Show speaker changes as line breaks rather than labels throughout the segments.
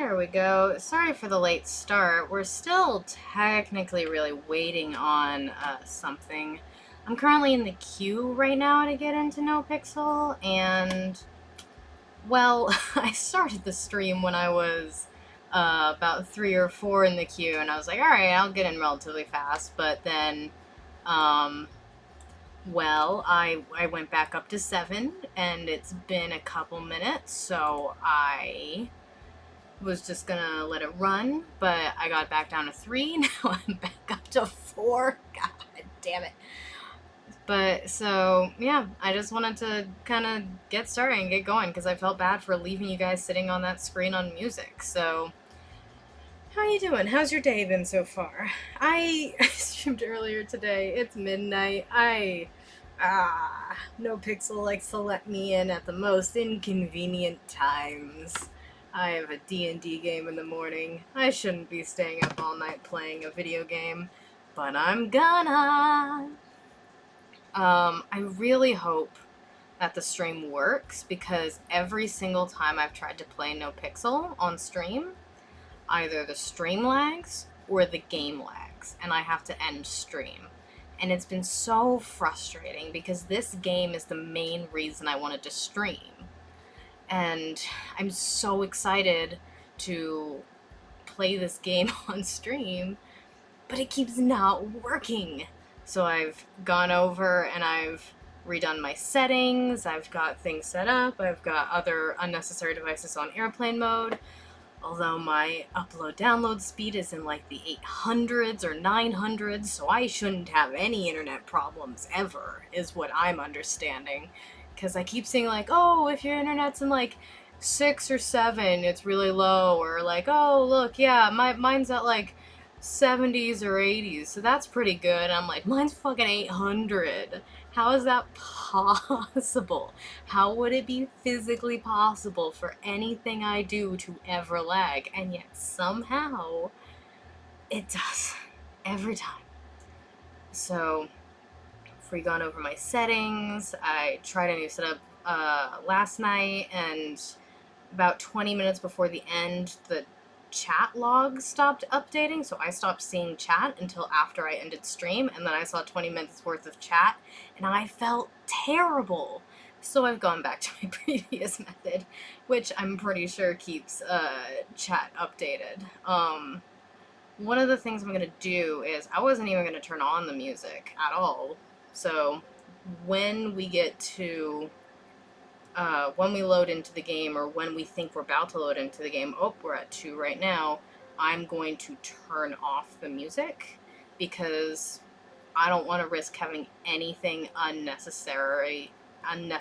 There we go. Sorry for the late start. We're still technically really waiting on something. I'm currently in the queue right now to get into NoPixel, and, well, I started the stream when I was about 3 or 4 in the queue, and I was like, alright, I'll get in relatively fast, but then, well, I went back up to 7, and it's been a couple minutes, so I was just gonna let it run, but I got back down to 3. Now I'm back up to 4. God damn it. But so yeah, I just wanted to kind of get started and get going because I felt bad for leaving you guys sitting on that screen on music. So how you doing? How's your day been so far? I streamed earlier today. It's midnight. NoPixel likes to let me in at the most inconvenient times. I have a D&D game in the morning. I shouldn't be staying up all night playing a video game, but I'm gonna. I really hope that the stream works because every single time I've tried to play NoPixel on stream, either the stream lags or the game lags, and I have to end stream. And it's been so frustrating because this game is the main reason I wanted to stream. And I'm so excited to play this game on stream, but it keeps not working. So I've gone over and I've redone my settings, I've got things set up, I've got other unnecessary devices on airplane mode, although my upload-download speed is in like the 800s or 900s, so I shouldn't have any internet problems ever, is what I'm understanding. Because I keep seeing like, oh, if your internet's in like 6 or 7, it's really low, or like, oh, look, yeah, mine's at like 70s or 80s, so that's pretty good. And I'm like, mine's fucking 800. How is that possible? How would it be physically possible for anything I do to ever lag? And yet somehow it does every time. So I've gone over my settings. I tried a new setup last night, and about 20 minutes before the end, the chat log stopped updating, so I stopped seeing chat until after I ended stream, and then I saw 20 minutes worth of chat, and I felt terrible. So I've gone back to my previous method, which I'm pretty sure keeps chat updated. One of the things I'm gonna do is, I wasn't even gonna turn on the music at all, so when we get to when we load into the game, or when we think we're about to load into the game, we're at 2 right now, I'm going to turn off the music because I don't want to risk having anything unnecessarily, and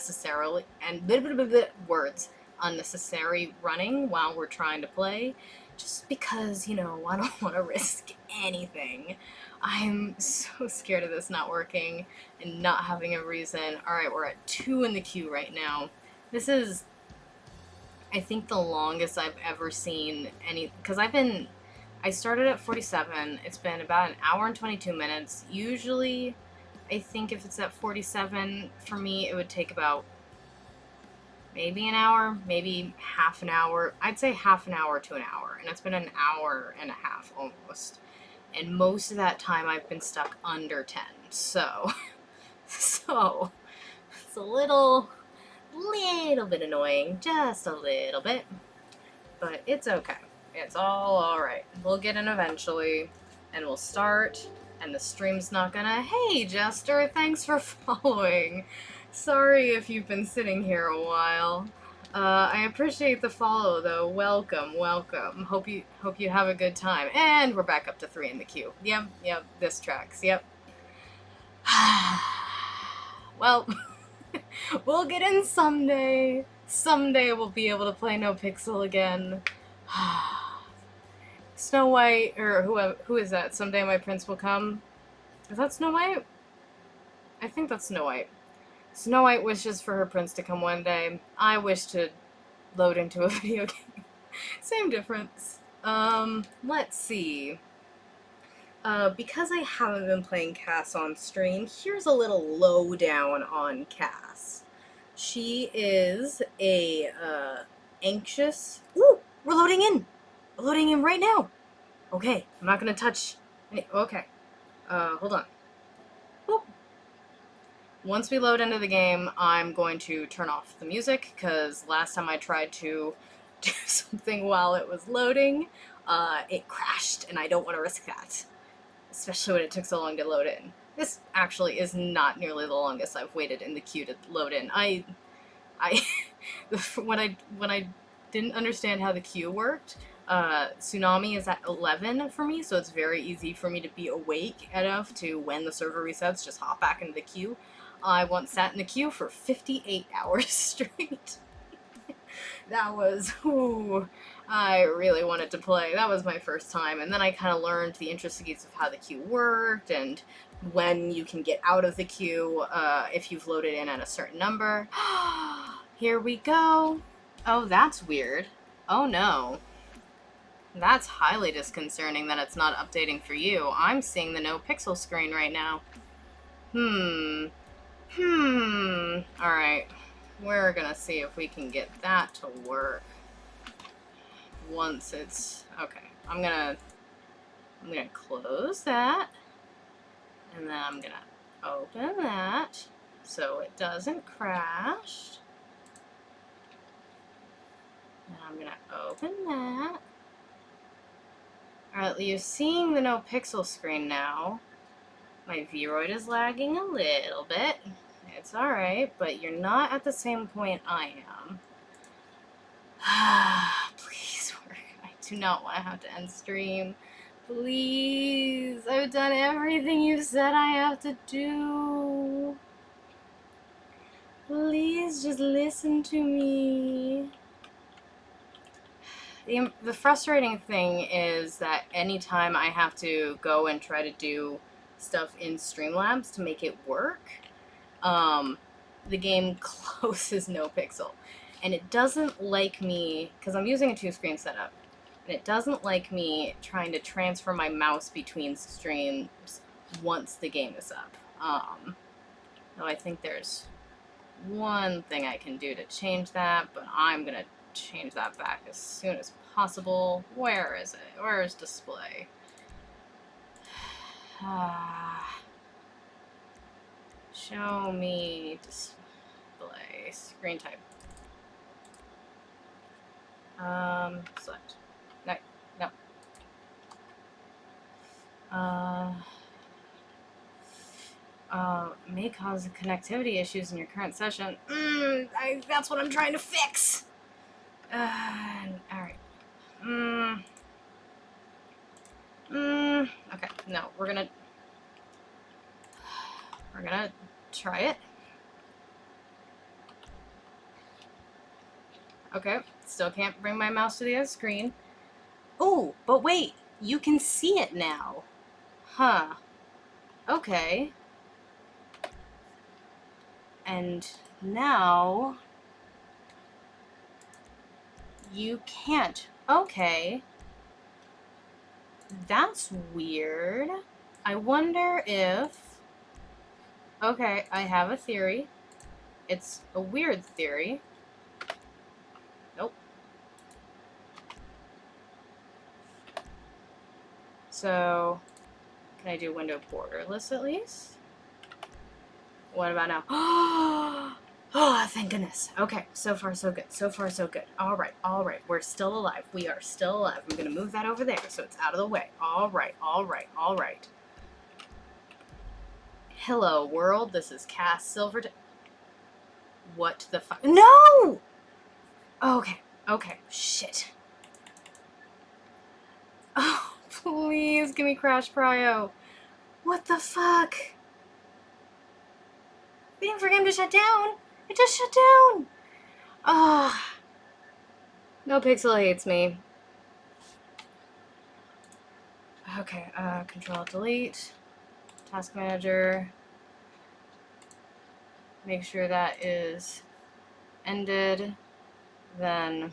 unnecessary running while we're trying to play, just because, I don't want to risk anything. I'm so scared of this not working and not having a reason. Alright, we're at 2 in the queue right now. This is, I think, the longest I've ever seen any, because I started at 47, it's been about an hour and 22 minutes. Usually, I think if it's at 47, for me, it would take about maybe an hour, maybe half an hour. I'd say half an hour to an hour, and it's been an hour and a half almost. And most of that time I've been stuck under 10, so it's a little bit annoying, just a little bit, but it's okay. It's all alright. We'll get in eventually, and we'll start, and the stream's not gonna, hey Jester, thanks for following. Sorry if you've been sitting here a while. I appreciate the follow, though. Welcome. Hope you have a good time. And we're back up to 3 in the queue. Yep, this tracks. Yep. Well, we'll get in someday. Someday we'll be able to play NoPixel again. Snow White, or who is that? Someday my prince will come. Is that Snow White? I think that's Snow White. Snow White wishes for her prince to come one day. I wish to load into a video game. Same difference. Let's see. Because I haven't been playing Cass on stream, here's a little lowdown on Cass. She is a, anxious... Ooh! We're loading in! Loading in right now. Okay, I'm not gonna touch any. Okay. Hold on. Boop. Once we load into the game, I'm going to turn off the music, because last time I tried to do something while it was loading, it crashed, and I don't want to risk that. Especially when it took so long to load in. This actually is not nearly the longest I've waited in the queue to load in. When I didn't understand how the queue worked, Tsunami is at 11 for me, so it's very easy for me to be awake enough to, when the server resets, just hop back into the queue. I once sat in the queue for 58 hours straight. That was, ooh, I really wanted to play. That was my first time, and then I kind of learned the intricacies of how the queue worked, and when you can get out of the queue if you've loaded in at a certain number. Here we go. Oh, that's weird. Oh no. That's highly disconcerting that it's not updating for you. I'm seeing the NoPixel screen right now. Alright. We're gonna see if we can get that to work. Once it's... Okay. I'm gonna close that. And then I'm gonna open that so it doesn't crash. And I'm gonna open that. Alright, you're seeing the NoPixel screen now. My Vroid is lagging a little bit. It's alright, but you're not at the same point I am. Please work. I do not want to have to end stream. Please. I've done everything you said I have to do. Please just listen to me. The frustrating thing is that anytime I have to go and try to do stuff in Streamlabs to make it work, the game closes NoPixel. And it doesn't like me, because I'm using a 2-screen setup, and it doesn't like me trying to transfer my mouse between streams once the game is up. Though I think there's one thing I can do to change that, but I'm going to change that back as soon as possible. Where is it? Where's display? Show me display. Screen type. Select. No. May cause connectivity issues in your current session. That's what I'm trying to fix! Alright. Okay, no, we're gonna try it. Okay, still can't bring my mouse to the other screen. Oh, but wait, you can see it now. Huh. Okay. And now you can't. Okay. That's weird. I wonder if... Okay, I have a theory. It's a weird theory. Nope. So, can I do window borderless at least? What about now? Oh, thank goodness. Okay, so far so good. So far so good. Alright. We're still alive. We are still alive. I'm gonna move that over there so it's out of the way. Alright. Hello, world. This is Cass Silverton. What the fuck? No! Okay. Shit. Oh, please give me Crash Prio. What the fuck? Waiting for him to shut down. It just shut down. NoPixel hates me. Okay, Control Delete. Task Manager. Make sure that is ended. Then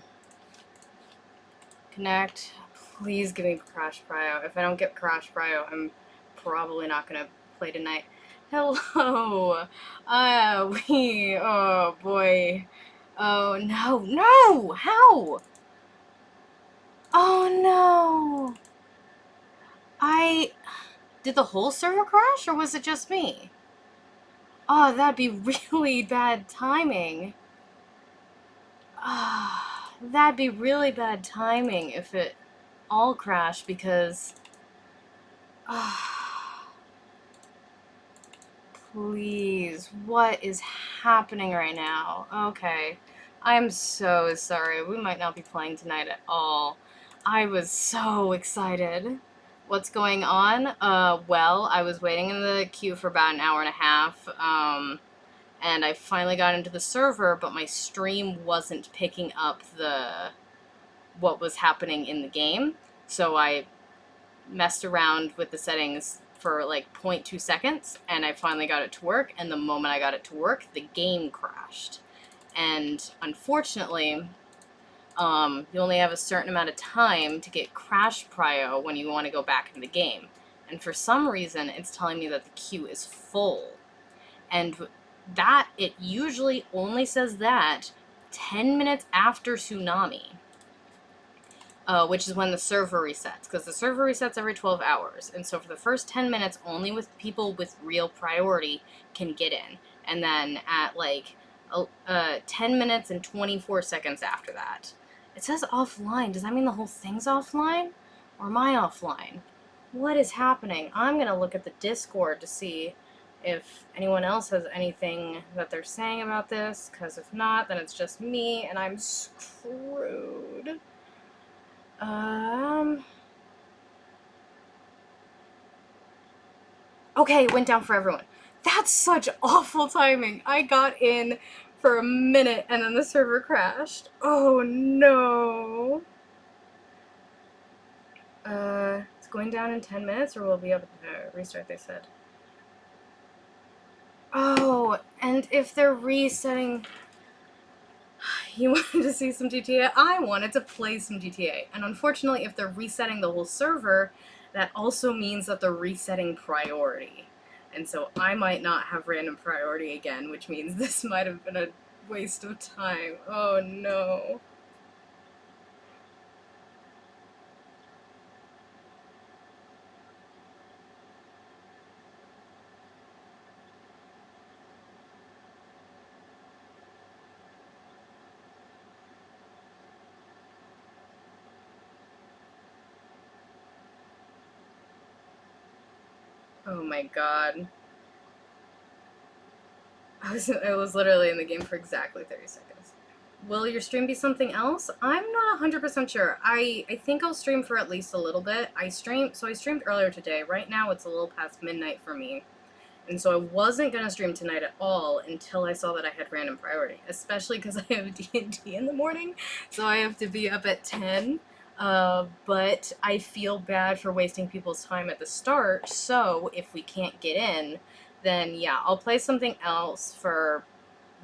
connect. Please give me Crash Prio. If I don't get Crash Prio, I'm probably not gonna play tonight. Hello. Oh boy. Oh no. How? Oh no! Did the whole server crash, or was it just me? Oh, that'd be really bad timing. Ah, that'd be really bad timing if it all crashed because... Ah, please, what is happening right now? Okay, I'm so sorry. We might not be playing tonight at all. I was so excited. What's going on? Well, I was waiting in the queue for about an hour and a half, and I finally got into the server, but my stream wasn't picking up what was happening in the game, so I messed around with the settings for like 0.2 seconds, and I finally got it to work, and the moment I got it to work, the game crashed. And unfortunately, you only have a certain amount of time to get crash prio when you want to go back in the game. And for some reason, it's telling me that the queue is full. And that, it usually only says that 10 minutes after tsunami. Which is when the server resets, because the server resets every 12 hours. And so for the first 10 minutes, only with people with real priority can get in. And then at like 10 minutes and 24 seconds after that, it says offline. Does that mean the whole thing's offline? Or am I offline? What is happening? I'm going to look at the Discord to see if anyone else has anything that they're saying about this, because if not, then it's just me, and I'm screwed. Okay, it went down for everyone. That's such awful timing. I got in for a minute and then the server crashed. Oh no. It's going down in 10 minutes, or we'll be able to restart, they said. Oh, and if they're resetting... You wanted to see some GTA? I wanted to play some GTA. And unfortunately, if they're resetting the whole server, that also means that they're resetting priority. And so I might not have random priority again, which means this might have been a waste of time. Oh no. Oh my god. I was literally in the game for exactly 30 seconds. Will your stream be something else? I'm not 100% sure. I think I'll stream for at least a little bit. I streamed earlier today. Right now it's a little past midnight for me. And so I wasn't going to stream tonight at all until I saw that I had random priority, especially because I have D&D in the morning, so I have to be up at 10. But I feel bad for wasting people's time at the start, so if we can't get in, then yeah, I'll play something else for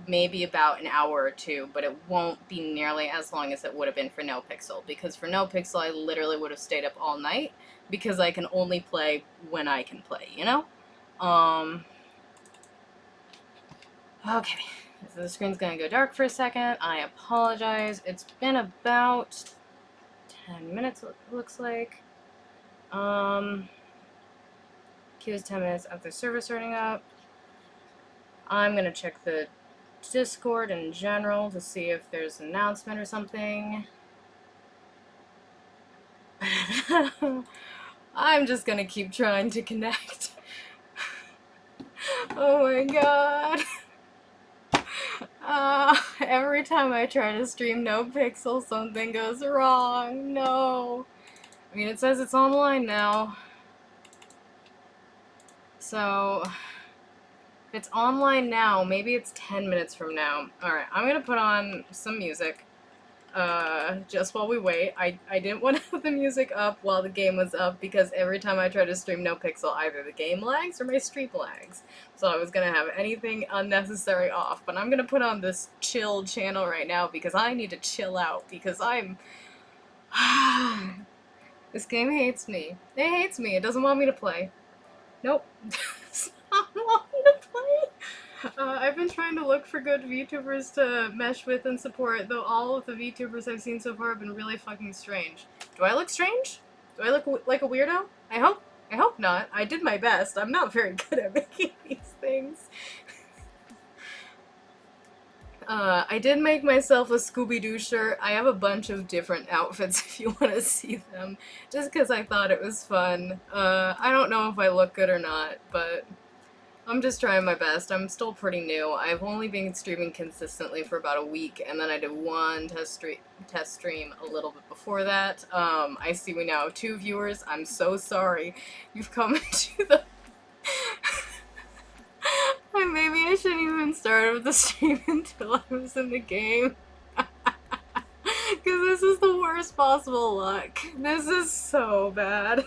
maybe about an hour or two, but it won't be nearly as long as it would have been for NoPixel, because for NoPixel I literally would have stayed up all night, because I can only play when I can play, you know? Okay, so the screen's gonna go dark for a second. I apologize. It's been about 10 minutes, it looks like. Queue is 10 minutes after server starting up. I'm gonna check the Discord in general to see if there's an announcement or something. I'm just gonna keep trying to connect. Oh my god. Every time I try to stream NoPixel, something goes wrong. No. I mean, it says it's online now. So, if it's online now, maybe it's 10 minutes from now. Alright, I'm gonna put on some music. Just while we wait. I didn't want to have the music up while the game was up, because every time I try to stream NoPixel, either the game lags or my stream lags. So I was gonna have anything unnecessary off, but I'm gonna put on this chill channel right now because I need to chill out, because I'm... This game hates me. It hates me. It doesn't want me to play. Nope. It does not want me to play. I've been trying to look for good VTubers to mesh with and support, though all of the VTubers I've seen so far have been really fucking strange. Do I look strange? Do I look like a weirdo? I hope not. I did my best. I'm not very good at making these things. I did make myself a Scooby-Doo shirt. I have a bunch of different outfits if you want to see them, just because I thought it was fun. I don't know if I look good or not, but I'm just trying my best. I'm still pretty new. I've only been streaming consistently for about a week, and then I did one test stream a little bit before that. I see we now have 2 viewers. I'm so sorry. You've come to the... Maybe I shouldn't even start with the stream until I was in the game. Because this is the worst possible luck. This is so bad.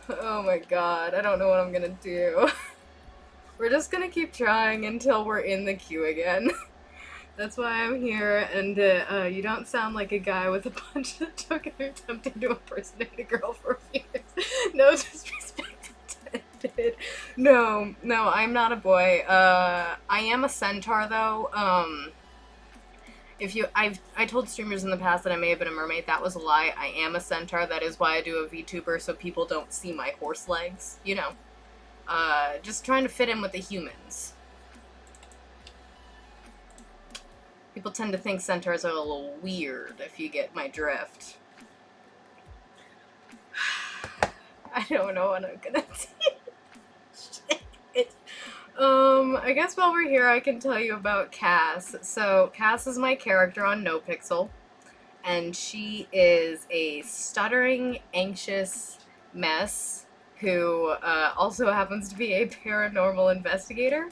Oh my god, I don't know what I'm gonna do. We're just gonna keep trying until we're in the queue again. That's why I'm here, and you don't sound like a guy with a bunch of token attempting to impersonate a girl for a few years. No disrespect intended. No, I'm not a boy. I am a centaur, though. I told streamers in the past that I may have been a mermaid. That was a lie. I am a centaur. That is why I do a VTuber, so people don't see my horse legs. You know. Just trying to fit in with the humans. People tend to think centaurs are a little weird, if you get my drift. I don't know what I'm gonna do. Shit. I guess while we're here, I can tell you about Cass. So, Cass is my character on NoPixel, and she is a stuttering, anxious mess who also happens to be a paranormal investigator.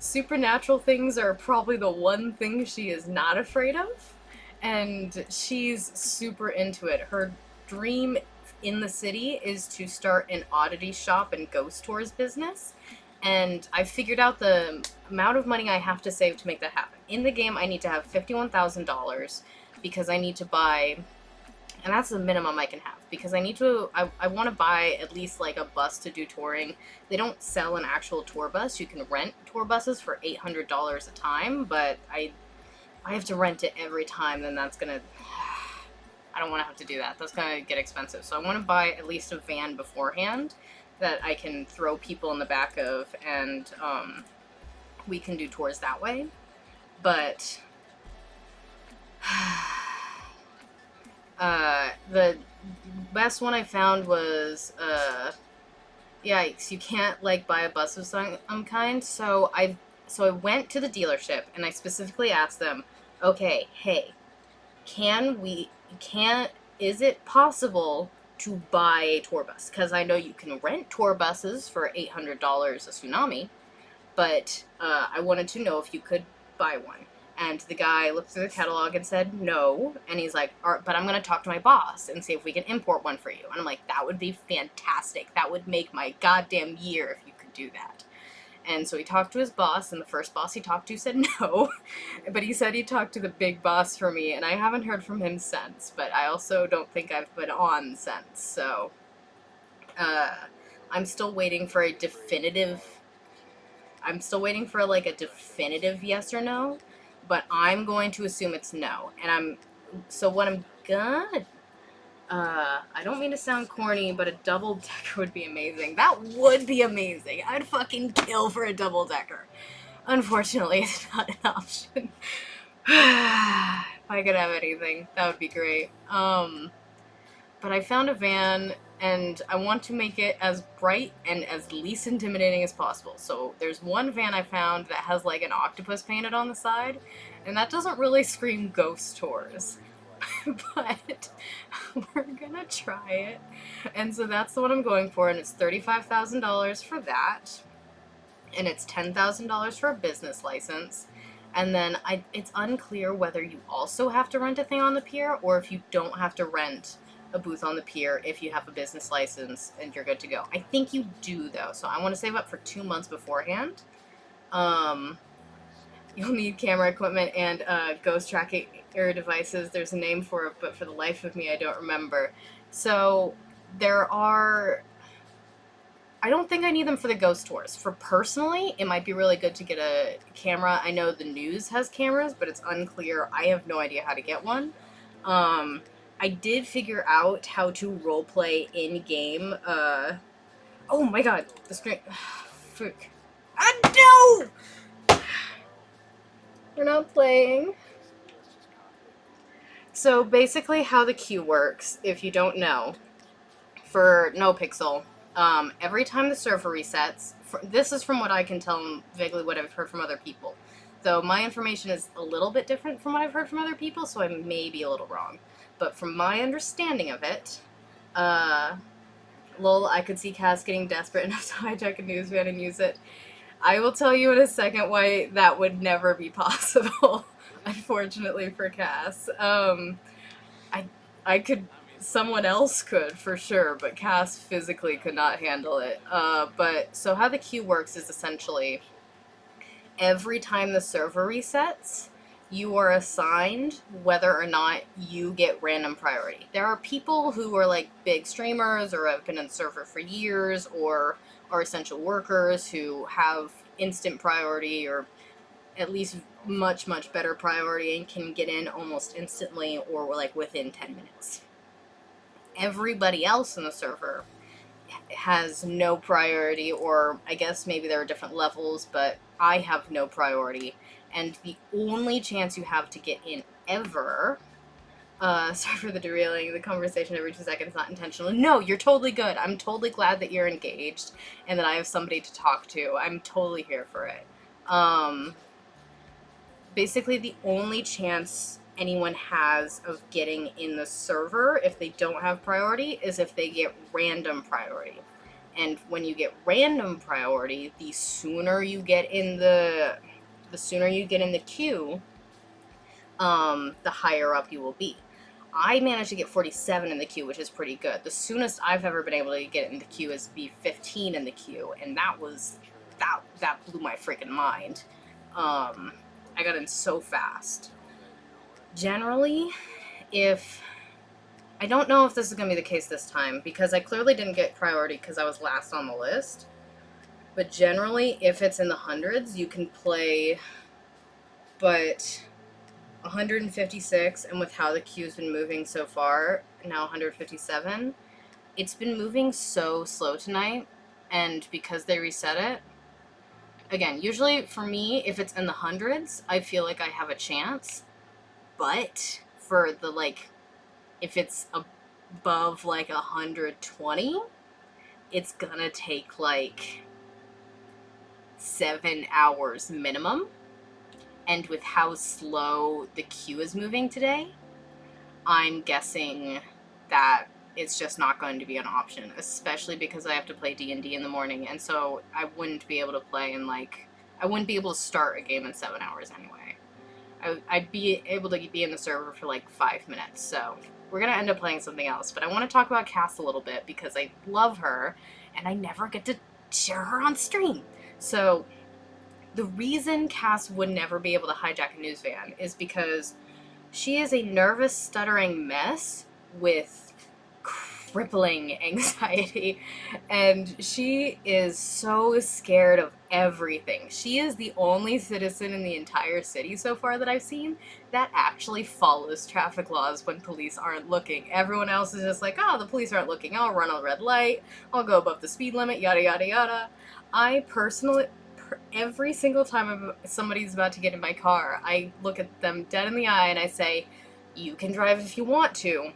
Supernatural things are probably the one thing she is not afraid of, and she's super into it. Her dream in the city is to start an oddity shop and ghost tours business, and I figured out the amount of money I have to save to make that happen. In the game, I need to have $51,000 because I need to buy, and that's the minimum I can have, because I need to, I want to buy at least like a bus to do touring. They don't sell an actual tour bus. You can rent tour buses for $800 a time, but I have to rent it every time, then that's gonna, I don't want to have to do that. That's gonna get expensive. So I want to buy at least a van beforehand that I can throw people in the back of, and we can do tours that way. But the best one I found was, yikes, you can't, like, buy a bus of some kind, so I went to the dealership, and I specifically asked them, okay, hey, is it possible to buy a tour bus? Because I know you can rent tour buses for $800 a tsunami, but I wanted to know if you could buy one. And the guy looked through the catalog and said no. And he's like, but I'm going to talk to my boss and see if we can import one for you. And I'm like, that would be fantastic. That would make my goddamn year if you could do that. And so he talked to his boss, and the first boss he talked to said no. But he said he talked to the big boss for me, and I haven't heard from him since. But I also don't think I've been on since. So I'm still waiting for a definitive... like, a definitive yes or no. But I'm going to assume it's no. And what I'm gonna, I don't mean to sound corny, but a double-decker would be amazing. That would be amazing. I'd fucking kill for a double-decker. Unfortunately, it's not an option. If I could have anything, that would be great. But I found a van, and I want to make it as bright and as least intimidating as possible. So there's one van I found that has like an octopus painted on the side, and that doesn't really scream ghost tours. But we're gonna try it. And so that's what I'm going for, and it's $35,000 for that. And it's $10,000 for a business license. And then it's unclear whether you also have to rent a thing on the pier, or if you don't have to rent a booth on the pier if you have a business license and you're good to go. I think you do, though, so I want to save up for 2 months beforehand. You'll need camera equipment and ghost tracking devices. There's a name for it, but for the life of me, I don't remember. So there are... I don't think I need them for the ghost tours. For personally, it might be really good to get a camera. I know the news has cameras, but it's unclear. I have no idea how to get one. I did figure out how to roleplay in-game. Oh my god, the screen. Frick. No! We're not playing. So basically how the queue works, if you don't know, for NoPixel, every time the server resets, this is from what I can tell, vaguely what I've heard from other people. Though my information is a little bit different from what I've heard from other people, so I may be a little wrong. But from my understanding of it, lol, I could see Cass getting desperate enough to hijack a news van and use it. I will tell you in a second why that would never be possible, unfortunately for Cass. I could, someone else could for sure, but Cass physically could not handle it. But so how the queue works is essentially every time the server resets, you are assigned whether or not you get random priority. There are people who are like big streamers or have been in the server for years or are essential workers who have instant priority or at least much, much better priority and can get in almost instantly or like within 10 minutes. Everybody else in the server has no priority, or I guess maybe there are different levels, but I have no priority. And the only chance you have to get in ever, sorry for the derailing, the conversation every 2 seconds, not intentional. No, you're totally good. I'm totally glad that you're engaged and that I have somebody to talk to. I'm totally here for it. Basically, the only chance anyone has of getting in the server if they don't have priority is if they get random priority. And when you get random priority, the sooner you get in the queue, the higher up you will be. I managed to get 47 in the queue, which is pretty good. The soonest I've ever been able to get in the queue is be 15 in the queue, and that blew my freaking mind. I got in so fast. Generally, I don't know if this is going to be the case this time, because I clearly didn't get priority because I was last on the list. But generally, if it's in the hundreds, you can play, but 156, and with how the queue's been moving so far, now 157, it's been moving so slow tonight, and because they reset it, again, usually for me, if it's in the hundreds, I feel like I have a chance. But for the, like, if it's above, like, 120, it's gonna take, like, 7 hours minimum. And with how slow the queue is moving today, I'm guessing that it's just not going to be an option, especially because I have to play D&D in the morning, and so I wouldn't be able to play in, like, I wouldn't be able to start a game in 7 hours anyway. I'd be able to be in the server for, like, 5 minutes, so we're gonna end up playing something else. But I want to talk about Cass a little bit, because I love her, and I never get to share her on stream. So the reason Cass would never be able to hijack a news van is because she is a nervous, stuttering mess with crippling anxiety, and she is so scared of everything. She is the only citizen in the entire city so far that I've seen that actually follows traffic laws when police aren't looking. Everyone else is just like, oh, the police aren't looking, I'll run a red light, I'll go above the speed limit, yada yada yada. I personally, every single time somebody's about to get in my car, I look at them dead in the eye and I say, you can drive if you want to.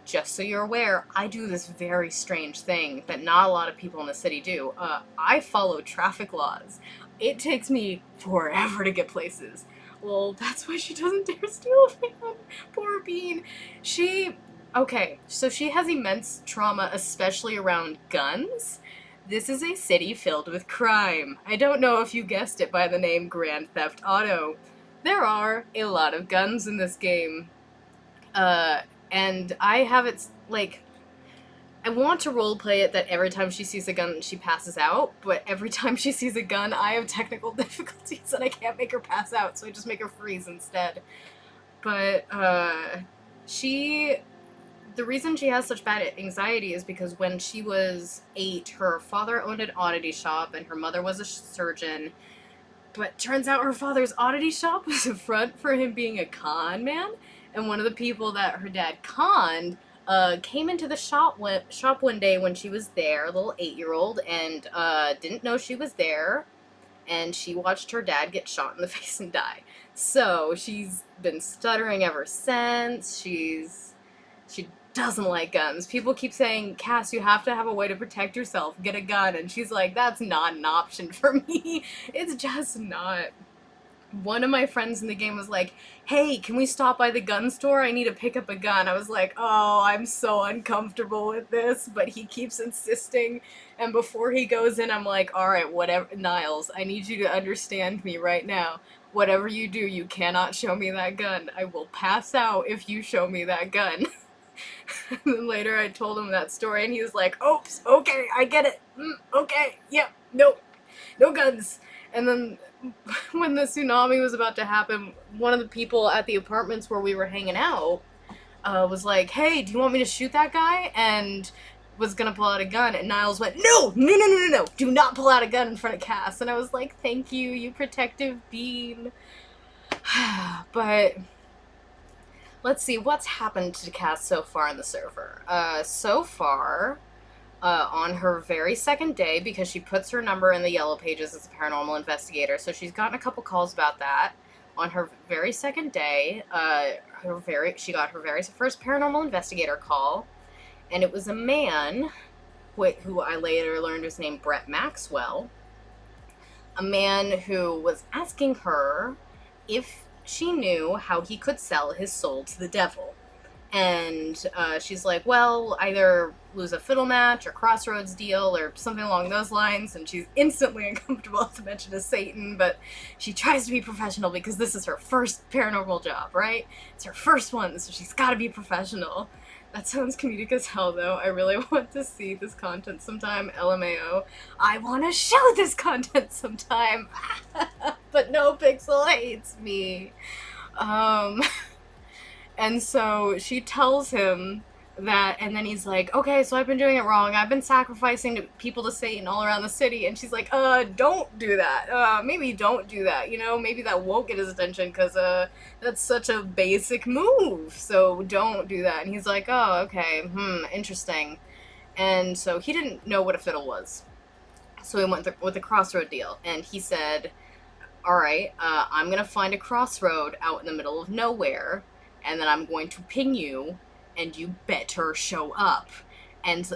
Just so you're aware, I do this very strange thing that not a lot of people in the city do. I follow traffic laws. It takes me forever to get places. Well, that's why she doesn't dare steal a van. Poor Bean. Okay, so she has immense trauma, especially around guns. This is a city filled with crime. I don't know if you guessed it by the name Grand Theft Auto. There are a lot of guns in this game. And I have it, like, I want to roleplay it that every time she sees a gun, she passes out, but every time she sees a gun, I have technical difficulties and I can't make her pass out, so I just make her freeze instead. But, she the reason she has such bad anxiety is because when she was 8, her father owned an oddity shop and her mother was a surgeon. But turns out her father's oddity shop was a front for him being a con man. And one of the people that her dad conned came into the shop one day when she was there, a little 8-year-old, and didn't know she was there. And she watched her dad get shot in the face and die. So she's been stuttering ever since. She doesn't like guns. People keep saying, Cass, you have to have a way to protect yourself. Get a gun. And she's like, that's not an option for me. It's just not. One of my friends in the game was like, hey, can we stop by the gun store? I need to pick up a gun. I was like, oh, I'm so uncomfortable with this. But he keeps insisting. And before he goes in, I'm like, all right, whatever. Niles, I need you to understand me right now. Whatever you do, you cannot show me that gun. I will pass out if you show me that gun. And then later I told him that story, and he was like, oops, okay, I get it. Okay, yeah, no guns. And then when the tsunami was about to happen, one of the people at the apartments where we were hanging out was like, hey, do you want me to shoot that guy? And was gonna pull out a gun, and Niles went, no, do not pull out a gun in front of Cass. And I was like, thank you, you protective bean. But let's see, what's happened to Cass so far in the server? So far, on her very second day, because she puts her number in the yellow pages as a paranormal investigator, so she's gotten a couple calls about that. On her very second day, she got her very first paranormal investigator call, and it was a man, who I later learned was named Brett Maxwell, a man who was asking her if she knew how he could sell his soul to the devil. And she's like, well, either lose a fiddle match or crossroads deal or something along those lines. And she's instantly uncomfortable to mention a Satan, but she tries to be professional because this is her first paranormal job, right? It's her first one, so she's got to be professional. That sounds comedic as hell, though. I really want to see this content sometime. LMAO. I want to show this content sometime. But NoPixel hates me. And so she tells him that, and then he's like, okay, so I've been doing it wrong. I've been sacrificing people to Satan all around the city. And she's like, don't do that. Maybe don't do that. You know, maybe that won't get his attention because that's such a basic move. So don't do that. And he's like, oh, okay, interesting. And so he didn't know what a fiddle was. So he went with the crossroad deal. And he said, all right, I'm going to find a crossroad out in the middle of nowhere. And then I'm going to ping you, and you better show up. And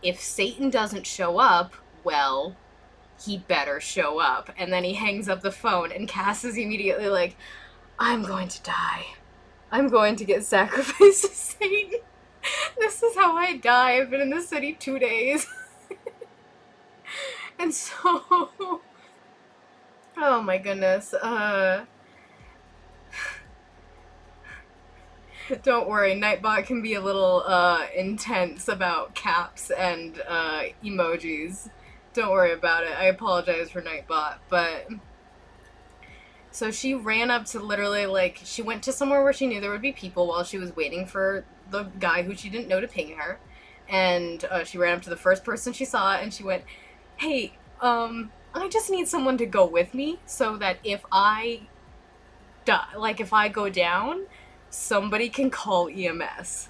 if Satan doesn't show up, well, he better show up. And then he hangs up the phone, and Cass is immediately like, I'm going to die. I'm going to get sacrificed to Satan. This is how I die. I've been in the city 2 days. And so, oh my goodness, don't worry, Nightbot can be a little intense about caps and emojis. Don't worry about it. I apologize for Nightbot, but so she ran up to literally, like, she went to somewhere where she knew there would be people while she was waiting for the guy who she didn't know to ping her, and she ran up to the first person she saw, and she went, hey, I just need someone to go with me so that if I die, like, if I go down, somebody can call EMS.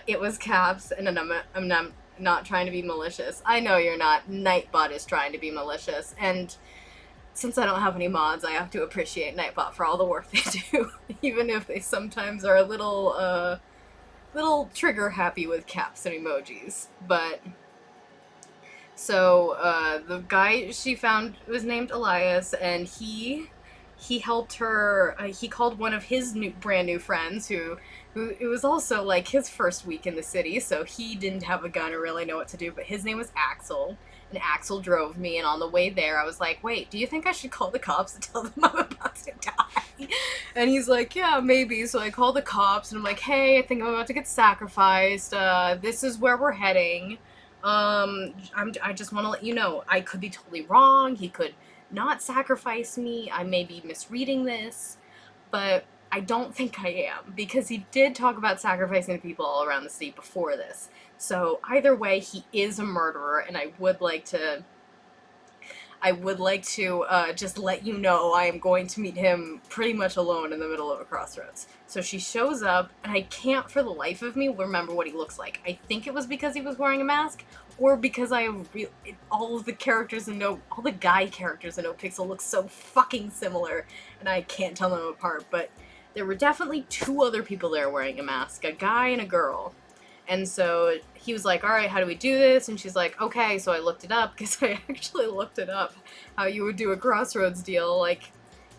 It was Caps, and I'm not trying to be malicious. I know you're not. Nightbot is trying to be malicious, and since I don't have any mods, I have to appreciate Nightbot for all the work they do, even if they sometimes are a little trigger happy with caps and emojis. But so the guy she found was named Elias, and he helped her. He called one of his brand new friends who it was also like his first week in the city, so he didn't have a gun or really know what to do, but his name was Axel, and Axel drove me, and on the way there I was like, wait, do you think I should call the cops and tell them I'm about to die? And he's like, yeah, maybe. So I call the cops, and I'm like, hey, I think I'm about to get sacrificed. This is where we're heading. I just want to let you know, I could be totally wrong. He could not sacrifice me. I may be misreading this, but I don't think I am, because he did talk about sacrificing people all around the city before this. So either way, he is a murderer, and I would like to just let you know I am going to meet him pretty much alone in the middle of a crossroads. So she shows up, and I can't for the life of me remember what he looks like. I think it was because he was wearing a mask, or because all of the characters in all the guy characters in NoPixel look so fucking similar, and I can't tell them apart, but there were definitely two other people there wearing a mask, a guy and a girl. And so he was like, all right, how do we do this? And she's like, okay. So I looked it up, because I actually looked it up, how you would do a crossroads deal, like,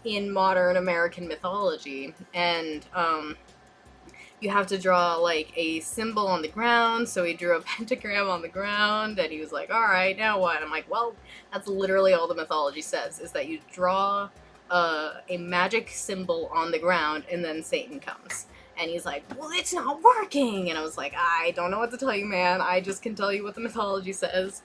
in modern American mythology. And, you have to draw, like, a symbol on the ground. So he drew a pentagram on the ground, and he was like, all right, now what? And I'm like, well, that's literally all the mythology says, is that you draw a magic symbol on the ground, and then Satan comes. And he's like, well, it's not working! And I was like, I don't know what to tell you, man. I just can tell you what the mythology says.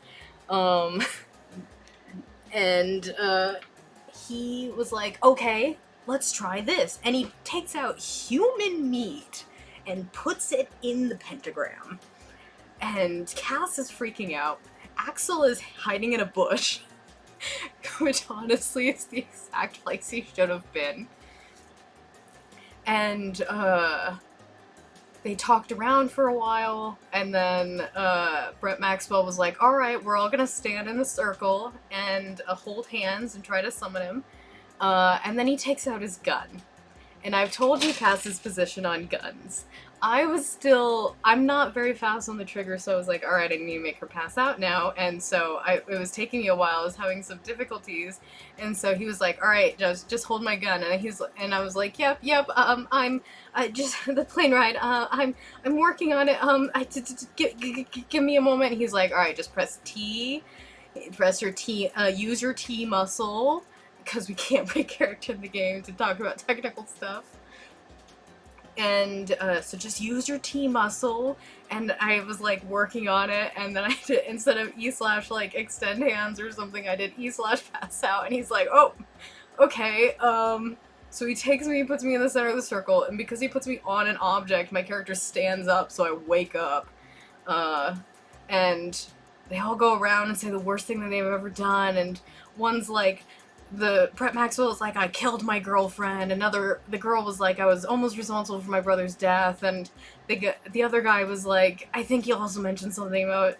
He was like, okay, let's try this. And he takes out human meat and puts it in the pentagram. And Cass is freaking out. Axel is hiding in a bush, which honestly is the exact place he should have been. And, they talked around for a while, and then, Brett Maxwell was like, alright, we're all gonna stand in a circle and hold hands and try to summon him. And then he takes out his gun. And I've told you Cass's position on guns. I'm not very fast on the trigger, so I was like, alright, I need to make her pass out now. And so it was taking me a while, I was having some difficulties. And so he was like, alright, just hold my gun. And I was like, yep, I'm just the plane ride, I'm working on it, give me a moment. And he's like, alright, just press T, use your T muscle, because we can't break character in the game to talk about technical stuff. And, so just use your T muscle, and I was, like, working on it, and then I did, instead of E/, like, extend hands or something, I did E/ pass out, and he's like, oh, okay, so he takes me, puts me in the center of the circle, and because he puts me on an object, my character stands up, so I wake up, and they all go around and say the worst thing that they've ever done, and one's like, Brett Maxwell is like, I killed my girlfriend. The girl was like, I was almost responsible for my brother's death. And the other guy was like, I think he also mentioned something about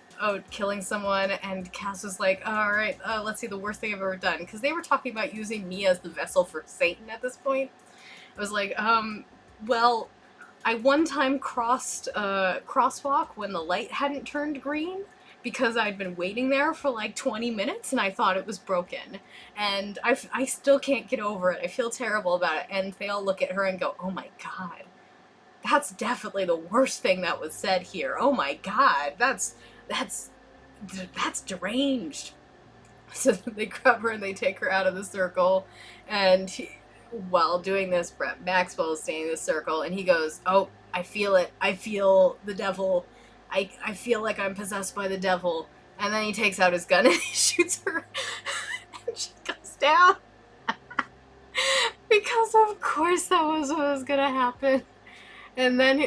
killing someone. And Cass was like, alright, let's see, the worst thing I've ever done. Because they were talking about using me as the vessel for Satan at this point. I was like, well, I one time crossed crosswalk when the light hadn't turned green, because I'd been waiting there for like 20 minutes and I thought it was broken. And I still can't get over it. I feel terrible about it. And they all look at her and go, oh my god, that's definitely the worst thing that was said here. Oh my god, that's deranged. So they grab her and they take her out of the circle. And while doing this, Brett Maxwell is staying in the circle and he goes, oh, I feel it. I feel the devil. I feel like I'm possessed by the devil. And then he takes out his gun and he shoots her. And she goes down. Because of course that was what was gonna happen. And then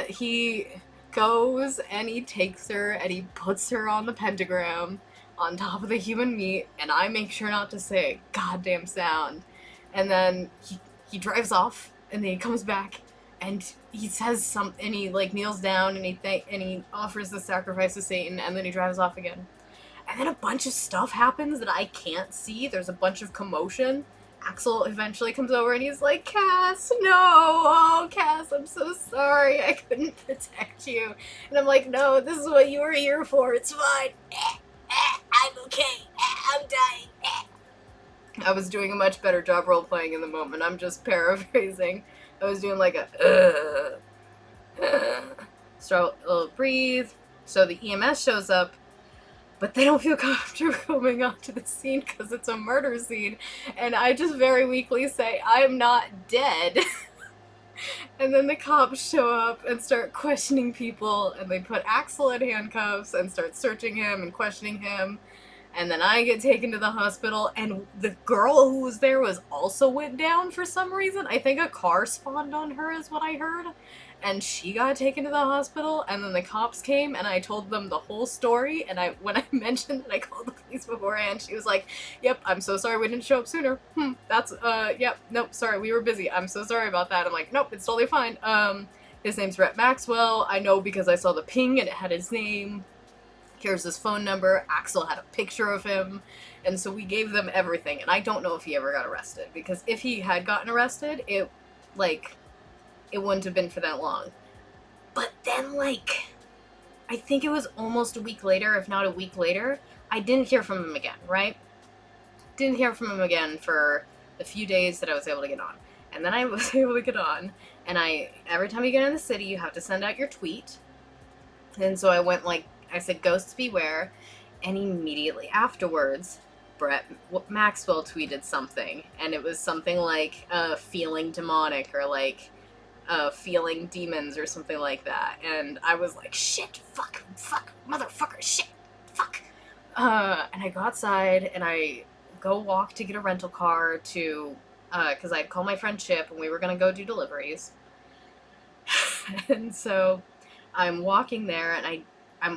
he goes and he takes her and he puts her on the pentagram on top of the human meat. And I make sure not to say a goddamn sound. And then he drives off and then he comes back. And he says something, and he, like, kneels down, and he offers the sacrifice to Satan, and then he drives off again. And then a bunch of stuff happens that I can't see. There's a bunch of commotion. Axel eventually comes over, and he's like, Cass, no! Oh, Cass, I'm so sorry. I couldn't protect you. And I'm like, no, this is what you were here for. It's fine. I'm okay. I'm dying. I was doing a much better job role-playing in the moment. I'm just paraphrasing. I was doing like so breathe. So the EMS shows up, but they don't feel comfortable coming onto the scene because it's a murder scene. And I just very weakly say, I'm not dead. And then the cops show up and start questioning people, and they put Axel in handcuffs and start searching him and questioning him. And then I get taken to the hospital, and the girl who was there was also went down for some reason. I think a car spawned on her is what I heard. And she got taken to the hospital, and then the cops came, and I told them the whole story, and when I mentioned that I called the police beforehand, she was like, yep, I'm so sorry we didn't show up sooner. Yep, nope, sorry, we were busy. I'm so sorry about that. I'm like, nope, it's totally fine. His name's Brett Maxwell. I know because I saw the ping, and it had his name. Here's his phone number. Axel had a picture of him. And so we gave them everything. And I don't know if he ever got arrested. Because if he had gotten arrested, it wouldn't have been for that long. But then, I think it was almost a week later, if not a week later, I didn't hear from him again, right? Didn't hear from him again for the few days that I was able to get on. And then I was able to get on. And every time you get in the city, you have to send out your tweet. And so I went, I said, ghosts beware, and immediately afterwards, Brett Maxwell tweeted something, and it was something like, feeling demonic, or feeling demons, or something like that, and I was like, shit, fuck, motherfucker, shit, fuck, and I go outside, and I go walk to get a rental car to, because I'd call my friend Chip, and we were gonna go do deliveries, and so I'm walking there, and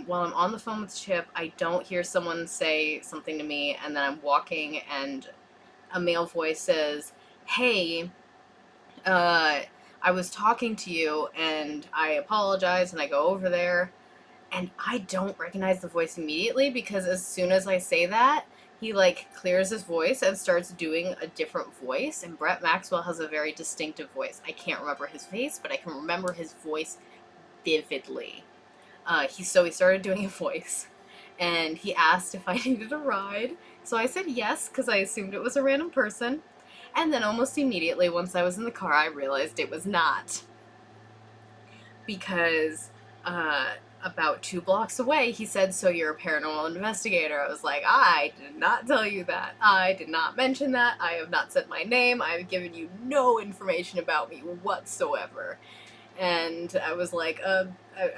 while I'm on the phone with Chip, I don't hear someone say something to me, and then I'm walking, and a male voice says, hey, I was talking to you, and I apologize, and I go over there, and I don't recognize the voice immediately, because as soon as I say that, he, clears his voice and starts doing a different voice, and Brett Maxwell has a very distinctive voice. I can't remember his face, but I can remember his voice vividly. He started doing a voice, and he asked if I needed a ride, so I said yes, because I assumed it was a random person, and then almost immediately, once I was in the car, I realized it was not, because, about 2 blocks away, he said, so you're a paranormal investigator. I was like, I did not tell you that. I did not mention that. I have not said my name. I have given you no information about me whatsoever. And I was like,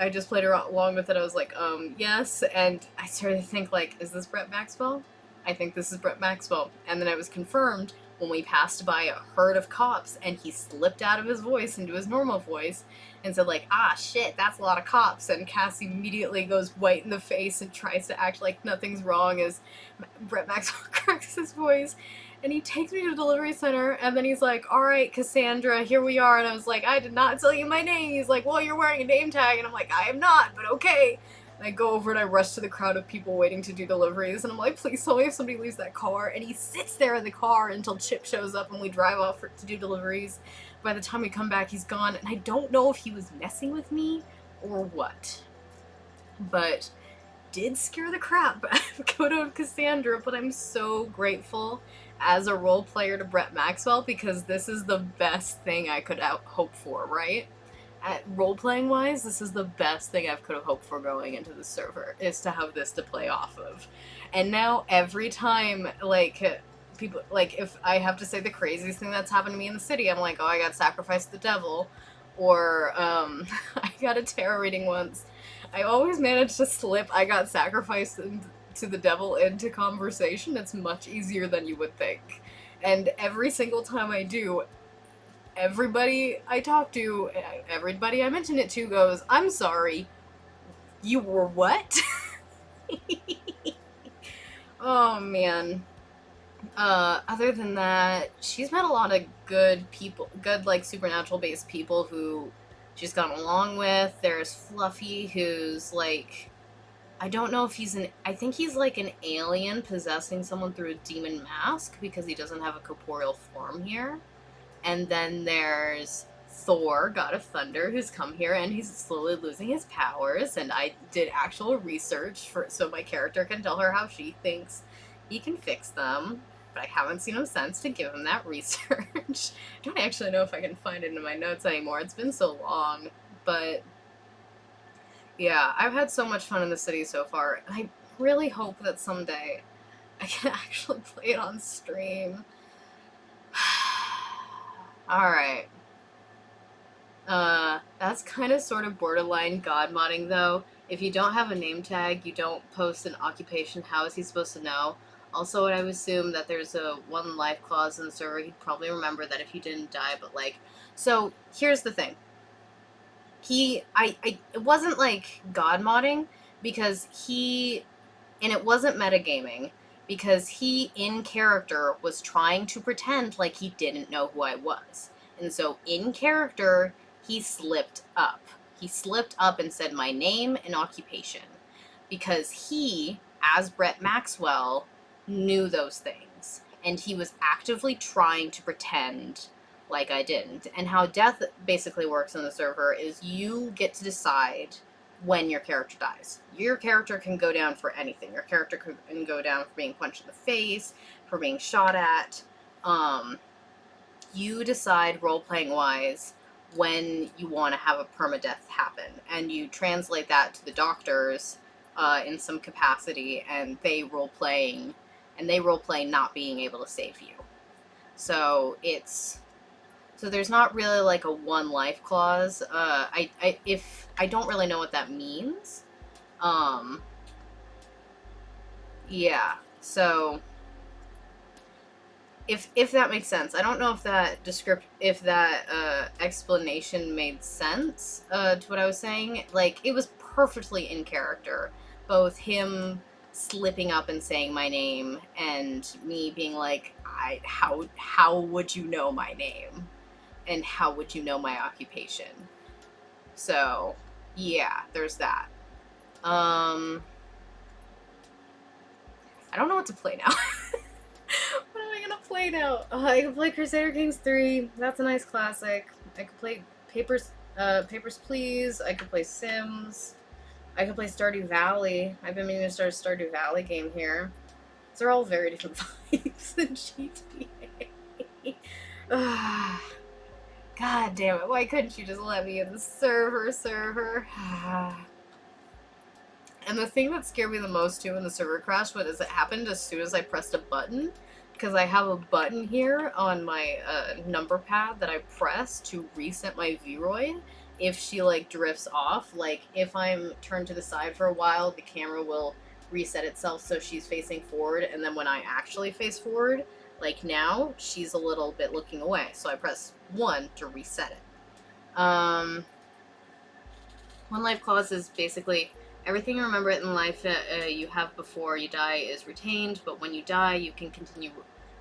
I just played along with it. I was like, yes. And I started to think, is this Brett Maxwell? I think this is Brett Maxwell. And then it was confirmed when we passed by a herd of cops, and he slipped out of his voice into his normal voice and said, shit, that's a lot of cops. And Cass immediately goes white in the face and tries to act like nothing's wrong as Brett Maxwell cracks his voice. And he takes me to the delivery center, and then he's like, all right, Cassandra, here we are. And I was like, I did not tell you my name. He's like, well, you're wearing a name tag. And I'm like, I am not, but okay. And I go over and I rush to the crowd of people waiting to do deliveries. And I'm like, please tell me if somebody leaves that car. And he sits there in the car until Chip shows up and we drive off to do deliveries. By the time we come back, he's gone. And I don't know if he was messing with me or what. But did scare the crap out of Cassandra, but I'm so grateful as a role player to Brett Maxwell, because this is the best thing I could hope for, right? Role-playing wise, this is the best thing I could have hoped for going into the server, is to have this to play off of. And now every time, people, if I have to say the craziest thing that's happened to me in the city, I'm like, oh, I got sacrificed to the devil, or, I got a tarot reading once. I always manage to slip I got sacrificed to the devil into conversation. It's much easier than you would think. And every single time I do, everybody I talk to, everybody I mention it to goes, I'm sorry, you were what? Oh, man. Other than that, she's met a lot of good people, good, supernatural-based people who she's gotten along with. There's Fluffy, who's, I don't know if I think he's an alien possessing someone through a demon mask, because he doesn't have a corporeal form here. And then there's Thor, God of Thunder, who's come here, and he's slowly losing his powers, and I did actual research so my character can tell her how she thinks he can fix them, but I haven't seen him since to give him that research. I don't actually know if I can find it in my notes anymore. It's been so long, but yeah, I've had so much fun in the city so far. I really hope that someday I can actually play it on stream. Alright. That's kind of sort of borderline god modding, though. If you don't have a name tag, you don't post an occupation, how is he supposed to know? Also, I would assume that there's a one life clause in the server. He'd probably remember that if he didn't die, but like... So, here's the thing. It wasn't like god modding, because and it wasn't metagaming, because he, in character, was trying to pretend like he didn't know who I was. And so, in character, he slipped up. He slipped up and said my name and occupation. Because he, as Brett Maxwell, knew those things. And he was actively trying to pretend like I didn't. And how death basically works on the server is you get to decide when your character dies. Your character can go down for anything. Your character can go down for being punched in the face, for being shot at. You decide, role-playing wise, when you want to have a permadeath happen. And you translate that to the doctors in some capacity, and they role-play not being able to save you. So there's not really like a one life clause. I don't really know what that means. Yeah. So if that makes sense, I don't know if that explanation made sense to what I was saying. Like, it was perfectly in character, both him slipping up and saying my name and me being like, how would you know my name? And how would you know my occupation? So, yeah, there's that. I don't know what to play now. What am I gonna play now? I can play Crusader Kings 3. That's a nice classic. I could play Papers, Please. I could play Sims. I could play Stardew Valley. I've been meaning to start a Stardew Valley game here. These are all very different vibes than GTA. God damn it, why couldn't you just let me in the server? And the thing that scared me the most, too, in the server crash was it happened as soon as I pressed a button, because I have a button here on my number pad that I press to reset my Vroid. If she, like, drifts off, like, if I'm turned to the side for a while, the camera will reset itself so she's facing forward, and then when I actually face forward, like now, she's a little bit looking away, so I press 1 to reset it. One life clause is basically everything you remember in life you have before you die is retained, but when you die, you can continue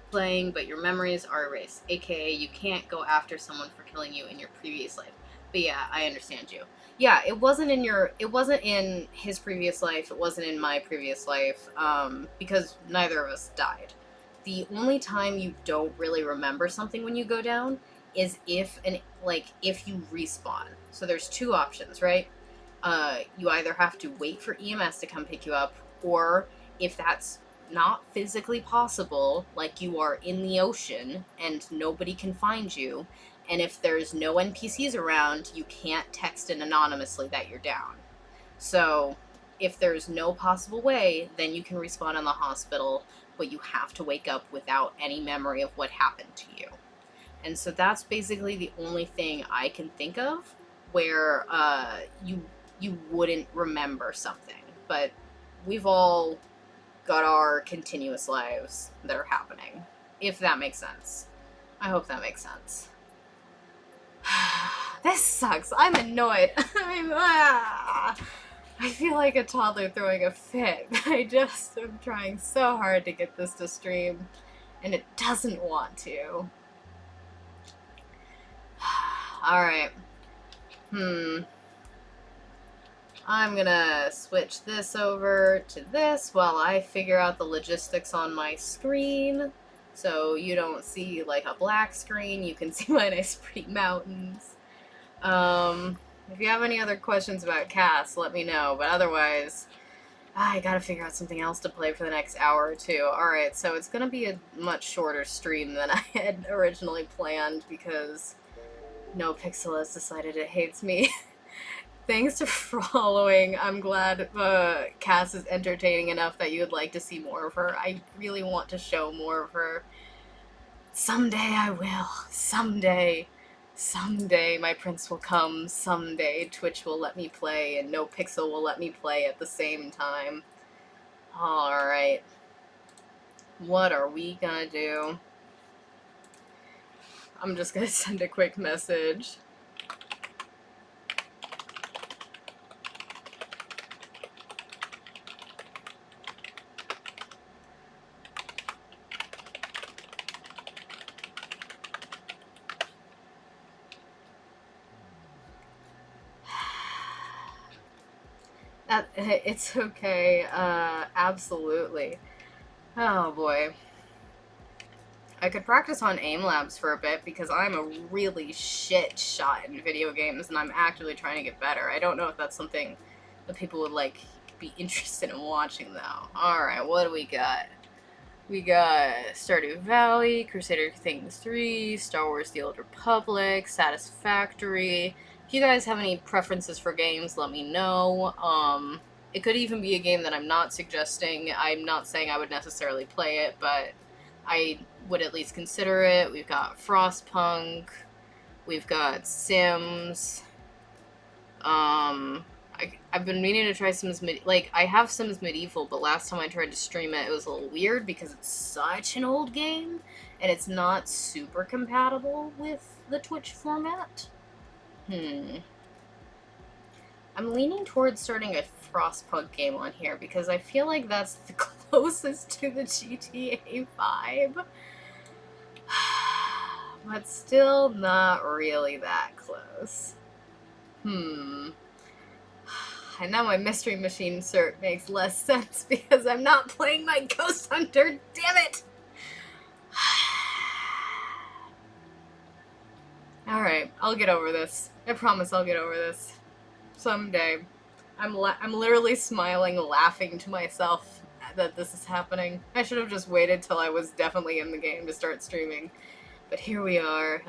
playing, but your memories are erased, aka you can't go after someone for killing you in your previous life. But yeah, I understand you. Yeah, it wasn't in his previous life, it wasn't in my previous life, because neither of us died. The only time you don't really remember something when you go down is if you respawn. So there's two options, right? You either have to wait for EMS to come pick you up, or if that's not physically possible, like you are in the ocean and nobody can find you, and if there's no NPCs around, you can't text in anonymously that you're down. So if there's no possible way, then you can respawn in the hospital, but you have to wake up without any memory of what happened to you. And so that's basically the only thing I can think of where you wouldn't remember something. But we've all got our continuous lives that are happening, if that makes sense. I hope that makes sense. This sucks. I'm annoyed. I feel like a toddler throwing a fit. I just am trying so hard to get this to stream, and it doesn't want to. Alright. I'm gonna switch this over to this while I figure out the logistics on my screen. So you don't see like a black screen, you can see my nice pretty mountains. If you have any other questions about Cass, let me know, but otherwise, I gotta figure out something else to play for the next hour or two. Alright, so it's gonna be a much shorter stream than I had originally planned because NoPixel has decided it hates me. Thanks for following. I'm glad Cass is entertaining enough that you would like to see more of her. I really want to show more of her. Someday I will. Someday. Someday my prince will come, someday Twitch will let me play, and NoPixel will let me play at the same time. Alright. What are we gonna do? I'm just gonna send a quick message. It's okay, absolutely. Oh boy. I could practice on aim labs for a bit because I'm a really shit shot in video games and I'm actively trying to get better. I don't know if that's something that people would, like, be interested in watching, though. Alright, what do we got? We got Stardew Valley, Crusader Kings 3, Star Wars The Old Republic, Satisfactory. If you guys have any preferences for games, let me know. It could even be a game that I'm not suggesting. I'm not saying I would necessarily play it, but I would at least consider it. We've got Frostpunk. We've got Sims. I've been meaning to try Sims I have Sims Medieval, but last time I tried to stream it, it was a little weird because it's such an old game, and it's not super compatible with the Twitch format. I'm leaning towards starting a Frostpunk game on here because I feel like that's the closest to the GTA vibe. But still not really that close. And now my Mystery Machine cert makes less sense because I'm not playing my Ghost Hunter, damn it! Alright, I'll get over this. I promise I'll get over this. Someday. I'm literally smiling, laughing to myself that this is happening. I should have just waited till I was definitely in the game to start streaming. But here we are.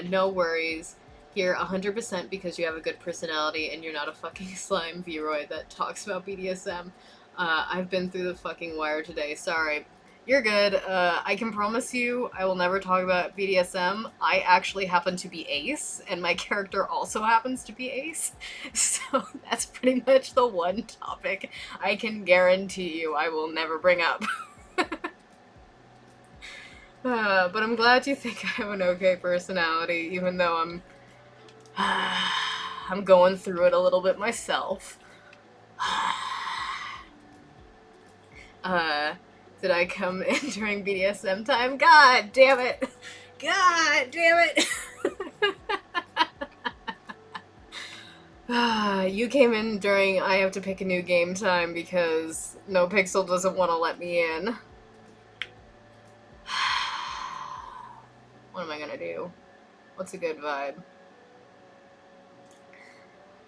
No worries. You're 100% because you have a good personality and you're not a fucking slime Vroid that talks about BDSM. I've been through the fucking wire today. Sorry. You're good. I can promise you I will never talk about BDSM. I actually happen to be Ace, and my character also happens to be Ace. So that's pretty much the one topic I can guarantee you I will never bring up. But I'm glad you think I have an okay personality, even though I'm going through it a little bit myself. Did I come in during BDSM time? God damn it! God damn it! You came in during I have to pick a new game time because NoPixel doesn't want to let me in. What am I gonna do? What's a good vibe?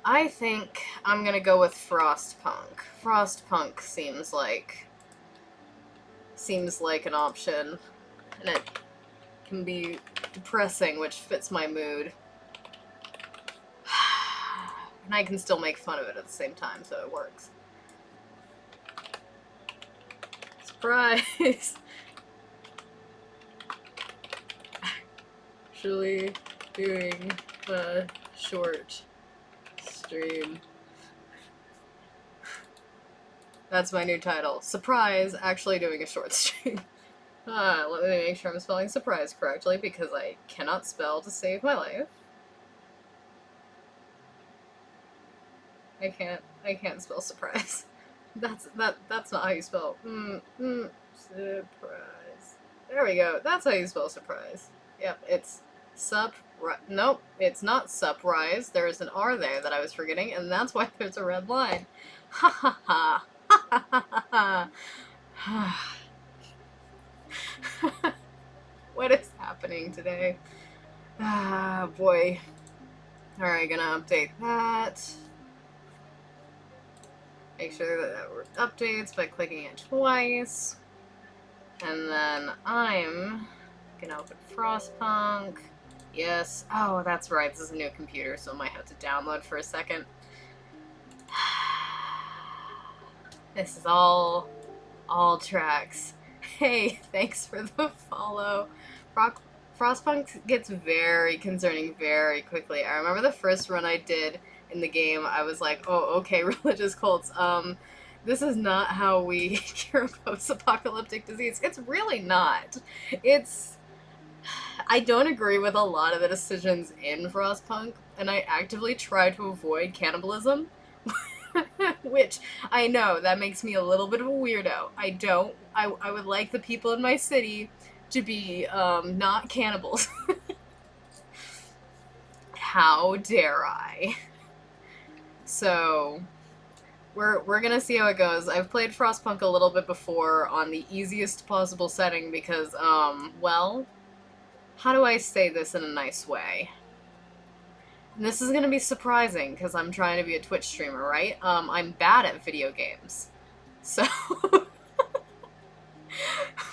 I think I'm gonna go with Frostpunk. Frostpunk seems like an option, and it can be depressing, which fits my mood. And I can still make fun of it at the same time, so it works. Surprise! Actually doing a short stream. That's my new title. Surprise, actually doing a short stream. Let me make sure I'm spelling surprise correctly because I cannot spell to save my life. I can't spell surprise. That's not how you spell surprise. There we go. That's how you spell surprise. Yep, it's nope, it's not surprise. There's an R there that I was forgetting, and that's why there's a red line. Ha ha ha. Ha ha ha. What is happening today? Ah, boy. Alright, gonna update that. Make sure that updates by clicking it twice. And then I'm gonna open Frostpunk. Yes. Oh, that's right. This is a new computer, so I might have to download for a second. This is all tracks. Hey, thanks for the follow. Frostpunk gets very concerning very quickly. I remember the first run I did in the game, I was like, oh, okay, religious cults. This is not how we cure post-apocalyptic disease. It's really not. It's... I don't agree with a lot of the decisions in Frostpunk, and I actively try to avoid cannibalism. Which, I know, that makes me a little bit of a weirdo. I would like the people in my city to be, not cannibals. How dare I? So, we're gonna see how it goes. I've played Frostpunk a little bit before on the easiest possible setting because, well, how do I say this in a nice way? And this is gonna be surprising because I'm trying to be a Twitch streamer, right? I'm bad at video games. So,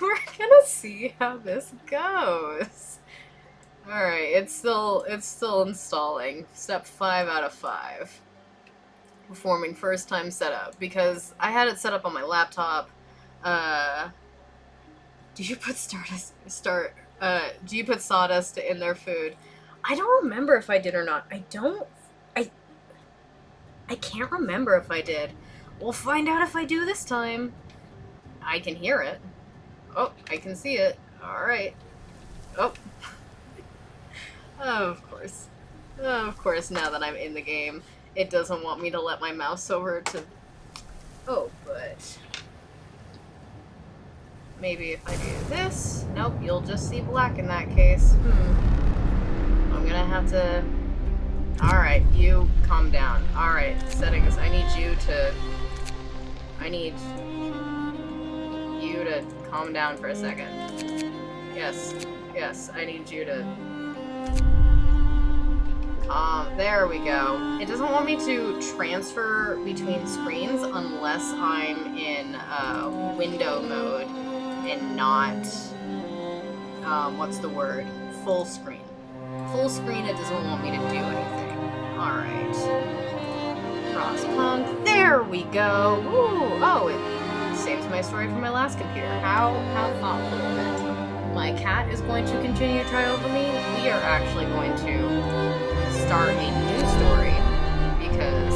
we're gonna see how this goes. Alright, it's still installing. Step 5 out of 5. Performing first time setup, because I had it set up on my laptop. Do you put do you put sawdust in their food? I don't remember if I did or not. I can't remember if I did. We'll find out if I do this time. I can hear it. Oh, I can see it. Alright. Oh. Of course. Of course, now that I'm in the game, it doesn't want me to let my mouse over to... Oh, but... Maybe if I do this... Nope, you'll just see black in that case. I'm gonna have to... Alright, you calm down. Alright, settings. I need you to calm down for a second. Yes, I need you to... there we go. It doesn't want me to transfer between screens unless I'm in window mode and not, what's the word? Full screen. Full screen, it doesn't want me to do anything. Alright. Frostpunk. There we go. Woo! Oh, it saves my story from my last computer. How thoughtful of it. My cat is going to continue to try over me. We are actually going to start a new story because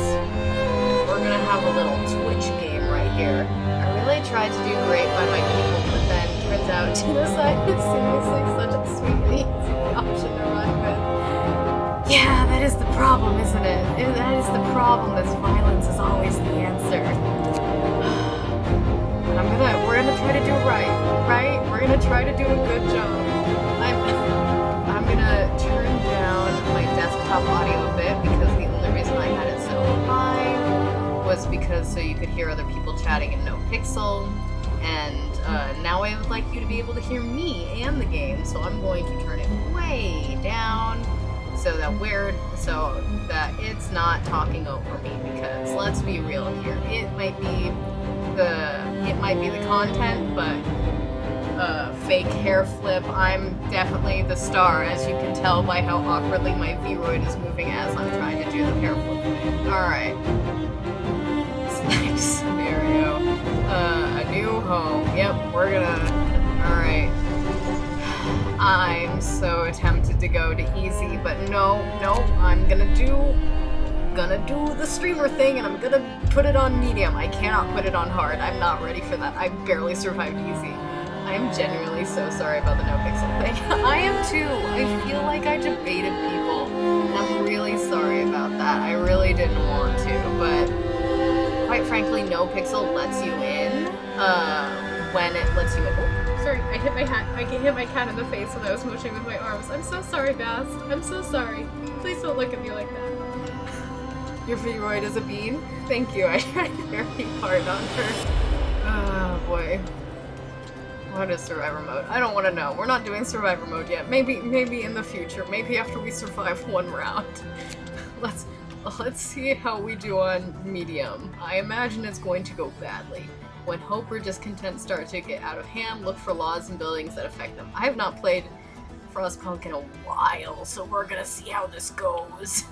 we're gonna have a little Twitch game right here. I really tried to do great by my people, but then turns out genocide is seriously such a sweet and easy option to run with. Yeah, that is the problem, isn't it? That is the problem, is violence is always the answer. But we're gonna try to do right? We're gonna try to do a good job. I'm gonna turn down my desktop audio a bit because the only reason I had it so high was because so you could hear other people chatting in NoPixel, and now I would like you to be able to hear me and the game, so I'm going to turn it way down so that it's not talking over me, because let's be real here, it might be the content, but fake hair flip. I'm definitely the star, as you can tell by how awkwardly my V-roid is moving as I'm trying to do the hair flip thing. Alright. Next scenario. A new home. Yep, we're gonna... Alright. I'm so tempted to go to easy, but no, I'm gonna do the streamer thing, and I'm gonna put it on medium. I cannot put it on hard. I'm not ready for that. I barely survived easy. I am genuinely so sorry about the NoPixel thing. I am too. I feel like I debated people, and I'm really sorry about that. I really didn't want to, but quite frankly, NoPixel lets you in when it lets you in. Oh, sorry, I hit my cat in the face when I was motioning with my arms. I'm so sorry, Bast. I'm so sorry. Please don't look at me like that. Your V-roid is a bean? Thank you. I tried very hard on her. Oh boy. What is survivor mode? I don't want to know. We're not doing survivor mode yet. Maybe in the future. Maybe after we survive one round. Let's see how we do on medium. I imagine it's going to go badly. When hope or discontent start to get out of hand, look for laws and buildings that affect them. I have not played Frostpunk in a while, so we're gonna see how this goes.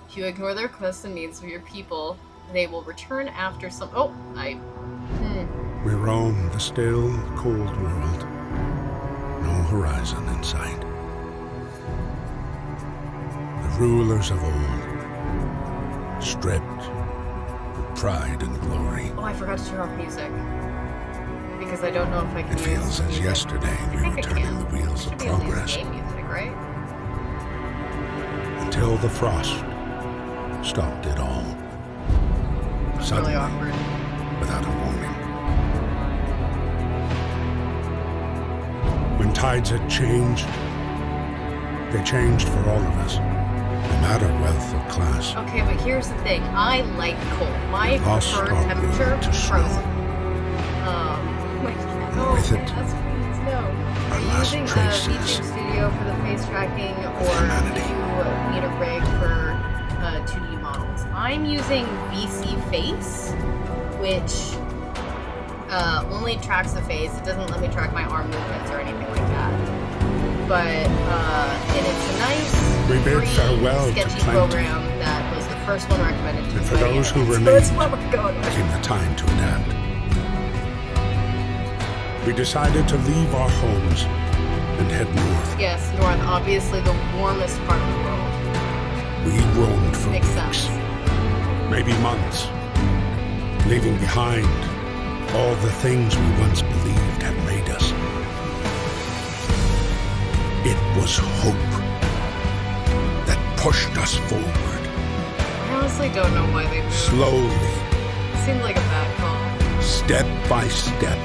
If you ignore the requests and needs of your people, they will return after some... Oh, We
roam the still, cold world. No horizon in sight. rulers of old, stripped, pride and glory.
Oh, I forgot to turn off music. Because I don't know if I can
It feels as yesterday we were turning the wheels of progress.
Game music, right?
Until the frost stopped it all.
That's
Suddenly,
really awkward.
without a warning. When tides had changed, they changed for all of us, no matter wealth or class.
Okay, but here's the thing. I like cold. My
Lost
preferred
our
temperature
road to
is
snow.
frozen.
With it,
No.
our
Are you
last
using
traces
VTube Studio for the face tracking, or
humanity.
do you need a rig for 2D models? I'm using VC Face, which only tracks the face. It doesn't let me track my arm movements or anything like that. But and it's a nice,
We bid
free,
farewell to
sketchy
plenty.
program that was the first one recommended to me.
And for
by the
those who
internet.
remained,
So that's what we're going with.
came the time to adapt. We decided to leave our homes and head north.
Yes, north, obviously the warmest part of the world.
We roamed for
Makes
weeks,
sense.
maybe months, leaving behind all the things we once believed had made us. It was hope that pushed us forward.
I honestly don't know why they moved.
Slowly,
It seemed like a bad call.
step by step.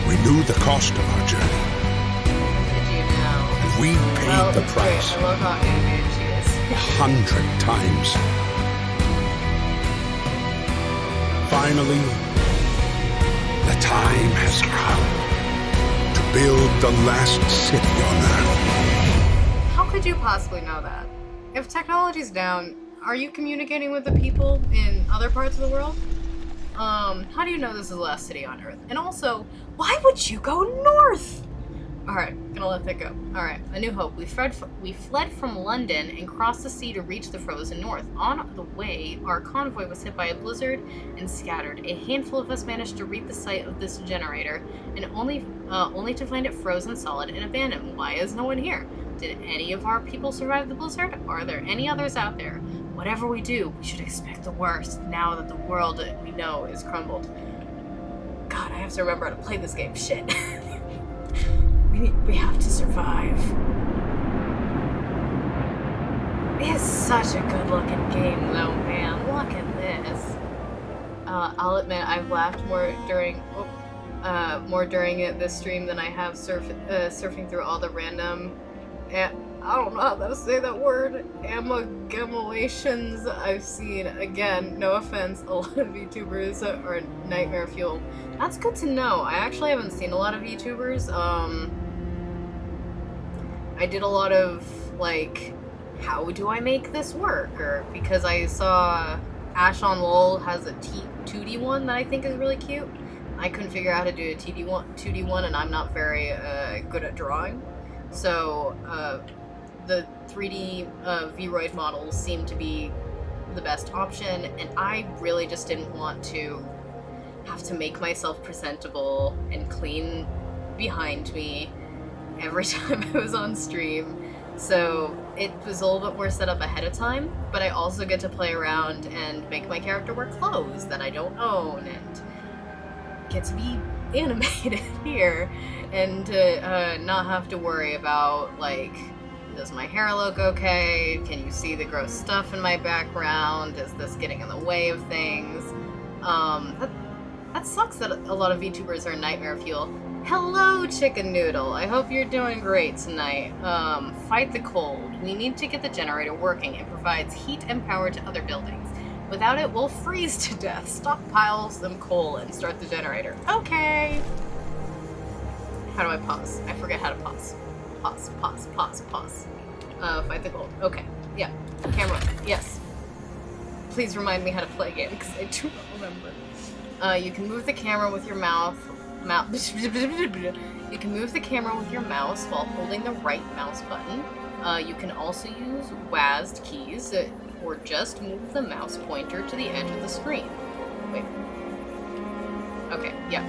We knew the cost of our journey,
Did you know?
and we paid
Well,
the
it's
price
great. I love how animated she is.
100 times. Finally, the time has come to build the last city on Earth.
How could you possibly know that? If technology's down, are you communicating with the people in other parts of the world? How do you know this is the last city on Earth? And also, why would you go north? Alright, gonna let that go. Alright, A New Hope. We fled from London and crossed the sea to reach the frozen north. On the way, our convoy was hit by a blizzard and scattered. A handful of us managed to reach the site of this generator, and only to find it frozen solid and abandoned. Why is no one here? Did any of our people survive the blizzard? Are there any others out there? Whatever we do, we should expect the worst now that the world that we know is crumbled. God, I have to remember how to play this game. Shit. We have to survive. It is such a good looking game though, man. Look at this. I'll admit I've laughed more during this stream than I have surfing through all the random I don't know how to say that word. Amalgamations I've seen. Again, no offense, a lot of VTubers are nightmare fuel. That's good to know. I actually haven't seen a lot of VTubers. I did a lot of, like, how do I make this work? Or because I saw Ash on LOL has a 2D one that I think is really cute. I couldn't figure out how to do a 2D one, and I'm not very good at drawing. So, the 3D Vroid models seem to be the best option, and I really just didn't want to have to make myself presentable and clean behind me every time I was on stream. So it was a little bit more set up ahead of time, but I also get to play around and make my character wear clothes that I don't own, and get to be animated here, and to not have to worry about, like, does my hair look okay? Can you see the gross stuff in my background? Is this getting in the way of things? That sucks that a lot of VTubers are nightmare fuel. Hello, Chicken Noodle. I hope you're doing great tonight. Fight the cold. We need to get the generator working. It provides heat and power to other buildings. Without it, we'll freeze to death. Stockpile some coal and start the generator. Okay. How do I pause? I forget how to pause. Pause. Fight the cold. Okay. Yeah. Camera. Yes. Please remind me how to play again, because I do not remember. You can move the camera with your You can move the camera with your mouse while holding the right mouse button. You can also use WASD keys, or just move the mouse pointer to the edge of the screen. Wait. Okay, yeah.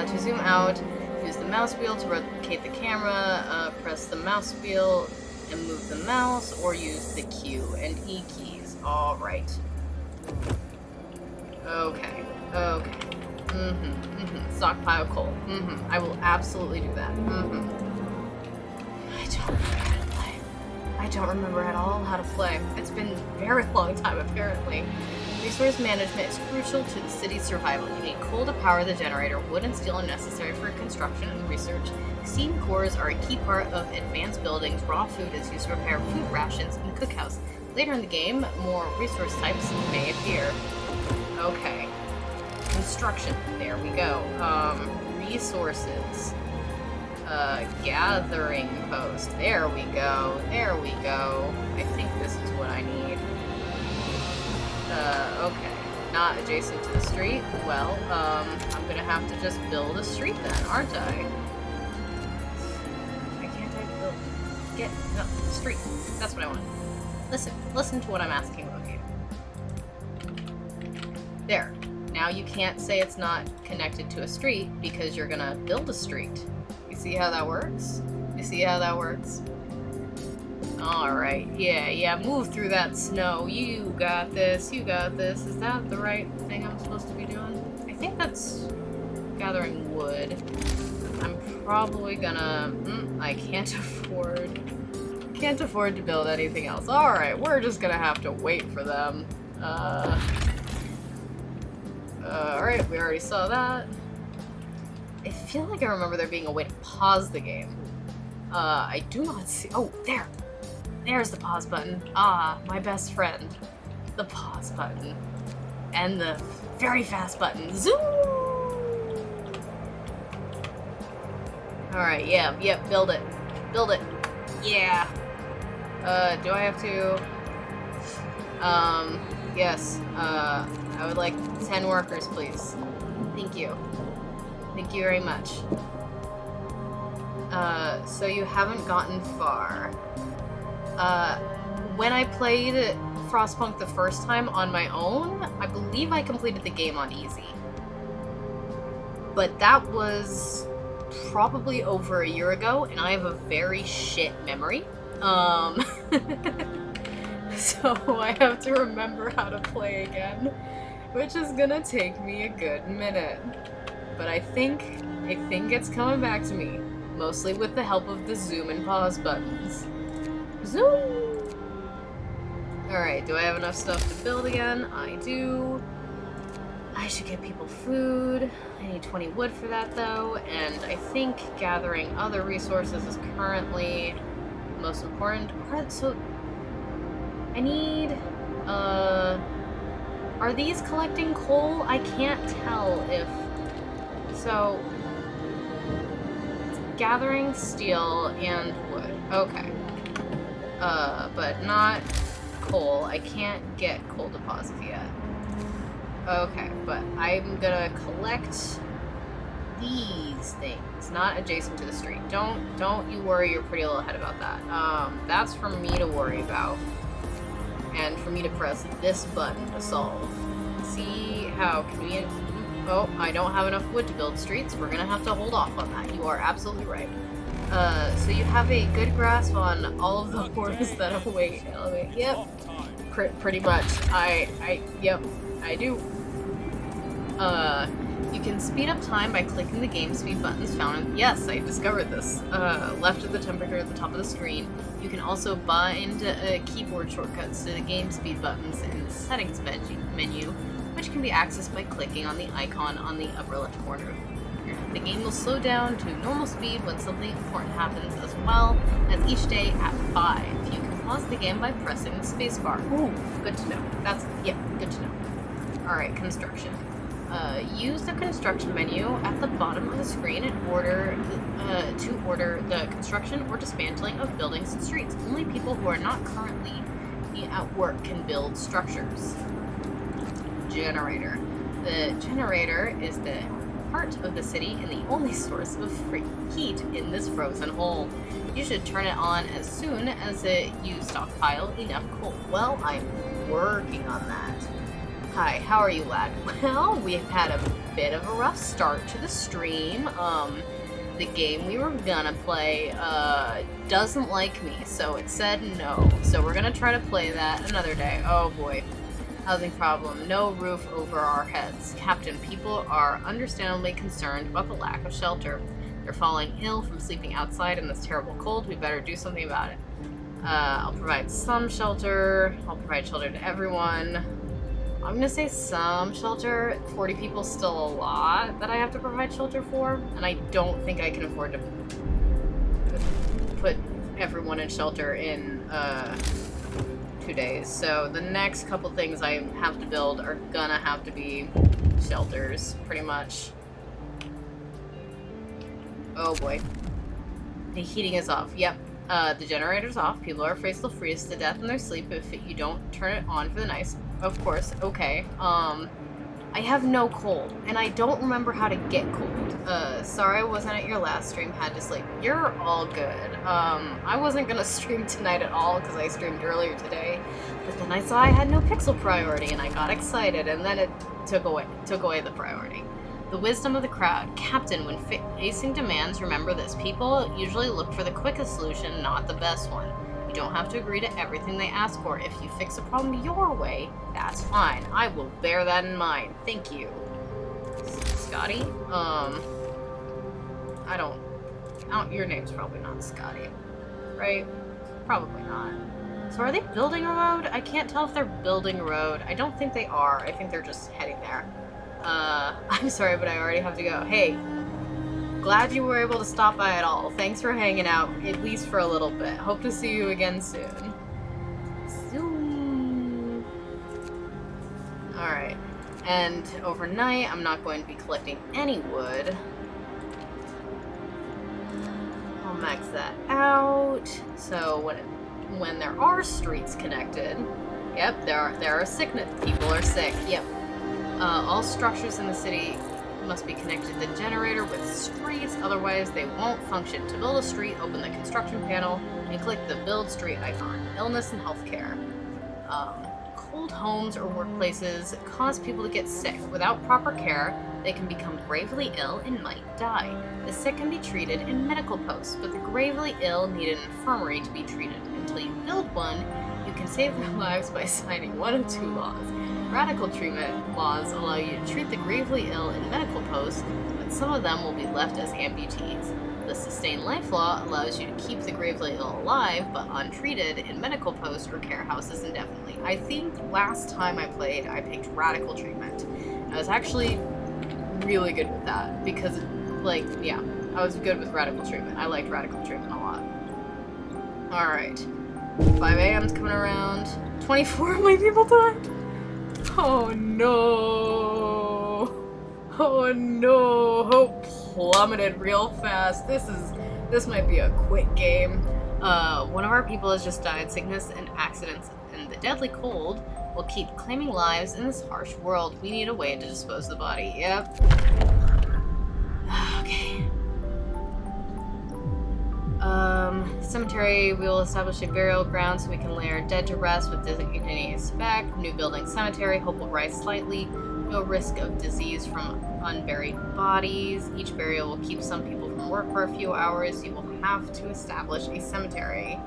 To zoom out, Use the mouse wheel to rotate the camera, press the mouse wheel and move the mouse, or use the Q and E keys. Alright. Okay. Stockpile coal. I will absolutely do that. I don't remember at all how to play. It's been a very long time, apparently. Resource management is crucial to the city's survival. You need coal to power the generator. Wood and steel are necessary for construction and research. Steam cores are a key part of advanced buildings. Raw food is used to prepare food rations and cookhouse. Later in the game, more resource types may appear. Okay. Construction. There we go. Resources. Gathering post. There we go. There we go. I think this is what I need. Okay. Not adjacent to the street. Well, I'm gonna have to just build a street then, aren't I? Why can't I build? No, street. That's what I want. Listen to what I'm asking of you. There. Now you can't say it's not connected to a street because you're gonna build a street. You see how that works? You see how that works? Alright, yeah, move through that snow. You got this, you got this. Is that the right thing I'm supposed to be doing? I think that's gathering wood. I'm probably gonna... I can't afford to build anything else. Alright, we're just gonna have to wait for them. Alright, we already saw that. I feel like I remember there being a way to pause the game. I do not see... Oh, there! There's the pause button. Ah, my best friend. The pause button. And the very fast button. Zoom! Alright, yeah, build it. Build it. Yeah. Do I have to... yes. I would like 10 workers, please. Thank you. Thank you very much. So you haven't gotten far. When I played Frostpunk the first time on my own, I believe I completed the game on easy. But that was probably over a year ago, and I have a very shit memory. So I have to remember how to play again, which is gonna take me a good minute. But I think it's coming back to me, mostly with the help of the zoom and pause buttons. Zoom! Alright, do I have enough stuff to build again? I do. I should get people food. I need 20 wood for that though, and I think gathering other resources is currently the most important. So, I need, are these collecting coal? I can't tell if, so, it's gathering steel and wood. Okay. But not coal. I can't get coal deposits yet. Okay, but I'm gonna collect these things, not adjacent to the street. Don't you worry your pretty little head about that. That's for me to worry about. And for me to press this button to solve. See how convenient... Oh, I don't have enough wood to build streets. We're gonna have to hold off on that. You are absolutely right. So you have a good grasp on all of the horses that await. Yep. Pretty much. Yep, I do. You can speed up time by clicking the game speed buttons found in... Yes, I discovered this. Left of the temperature at the top of the screen. You can also bind keyboard shortcuts to the game speed buttons in the settings menu, which can be accessed by clicking on the icon on the upper left corner. The game will slow down to normal speed when something important happens, as well as each day at 5. You can pause the game by pressing the spacebar. Ooh, good to know. Good to know. Alright, construction. Use the construction menu at the bottom of the screen in order to order the construction or dismantling of buildings and streets. Only people who are not currently at work can build structures. Generator. The generator is the heart of the city and the only source of free heat in this frozen hole. You should turn it on as soon as you stockpile enough coal. Well, I'm working on that. Hi, how are you, lad? Well, we've had a bit of a rough start to the stream. the game we were gonna play doesn't like me, so it said no. So we're gonna try to play that another day. Oh boy. Housing problem. No roof over our heads. Captain, people are understandably concerned about the lack of shelter. They're falling ill from sleeping outside in this terrible cold. We better do something about it. I'll provide some shelter. I'll provide shelter to everyone. I'm gonna say some shelter. 40 people still a lot that I have to provide shelter for, and I don't think I can afford to put everyone in shelter in 2 days. So the next couple things I have to build are gonna have to be shelters, pretty much. Oh boy. The heating is off. Yep. The generator's off. People are afraid they'll freeze to death in their sleep if you don't turn it on for the night. Of course. Okay. I have no cold, and I don't remember how to get cold. Sorry I wasn't at your last stream, had to sleep. You're all good. I wasn't gonna stream tonight at all because I streamed earlier today, but then I saw I had NoPixel priority, and I got excited, and then it took away the priority. The wisdom of the crowd. Captain, when facing demands, remember this. People usually look for the quickest solution, not the best one. You don't have to agree to everything they ask for. If you fix a problem your way, that's fine. I will bear that in mind. Thank you. Scotty? I don't... your name's probably not Scotty. Right? Probably not. So are they building a road? I can't tell if they're building a road. I don't think they are. I think they're just heading there. I'm sorry, but I already have to go. Hey, glad you were able to stop by at all. Thanks for hanging out, at least for a little bit. Hope to see you again soon. Soon. Alright. And overnight, I'm not going to be collecting any wood. I'll max that out. So when there are streets connected, yep, there are sickness. People are sick. Yep. All structures in the city must be connected to the generator with streets, otherwise they won't function. To build a street, open the construction panel and click the build street icon. Illness and healthcare. Cold homes or workplaces cause people to get sick. Without proper care, they can become gravely ill and might die. The sick can be treated in medical posts, but the gravely ill need an infirmary to be treated. Until you build one, you can save their lives by signing one of two laws. Radical treatment laws allow you to treat the gravely ill in medical posts, but some of them will be left as amputees. The sustained life law allows you to keep the gravely ill alive, but untreated in medical posts or care houses indefinitely. I think last time I played, I picked radical treatment. I was actually really good with that, because, like, yeah, I was good with radical treatment. I liked radical treatment a lot. Alright. 5 a.m.'s coming around. 24 of my people died! Oh no! Oh no! Hope plummeted real fast. This might be a quick game. One of our people has just died. Sickness and accidents and the deadly cold will keep claiming lives in this harsh world. We need a way to dispose of the body. Yep. Okay. Cemetery, we will establish a burial ground so we can lay our dead to rest with designated spec. New building cemetery, hope will rise slightly. No risk of disease from unburied bodies. Each burial will keep some people from work for a few hours. You will have to establish a cemetery.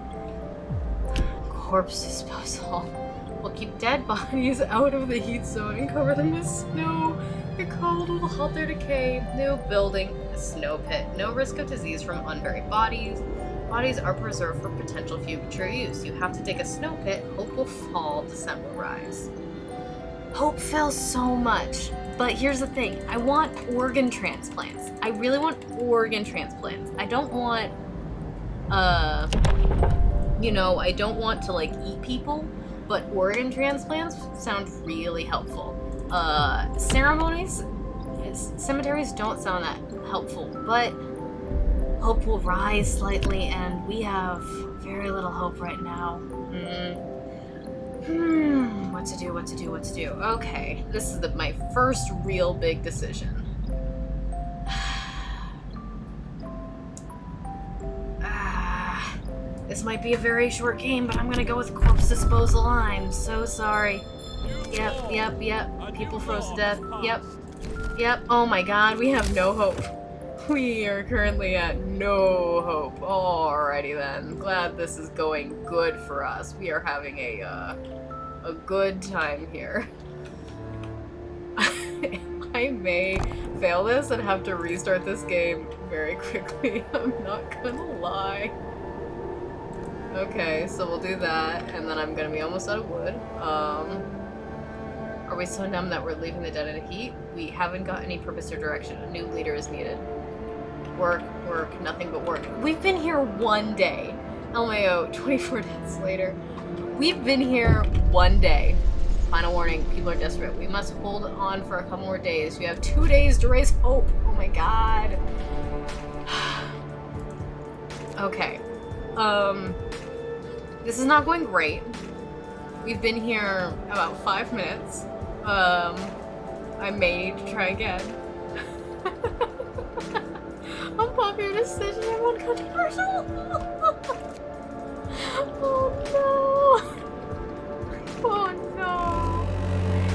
Corpse disposal. We'll keep dead bodies out of the heat zone and cover them with snow. The cold will halt their decay. New building, a snow pit. No risk of disease from unburied bodies. Bodies are preserved for potential future use. You have to dig a snow pit. Hope will fall, December rise. Hope fell so much. But here's the thing. I want organ transplants. I really want organ transplants. I don't want, I don't want to, like, eat people, but organ transplants sound really helpful. Cemeteries don't sound that helpful, but hope will rise slightly, and we have very little hope right now. What to do? Okay, this is my first real big decision. This might be a very short game, but I'm gonna go with corpse disposal. I'm so sorry. Yep. People froze to death. Yep. Oh my god, we have no hope. We are currently at no hope. Alrighty then. Glad this is going good for us. We are having a good time here. I may fail this and have to restart this game very quickly. I'm not gonna lie. Okay, so we'll do that, and then I'm gonna be almost out of wood. Are we so numb that we're leaving the dead in a heat? We haven't got any purpose or direction. A new leader is needed. Work, work, nothing but work. We've been here one day. LMAO, 24 days later. We've been here one day. Final warning, people are desperate. We must hold on for a couple more days. We have 2 days to raise hope. Oh my god. Okay. This is not going great. We've been here about 5 minutes. I may need to try again. Unpopular decision, everyone controversial. Oh no. Oh no.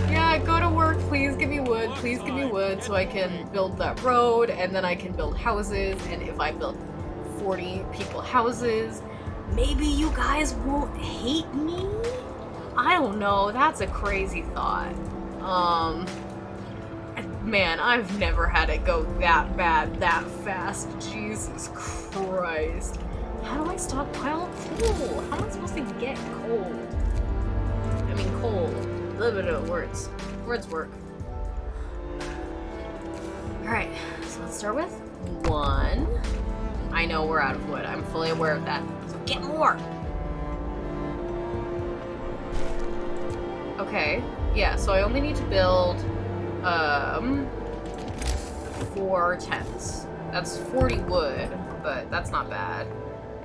Yeah, go to work, please give me wood. Please give me wood so I can build that road, and then I can build houses, and if I build 40 people houses, maybe you guys won't hate me? I don't know, that's a crazy thought. Man, I've never had it go that bad, that fast. Jesus Christ. How do I stockpile coal? How am I supposed to get coal? I mean, coal. A little bit of words. Words work. Alright, so let's start with 1. I know we're out of wood. I'm fully aware of that. So get more! Okay. Yeah, so I only need to build 4 tents. That's 40 wood, but that's not bad.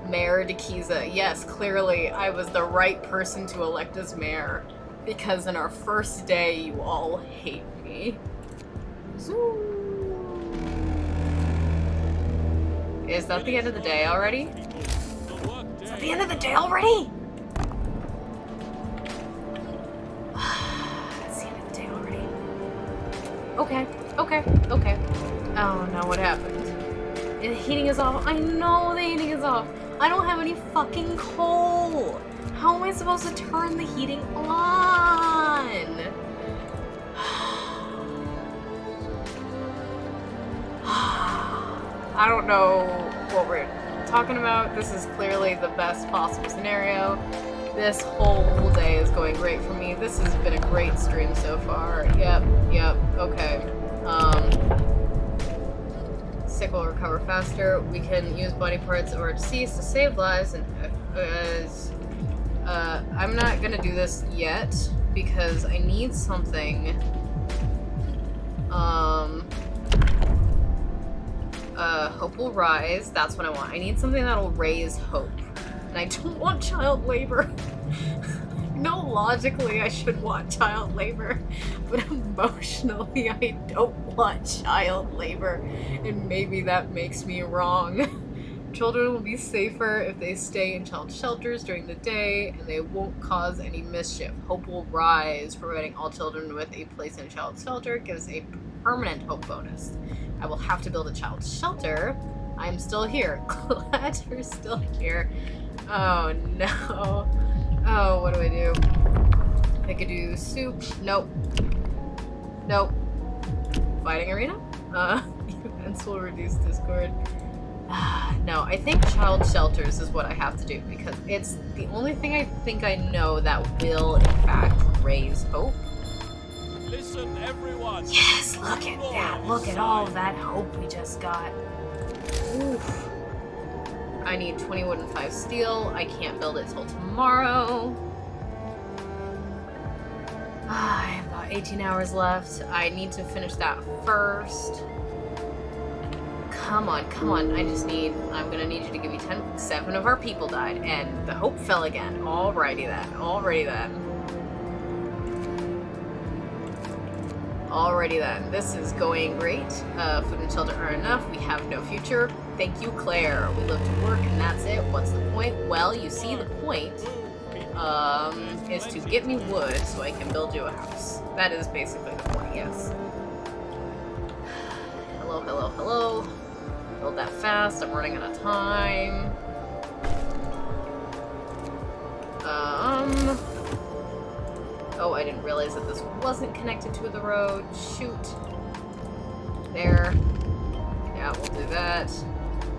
Mayor Dikiza. Yes, clearly I was the right person to elect as mayor. Because in our first day, you all hate me. Zoom. Is that the end of the day already? Is that the end of the day already? It's the end of the day already. Okay, okay, okay. Oh no, what happened? The heating is off. I know the heating is off. I don't have any fucking coal. How am I supposed to turn the heating on? I don't know what we're talking about. This is clearly the best possible scenario. This whole day is going great for me. This has been a great stream so far. Yep, okay. Sick will recover faster. We can use body parts of our deceased to save lives, and I'm not gonna do this yet because I need something. Hope will rise. That's what I want. I need something that'll raise hope. And I don't want child labor. No, logically I should want child labor, but emotionally I don't want child labor, and maybe that makes me wrong. Children will be safer if they stay in child shelters during the day, and they won't cause any mischief. Hope will rise. Providing all children with a place in a child shelter gives a permanent hope bonus. I will have to build a child shelter. I'm still here. Glad you're still here. Oh no. Oh, what do I do? I could do soup. Nope. Nope. Fighting arena? Events will reduce discord. No, I think child shelters is what I have to do because it's the only thing I think I know that will, in fact, raise hope.
Listen, everyone.
Yes, look at that. Look at all that hope we just got. Oof. I need 20 wood and 5 steel. I can't build it till tomorrow. I have about 18 hours left. I need to finish that first. Come on, come on. I'm gonna need you to give me 10. 7 of our people died, and the hope fell again. Alrighty then. Alrighty then. Alrighty then. This is going great. Food and shelter are enough. We have no future. Thank you, Claire. We live to work, and that's it. What's the point? Well, you see, the point is to get me wood so I can build you a house. That is basically the point, yes. Hello, hello, hello. Build that fast. I'm running out of time. Oh, I didn't realize that this wasn't connected to the road. Shoot. There. Yeah, we'll do that.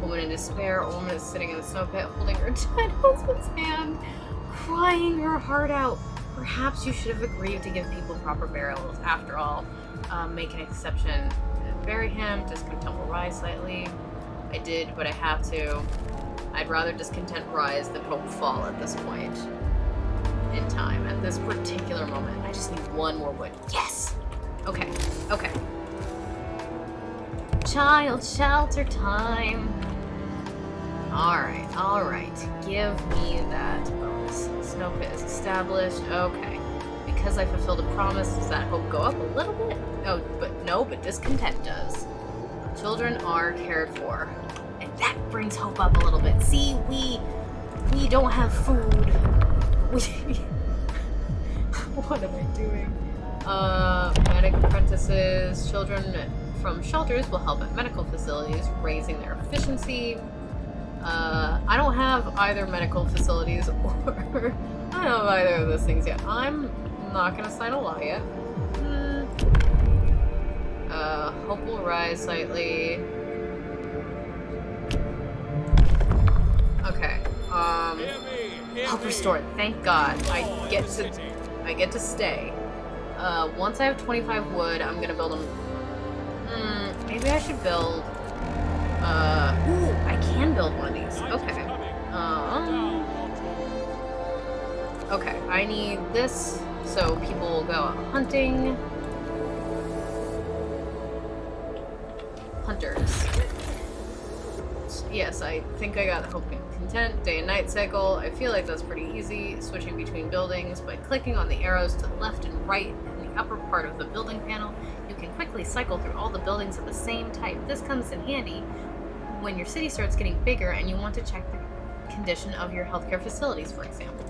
Woman in despair. A woman is sitting in the snow pit holding her dead husband's hand, crying her heart out. Perhaps you should have agreed to give people proper burials. After all, make an exception. Bury him. Discontent will rise slightly. I did, but I have to. I'd rather discontent rise than hope fall at this point in time. At this particular moment, I just need one more wood. Yes! Okay, okay. Child shelter time. Alright. Give me that bonus. Snow pit is established. Okay. Because I fulfilled a promise, does that hope go up a little bit? Oh, but discontent does. Children are cared for. And that brings hope up a little bit. See, we don't have food. What am I doing? Medic apprentices. Children from shelters will help at medical facilities, raising their efficiency. I don't have either medical facilities or I don't have either of those things yet. I'm not gonna sign a law yet. Hope will rise slightly. Okay. Hope restored. Thank God. I get to stay. Once I have 25 wood, I'm gonna build them. Maybe I should build. Ooh, I can build one of these. Okay. Okay, I need this so people will go out hunting. Hunters. Yes, I think I got Hope and Content. Day and night cycle. I feel like that's pretty easy. Switching between buildings by clicking on the arrows to the left and right in the upper part of the building panel. You can quickly cycle through all the buildings of the same type. This comes in handy when your city starts getting bigger and you want to check the condition of your healthcare facilities, for example.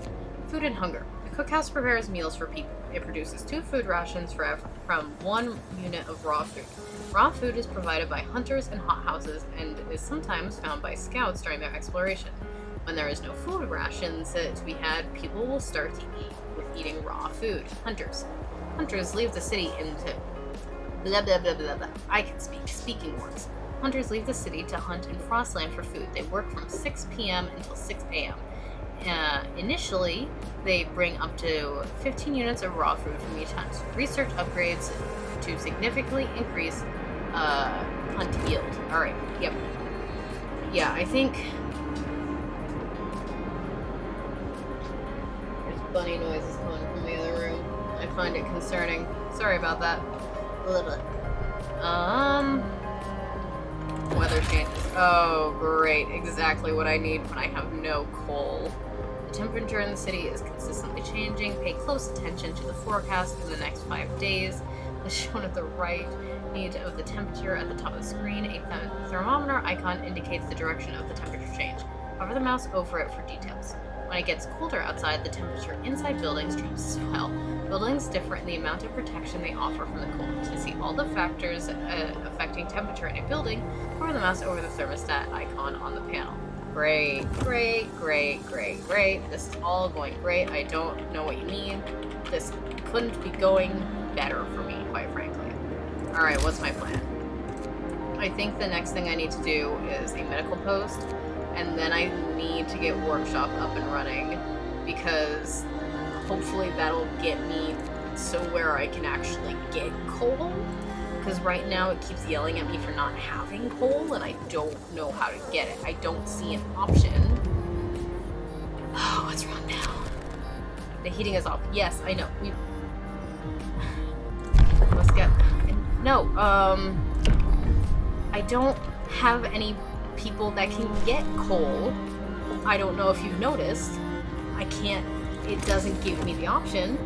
Food and hunger. The cookhouse prepares meals for people. It produces 2 food rations from 1 unit of raw food. Raw food is provided by hunters and hothouses and is sometimes found by scouts during their exploration. When there is no food rations to be had, people will start to eat with eating raw food. Hunters. Hunters leave the city into blah blah blah blah blah. I can speaking words. Hunters leave the city to hunt in Frostland for food. They work from 6 p.m. until 6 a.m. Initially, they bring up to 15 units of raw food from each hunt. Research upgrades to significantly increase hunt yield. Alright, yep. Yeah, I think there's bunny noises coming from the other room. I find it concerning. Sorry about that. Weather changes. Oh, great. Exactly what I need when I have no coal. The temperature in the city is consistently changing. Pay close attention to the forecast for the next 5 days. As shown at the right of the temperature at the top of the screen, a thermometer icon indicates the direction of the temperature change. Hover the mouse over it for details. When it gets colder outside, the temperature inside buildings drops as well. Buildings differ in the amount of protection they offer from the cold. To see all the factors affecting temperature in a building, hover the mouse over the thermostat icon on the panel. Great. This is all going great. I don't know what you mean. This couldn't be going better for me, quite frankly. Alright, what's my plan? I think the next thing I need to do is a medical post, and then I need to get workshop up and running, because hopefully that'll get me so where I can actually get coal, because right now it keeps yelling at me for not having coal, and I don't know how to get it. I don't see an option. Oh, what's wrong now? The heating is off. Yes, I know. Let's get... No, I don't have any people that can get coal. I don't know if you've noticed. I can't, it doesn't give me the option.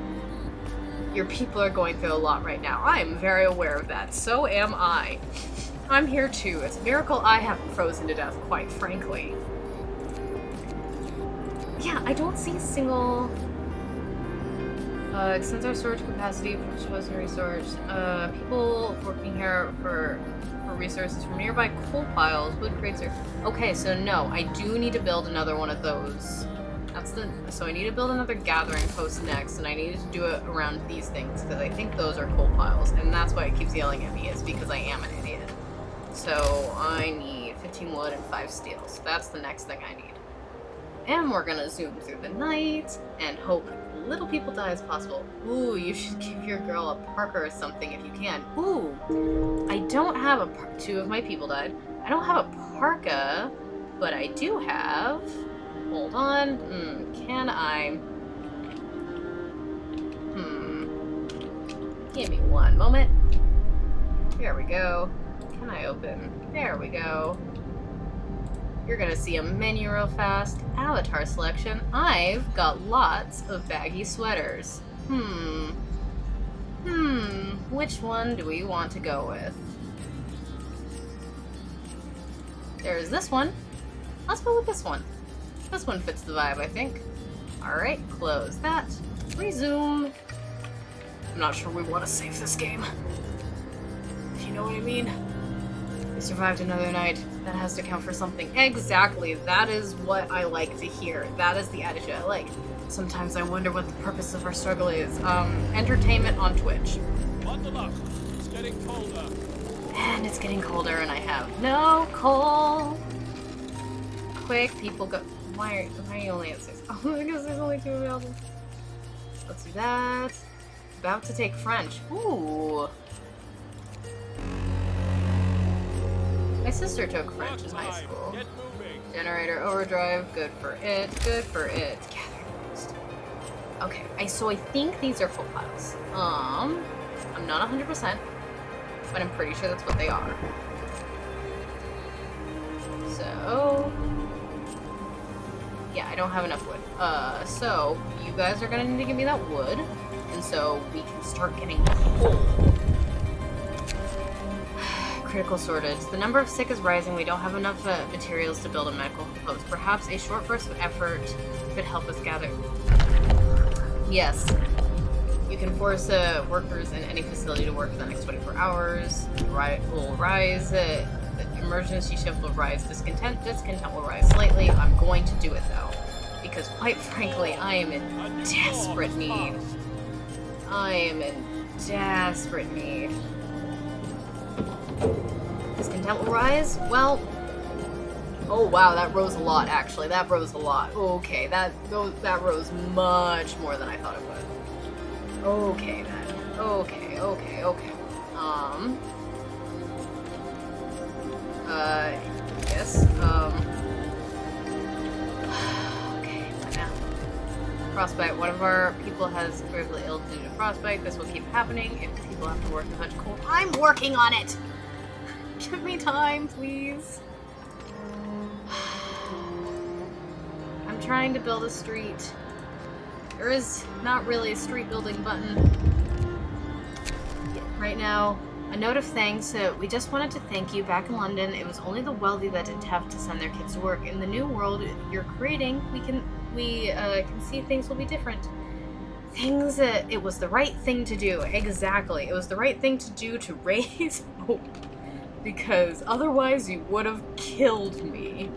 Your people are going through a lot right now. I am very aware of that. So am I. I'm here too. It's a miracle I haven't frozen to death, quite frankly. Yeah, I don't see a single... extends our storage capacity for chosen resource. People working here for for resources from nearby coal piles. Wood crates are... Okay, so no, I do need to build another one of those. So I need to build another gathering post next, and I need to do it around these things, because I think those are coal piles, and that's why it keeps yelling at me, is because I am an idiot. So I need 15 wood and 5 steel, so that's the next thing I need. And we're gonna zoom through the night, and hope little people die as possible. Ooh, you should give your girl a parka or something if you can. Ooh, I don't have a 2 of my people died. I don't have a parka, but I do have... Hold on. Can I... Give me one moment. There we go. Can I open? There we go. You're gonna see a menu real fast. Avatar selection. I've got lots of baggy sweaters. Which one do we want to go with? There's this one. Let's go with this one. This one fits the vibe, I think. Alright, close that. Resume. I'm not sure we want to save this game. If you know what I mean. We survived another night. That has to count for something. Exactly. That is what I like to hear. That is the attitude I like. Sometimes I wonder what the purpose of our struggle is. Entertainment on Twitch.
Bundle up. It's getting colder.
And it's getting colder and I have no coal. Quick, people go... Why are you only at 6? Oh, because there's only 2 available. Let's do that. About to take French. Ooh. My sister took French in high school.
Get moving.
Generator overdrive. Good for it. Good for it. Gathering post. Okay. So I think these are full piles. I'm not 100%, but I'm pretty sure that's what they are. So... Yeah, I don't have enough wood. So you guys are gonna need to give me that wood, and so we can start getting coal. Critical shortage. The number of sick is rising. We don't have enough materials to build a medical post. Perhaps a short burst of effort could help us gather. Yes. You can force workers in any facility to work for the next 24 hours. Will rise. Emergency shift will rise. Discontent will rise slightly. I'm going to do it though, because quite frankly, I am in desperate need. I am in desperate need. Discontent will rise? Well, oh wow, that rose a lot actually. That rose a lot. Okay, that rose much more than I thought it would. Okay then. Okay. Yes, okay, what now? Frostbite. One of our people has gravely ill due to frostbite. This will keep happening if people have to work in such cold. I'm working on it! Give me time, please. I'm trying to build a street. There is not really a street building button right now. A note of thanks. We just wanted to thank you. Back in London, it was only the wealthy that didn't have to send their kids to work. In the new world you're creating, we can see things will be different. It was the right thing to do. Exactly. It was the right thing to do to raise hope. Because otherwise you would have killed me.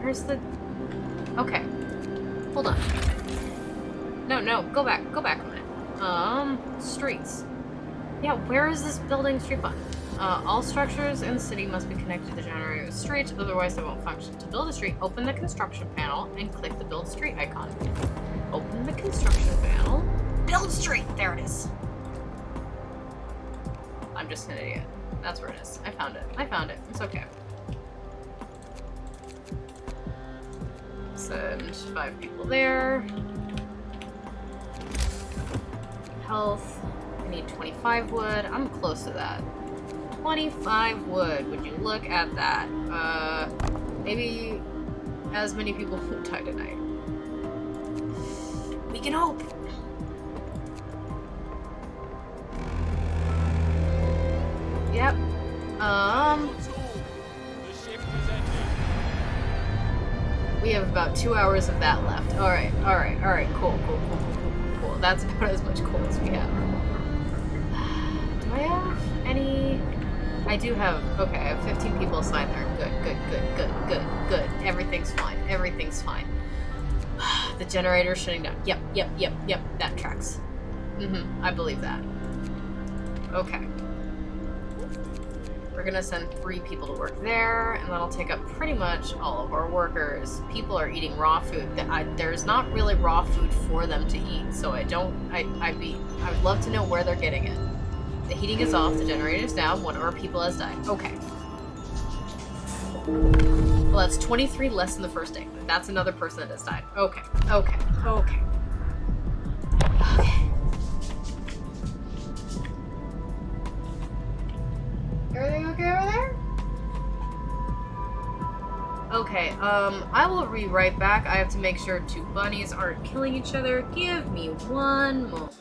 Where's the... Okay. Hold on. No, go back a minute. Streets. Yeah, where is this building street button? All structures in the city must be connected to the generator of streets, otherwise they won't function. To build a street, open the construction panel and click the build street icon. Open the construction panel. Build street! There it is. I'm just an idiot. That's where it is. I found it. It's okay. Send 5 people there. Health. I need 25 wood. I'm close to that. 25 wood. Would you look at that? Maybe as many people won't die tonight. We can hope. Yep. We have about 2 hours of that left. Alright. Cool. That's about as much coal as we have. Do I have any... I do have... Okay, I have 15 people assigned there. Good. Everything's fine. Everything's fine. The generator's shutting down. Yep. That tracks. I believe that. Okay. We're gonna send 3 people to work there, and that'll take up pretty much all of our workers. People are eating raw food. There's not really raw food for them to eat, so I would love to know where they're getting it. The heating is off, the generator's down, one of our people has died. Okay. Well, that's 23 less than the first day. That's another person that has died. Okay. Everything okay over there? Okay, I will be right back. I have to make sure 2 bunnies aren't killing each other. Give me 1 moment.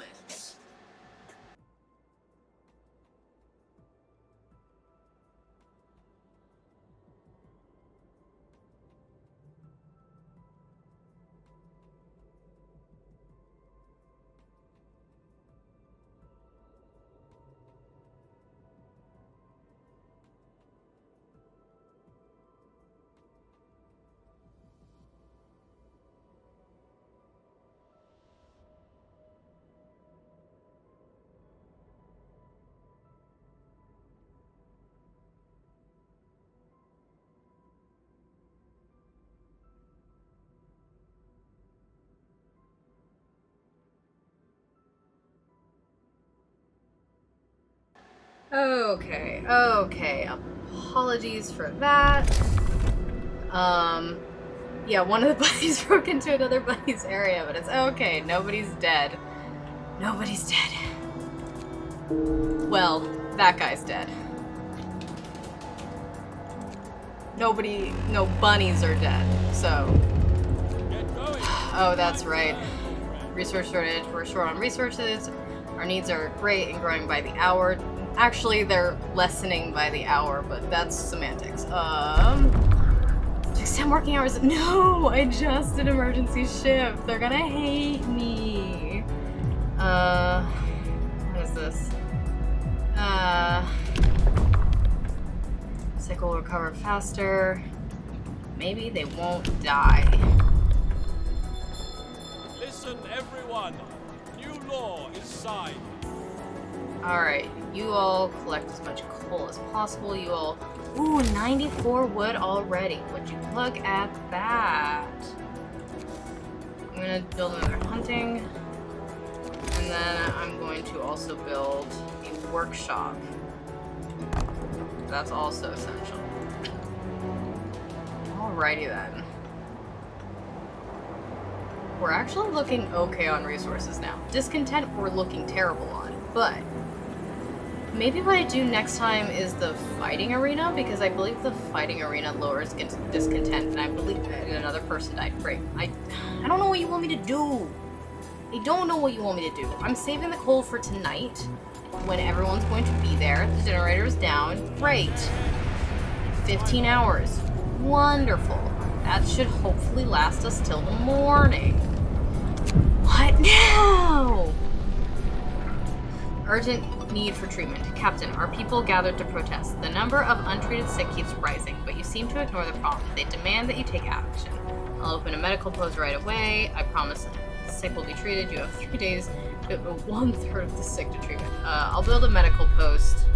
Okay. Apologies for that. Yeah, one of the bunnies broke into another bunny's area, but it's okay. Nobody's dead. Nobody's dead. Well, that guy's dead. No bunnies are dead, so. Oh, that's right. Resource shortage. We're short on resources. Our needs are great and growing by the hour. Actually, they're lessening by the hour, but that's semantics. To extend working hours. No, I just did emergency shift. They're gonna hate me. What is this? Sick will recover faster. Maybe they won't die.
Listen, everyone. New law is signed.
Alright, you all collect as much coal as possible. You all... Ooh, 94 wood already. Would you look at that? I'm gonna build another hunting. And then I'm going to also build a workshop. That's also essential. Alrighty then. We're actually looking okay on resources now. Discontent we're looking terrible on, but maybe what I do next time is the fighting arena, because I believe the fighting arena lowers discontent, and I believe that another person died. Great. I don't know what you want me to do. I don't know what you want me to do. I'm saving the coal for tonight, when everyone's going to be there. The generator's down. Great. 15 hours. Wonderful. That should hopefully last us till the morning. What now? Urgent need for treatment. Captain, our people gathered to protest. The number of untreated sick keeps rising, but you seem to ignore the problem. They demand that you take action. I'll open a medical post right away. I promise sick will be treated. You have 3 days to put 1/3 of the sick to treatment. I'll build a medical post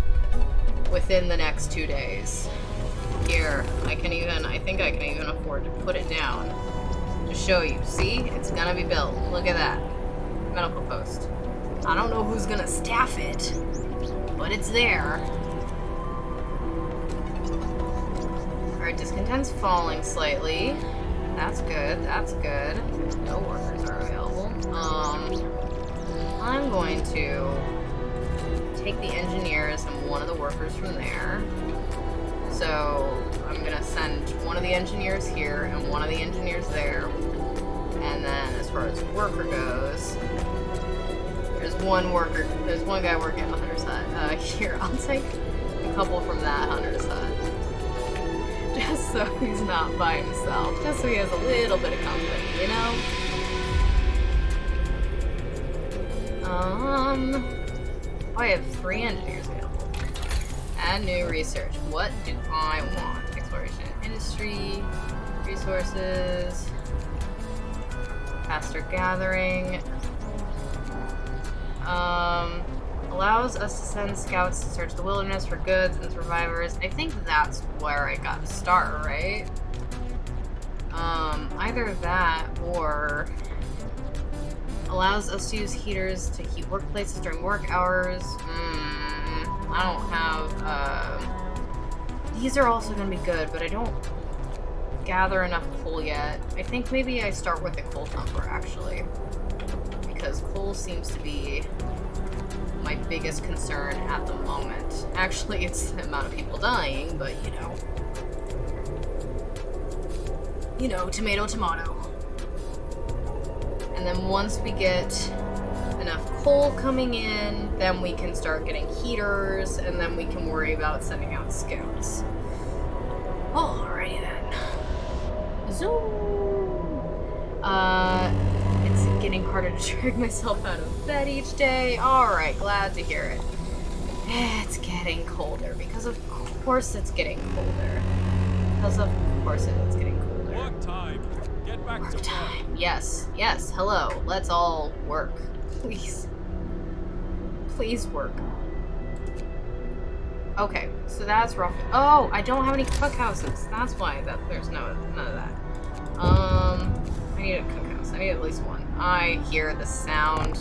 within the next 2 days. Here, I think I can even afford to put it down to show you. See? It's gonna be built. Look at that. Medical post. I don't know who's gonna staff it, but it's there. Alright, discontent's falling slightly. That's good, that's good. No workers are available. I'm going to take the engineers and one of the workers from there. So I'm gonna send one of the engineers here and one of the engineers there. And then as far as worker goes, there's one guy working on the hunter's hut. Here, I'll take a couple from that hunter's hut. Just so he's not by himself. Just so he has a little bit of company, you know? Oh, I have 3 engineers available. Add new research. What do I want? Exploration, industry, resources, faster gathering. Allows us to send scouts to search the wilderness for goods and survivors. I think that's where I got to start, right? Either that or allows us to use heaters to heat workplaces during work hours. I don't have, these are also going to be good, but I don't gather enough coal yet. I think maybe I start with the coal thumper, actually. Because coal seems to be my biggest concern at the moment. Actually, it's the amount of people dying, but you know. You know, tomato, tomato. And then once we get enough coal coming in, then we can start getting heaters, and then we can worry about sending out scouts. Alrighty then. Zoom! It's getting harder to drag myself out of bed each day. Alright, glad to hear it. It's getting colder, because of course it's getting colder. Because of course it's getting colder.
Work time. Get back
Work
to
time. Yes, yes, hello. Let's all work. Please. Please work. Okay, so that's rough. Oh, I don't have any cookhouses. That's why there's none of that. I need a cookhouse. I need at least one. I hear the sound.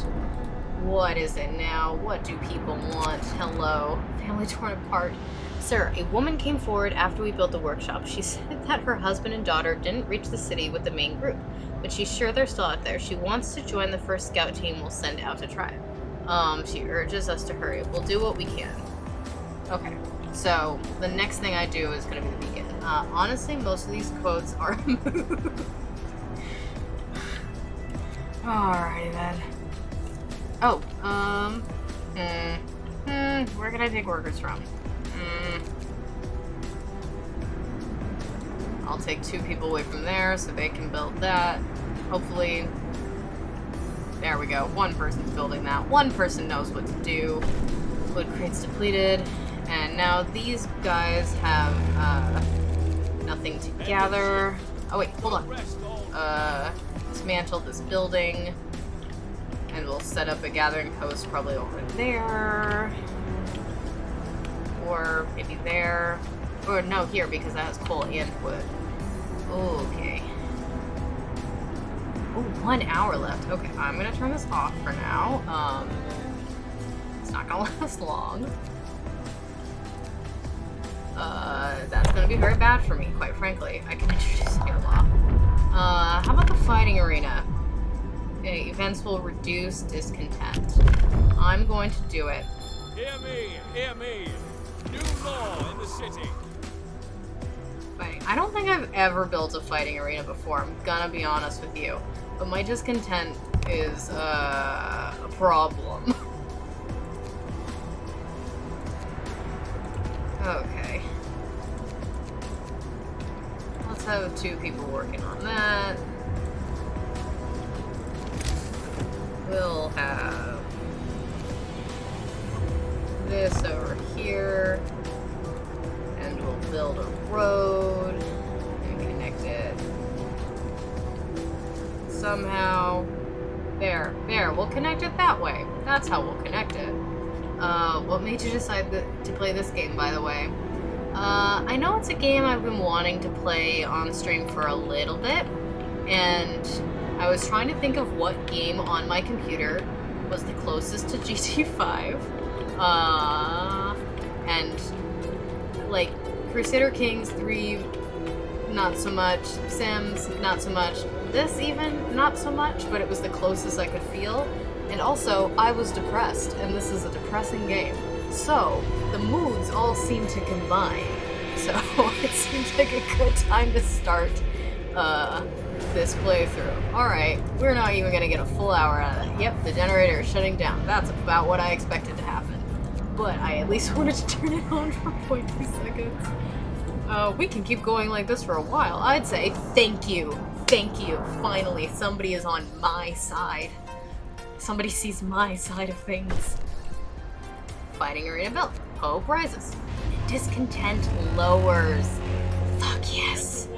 What is it now? What do people want? Hello. Family torn apart. Sir, a woman came forward after we built the workshop. She said that her husband and daughter didn't reach the city with the main group, but she's sure they're still out there. She wants to join the first scout team we'll send out to try. She urges us to hurry. We'll do what we can. Okay, so the next thing I do is going to be the beacon. Honestly, most of these quotes are Alrighty then. Oh, where can I take workers from? I'll take 2 people away from there so they can build that. Hopefully, there we go. 1 person's building that. 1 person knows what to do. Wood crates depleted. And now these guys have, nothing to gather. Oh wait, hold on. Dismantle this building. And we'll set up a gathering post probably over there. Or maybe there. Or no, here, because that has coal and wood. Okay. Oh, 1 hour left. Okay, I'm gonna turn this off for now. It's not gonna last long. That's gonna be very bad for me, quite frankly. I can introduce new law. How about the fighting arena? Okay, events will reduce discontent. I'm going to do it.
Hear me, hear me. New law in the city.
Fighting. I don't think I've ever built a fighting arena before, I'm gonna be honest with you. But my discontent is, a problem. Okay. Let's have 2 people working on that. We'll have this over here. And we'll build a road and connect it somehow. There, we'll connect it that way. That's how we'll connect it. What made you decide to play this game, by the way? I know it's a game I've been wanting to play on stream for a little bit, and I was trying to think of what game on my computer was the closest to GT5. And, like, Crusader Kings 3, not so much. Sims, not so much. This even, not so much, but it was the closest I could feel. And also, I was depressed, and this is a depressing game. So, the moods all seem to combine. So, it seems like a good time to start, this playthrough. Alright, we're not even gonna get a full hour out of it. Yep, the generator is shutting down. That's about what I expected to happen. But I at least wanted to turn it on for 0.2 seconds. We can keep going like this for a while. I'd say thank you. Thank you. Finally, somebody is on my side. Somebody sees my side of things. fighting arena built. Hope rises. Discontent lowers. Fuck yes.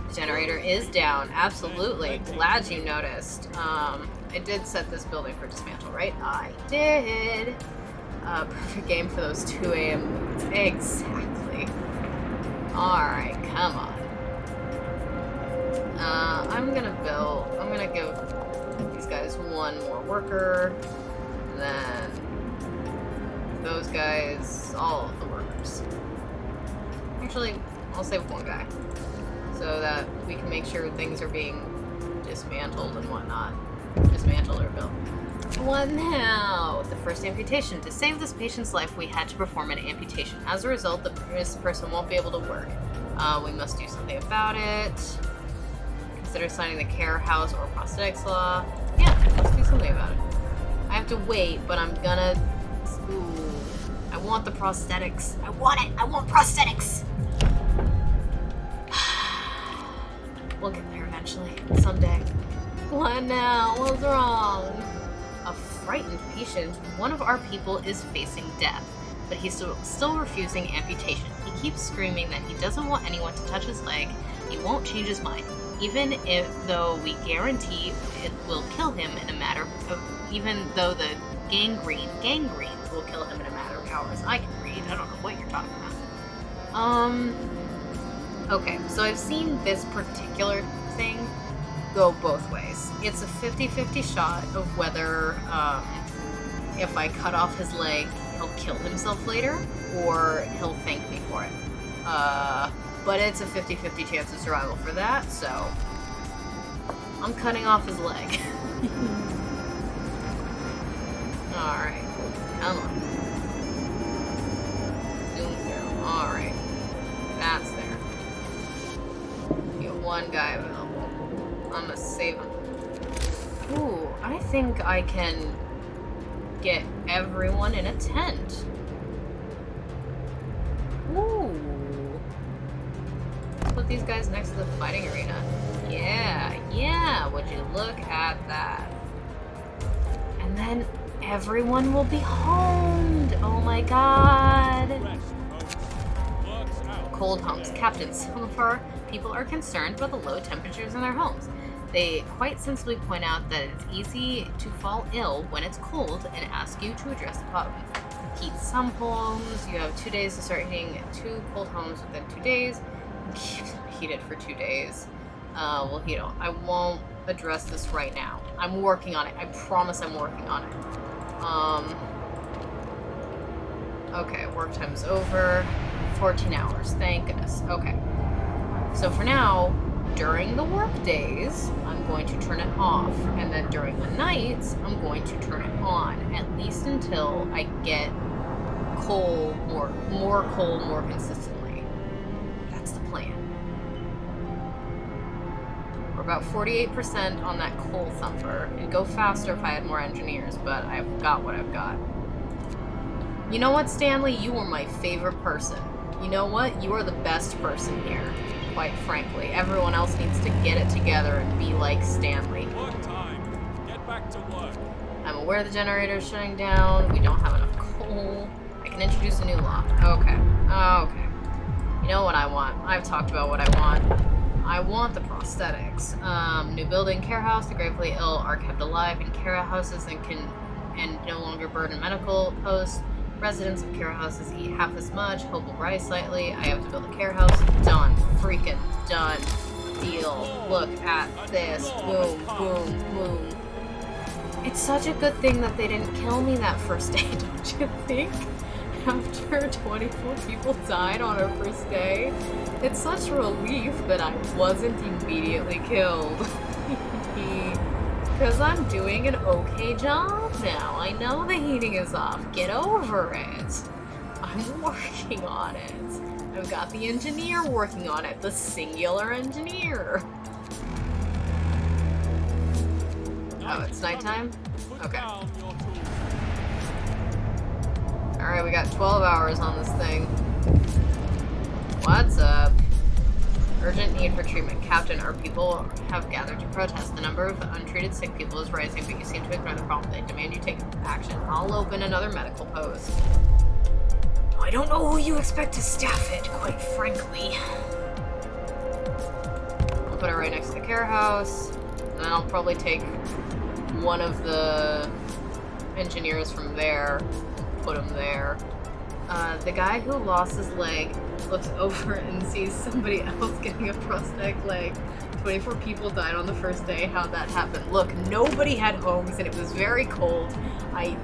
The generator is down. Absolutely. Glad you noticed. I did set this building for dismantle, right? I did. Perfect game for those 2 a.m. moods. Exactly. Alright, come on. I'm gonna give these guys one more worker, and then those guys, all of the workers. Actually, I'll save one guy, so that we can make sure things are being dismantled and whatnot. Dismantled or built. What now? The first amputation. To save this patient's life, we had to perform an amputation. As a result, this person won't be able to work. We must do something about it. Consider signing the care house or prosthetics law. Yeah, let's do something about it. I have to wait, but I'm gonna... Ooh, I want the prosthetics. I want it! I want prosthetics! We'll get there eventually. Someday. What now? What's wrong? A frightened patient. One of our people is facing death, but he's still refusing amputation. He keeps screaming that he doesn't want anyone to touch his leg. He won't change his mind, even though we guarantee it will kill him in a matter of, even though the gangrene will kill him in a matter of hours. I can read. I don't know what you're talking about. Okay, so I've seen this particular thing go both ways. It's a 50-50 shot of whether if I cut off his leg, he'll kill himself later, or he'll thank me for it. But it's a 50-50 chance of survival for that, so I'm cutting off his leg. Alright, come on. Zoom through. Alright. That's there. Get one guy available. I'm gonna save him. Ooh, I think I can get everyone in a tent. Ooh. Put these guys next to the fighting arena. Yeah, would you look at that? And then everyone will be homed. Oh my god. Cold homes. Captain, some of our people are concerned about the low temperatures in their homes. They quite sensibly point out that it's easy to fall ill when it's cold and ask you to address the problem. Heat some homes. You have 2 days to start heating 2 cold homes within 2 days. Keep them heated for 2 days. We'll heat them. I won't address this right now. I'm working on it. I promise I'm working on it. Okay, work time's over. 14 hours. Thank goodness. Okay. So for now, during the work days, I'm going to turn it off, and then during the nights, I'm going to turn it on, at least until I get coal, more coal more consistently. That's the plan. We're about 48% on that coal thumper. It'd go faster if I had more engineers, but I've got what I've got. You know what, Stanley? You are my favorite person. You know what? You are the best person here. Quite frankly, everyone else needs to get it together and be like Stanley.
Work time. Get back to work.
I'm aware the generator is shutting down. We don't have enough coal. I can introduce a new law. Okay. You know what I want? I've talked about what I want. I want the prosthetics. New building, care house. The gravely ill are kept alive in care houses and no longer burden medical posts. Residents of care houses eat half as much. Hope will rise slightly. I have to build a care house. Done. Freaking done. Deal. Look at this. Boom, boom, boom. It's such a good thing that they didn't kill me that first day, don't you think? After 24 people died on our first day, it's such a relief that I wasn't immediately killed. Because I'm doing an okay job now. I know the heating is off. Get over it. I'm working on it. I've got the engineer working on it. The singular engineer. Oh, it's nighttime? Okay. Alright, we got 12 hours on this thing. What's up? Urgent need for treatment. Captain, our people have gathered to protest. The number of untreated sick people is rising, but you seem to ignore the problem. They demand you take action. I'll open another medical post. I don't know who you expect to staff it, quite frankly. I'll put it right next to the care house, and then I'll probably take one of the engineers from there, put him there. The guy who lost his leg looks over and sees somebody else getting a prosthetic leg. 24 people died on the first day. How'd that happen? Look, nobody had homes and it was very cold. I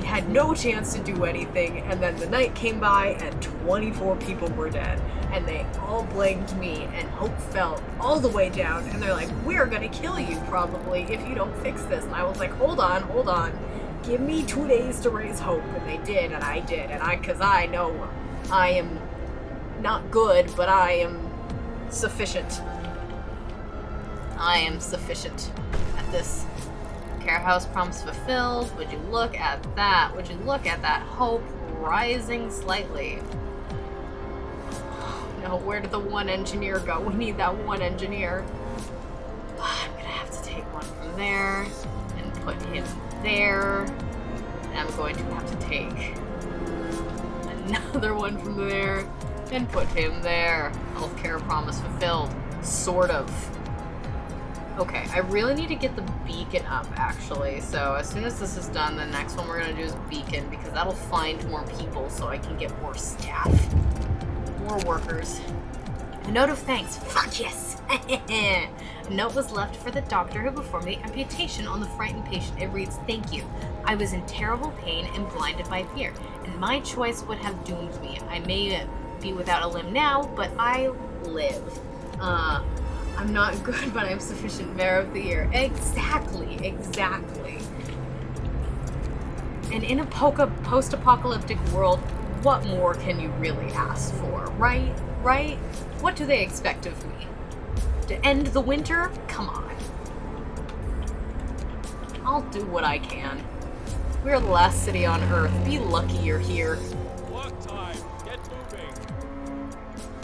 had no chance to do anything, and then the night came by and 24 people were dead, and they all blamed me, and hope fell all the way down, and they're like, we're gonna kill you probably if you don't fix this. And I was like, hold on, give me 2 days to raise hope. And they did, and I did, and because I know I am not good, but I am sufficient. I am sufficient at this. Care house promise fulfilled. Would you look at that? Would you look at that hope rising slightly? No, where did the one engineer go? We need that one engineer. I'm gonna have to take one from there and put him there. And I'm going to have to take another one from there and put him there. Healthcare promise fulfilled. Sort of. Okay, I really need to get the beacon up, actually. So as soon as this is done, the next one we're going to do is beacon, because that'll find more people so I can get more staff. More workers. A note of thanks. Fuck yes! A note was left for the doctor who performed the amputation on the frightened patient. It reads, thank you. I was in terrible pain and blinded by fear, and my choice would have doomed me. I may be without a limb now, but I live. I'm not good, but I'm sufficient. Mayor of the Year. Exactly. And in a post-apocalyptic world, what more can you really ask for, right? What do they expect of me? To end the winter? Come on. I'll do what I can. We're the last city on Earth. Be lucky you're here.
Work time. Get moving.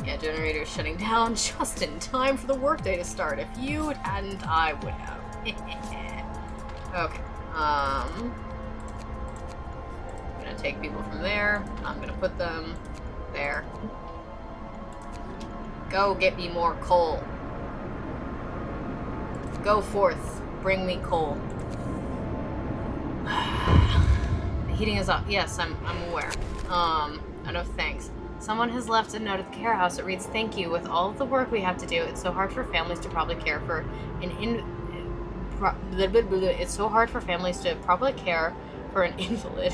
Yeah, generator's shutting down just in time for the workday to start. If you hadn't, I would have. Okay. I'm gonna take people from there. I'm gonna put them there. Go get me more coal. Go forth. Bring me coal. The heating is up. Yes, I'm aware. No thanks. Someone has left a note at the care house. It reads, thank you. With all of the work we have to do, it's so hard for families to probably care for it's so hard for families to probably care for an invalid.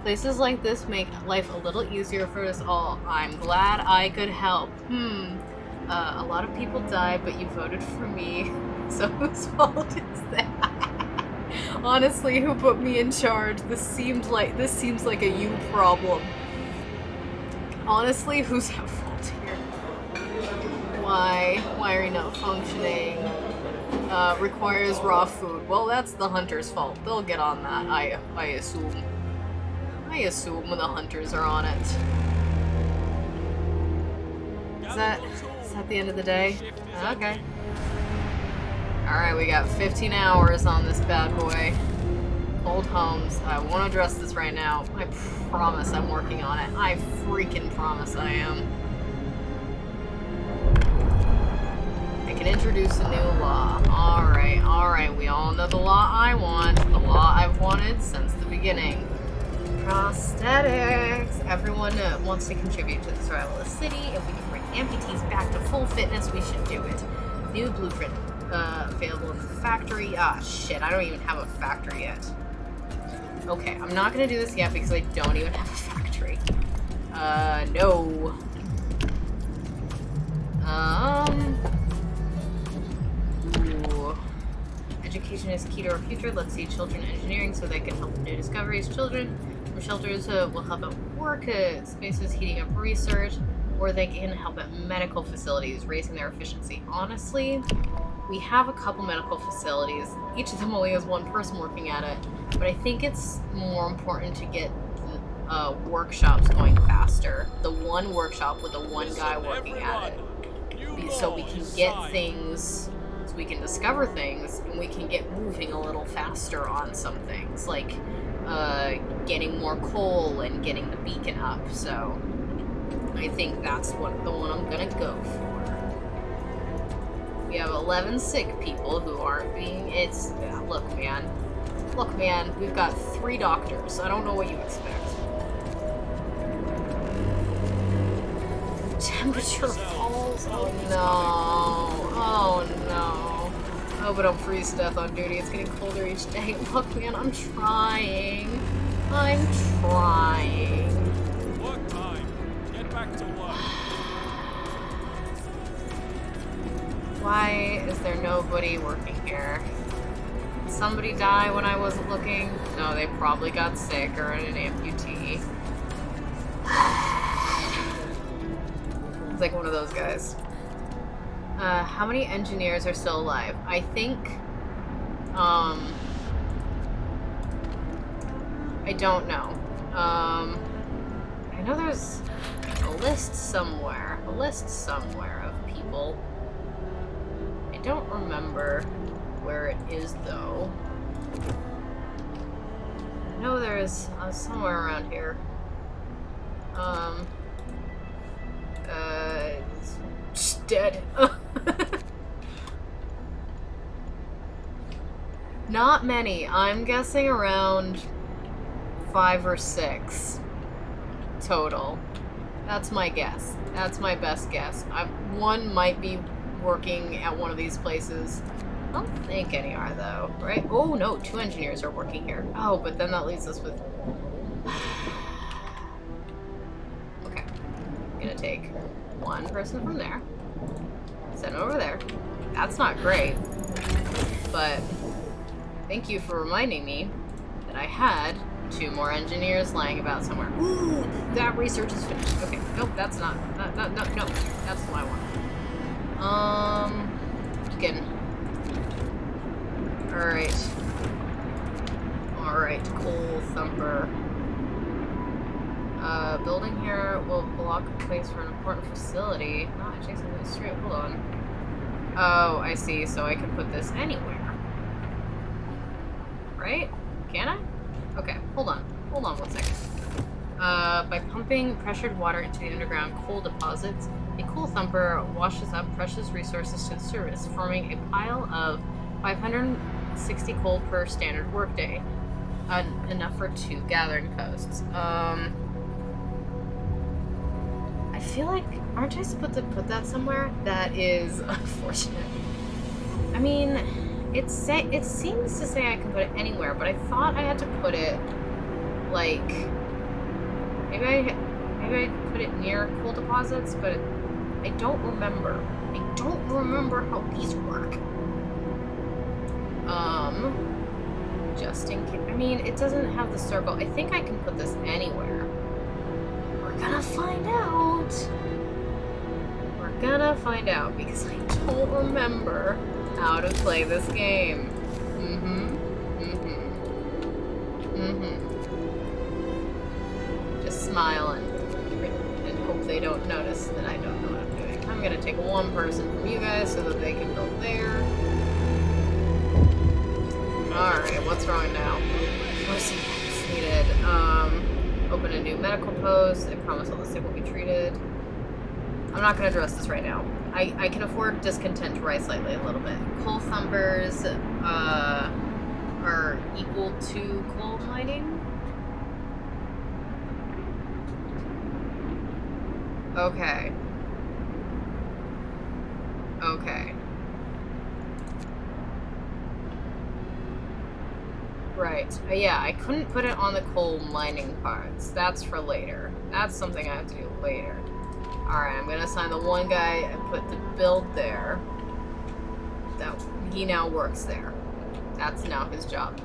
Places like this make life a little easier for us all. I'm glad I could help. A lot of people died, but you voted for me. So whose fault is that? Honestly, who put me in charge? This seems like a you problem. Honestly, who's at fault here? Why are you not functioning? Requires raw food. Well, that's the hunter's fault. They'll get on that, I assume. I assume the hunters are on it. Is that the end of the day? Okay. Alright, we got 15 hours on this bad boy. Old homes. I won't address this right now. I promise I'm working on it. I freaking promise I am. I can introduce a new law. Alright. We all know the law I want. The law I've wanted since the beginning. Prosthetics. Everyone wants to contribute to the survival of the city. If we can bring amputees back to full fitness, we should do it. New blueprint available in the factory. Ah, shit. I don't even have a factory yet. Okay, I'm not gonna do this yet because I don't even have a factory. No. Ooh. Education is key to our future. Let's see children engineering so they can help with new discoveries. Children from shelters will help at work spaces, heating up research, or they can help at medical facilities, raising their efficiency. Honestly, we have a couple medical facilities. Each of them only has one person working at it, but I think it's more important to get workshops going faster. The one workshop with the one guy working at it. So we can get things, so we can discover things, and we can get moving a little faster on some things. Like, getting more coal and getting the beacon up, so I think that's the one I'm gonna go for. We have 11 sick people who aren't being... Yeah, look, man, we've got 3 doctors. I don't know what you expect. Temperature falls. Oh no. I hope I don't freeze to death on duty. It's getting colder each day. Look, man, I'm trying.
Work time. Get back to work.
Why is there nobody working here? Did somebody die when I wasn't looking? No, they probably got sick or an amputee. It's like one of those guys. How many engineers are still alive? I think, I don't know. I know there's a list somewhere of people. I don't remember where it is, though. I know there's somewhere around here. It's just dead. Not many. I'm guessing around 5 or 6 total. That's my guess. That's my best guess. One might be working at one of these places. I don't think any are, though, right? Oh, no, 2 engineers are working here. Oh, but then that leaves us with... Okay. I'm gonna take 1 person from there. Send over there. That's not great. But thank you for reminding me that I had 2 more engineers lying about somewhere. Ooh, that research is finished. Okay, nope, that's not. No, that's what I want. Just kidding. Alright, coal thumper. Building here will block a place for an important facility. Not adjacent to the street. Hold on. Oh, I see. So I can put this anywhere. Right? Can I? Okay, hold on. Hold on 1 second. By pumping pressured water into the underground coal deposits, a coal thumper washes up precious resources to the surface, forming a pile of 560 coal per standard workday. Enough for 2 gathering posts. I feel like, aren't I supposed to put that somewhere? That is unfortunate. I mean, it seems to say I can put it anywhere, but I thought I had to put it, like, maybe I put it near coal deposits, but I don't remember. I don't remember how these work. Just in case. I mean, it doesn't have the circle. I think I can put this anywhere. We're gonna find out. We're gonna find out because I don't remember how to play this game. Just smile and hope they don't notice that I don't know what I'm doing. I'm gonna take 1 person from you guys so that they can build there. Alright, what's wrong now? Forcing is needed. Open a new medical post. I promise all the sick will be treated. I'm not gonna address this right now. I can afford discontent to rise slightly a little bit. Coal thumpers are equal to coal mining. Okay. Right. Yeah, I couldn't put it on the coal mining parts. That's for later. That's something I have to do later. Alright, I'm gonna assign the 1 guy and put the build there. He now works there. That's now his job.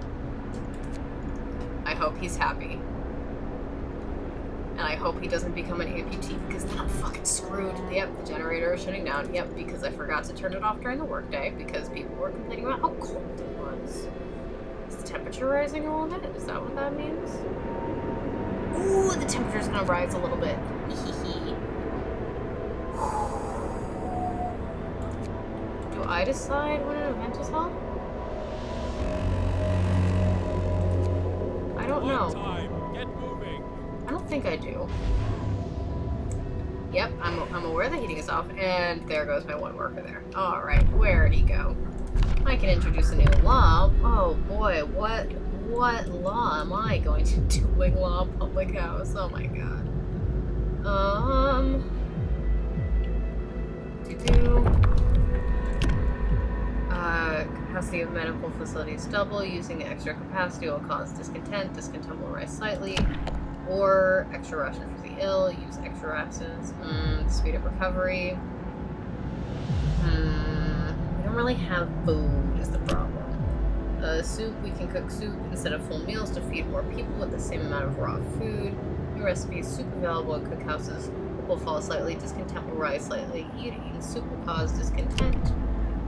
I hope he's happy. And I hope he doesn't become an amputee, because then I'm fucking screwed. Yep, the generator is shutting down. Yep, because I forgot to turn it off during the workday, because people were complaining about how cold it was. Is the temperature rising a little bit? Is that what that means? Ooh, the temperature's gonna rise a little bit. Do I decide when an event is held? I don't know.
Time. Get moving.
I don't think I do. Yep, I'm aware the heating is off, and there goes my one worker there. Alright, where'd he go? I can introduce a new law. Oh boy, what law am I going to do? Law public house? Oh my god. Capacity of medical facilities double. Using extra capacity will cause discontent. Discontent will rise slightly. Or extra ration for the ill. Use extra rations. Speed up recovery. We don't really have food is the problem. Soup, we can cook soup instead of full meals to feed more people with the same amount of raw food. New recipes, soup available in cookhouses will fall slightly. Discontent will rise slightly. Eating soup will cause discontent.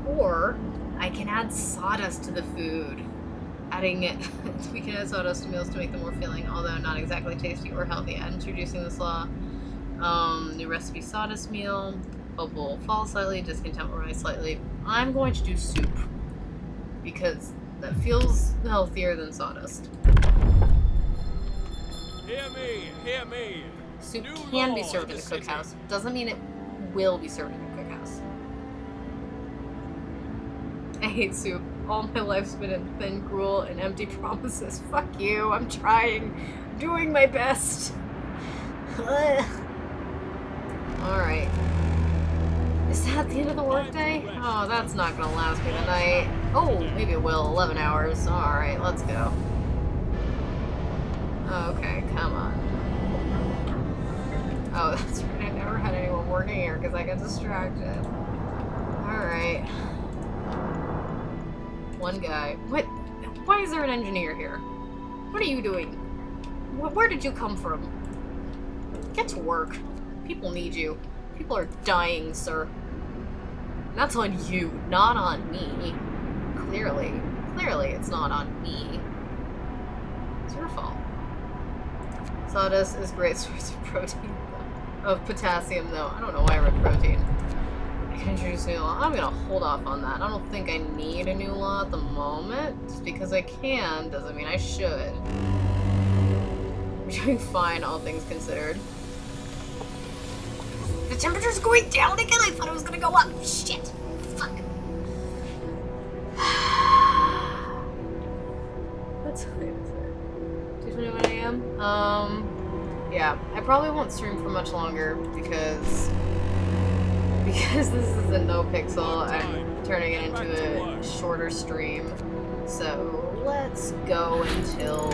Or I can add sawdust to the food. Adding it, we can add sawdust to meals to make them more filling, although not exactly tasty or healthy. Introducing this law. New recipe sawdust meal. Hope will fall slightly. Discontent will rise slightly. I'm going to do soup because that feels healthier than sawdust.
Hear me, hear me.
Soup
New
can be
law
served
in
in a
the city.
cookhouse. Doesn't mean it will be served in a cookhouse. I hate soup. All my life's been in thin gruel and empty promises. Fuck you. I'm trying. Doing my best. Alright. Is that the end of the workday? Oh, that's not gonna last me the night. Oh, maybe it will. 11 hours. Alright, let's go. Okay, come on. Oh, that's right. I never had anyone working here because I got distracted. Alright. One guy. What? Why is there an engineer here? What are you doing? Where did you come from? Get to work. People need you. People are dying, sir. And that's on you, not on me. Clearly. Clearly it's not on me. It's your fault. Sawdust is a great source of protein, of potassium, though. I don't know why I wrote protein. I can introduce a new law. I'm gonna hold off on that. I don't think I need a new law at the moment. Just because I can doesn't mean I should. We're doing fine, all things considered. The temperature's going down again? I thought it was gonna go up. Shit. Fuck. What's late is it? 2:21 a.m.? Yeah. I probably won't stream for much longer because this is a NoPixel. I'm turning it into a shorter stream. So let's go until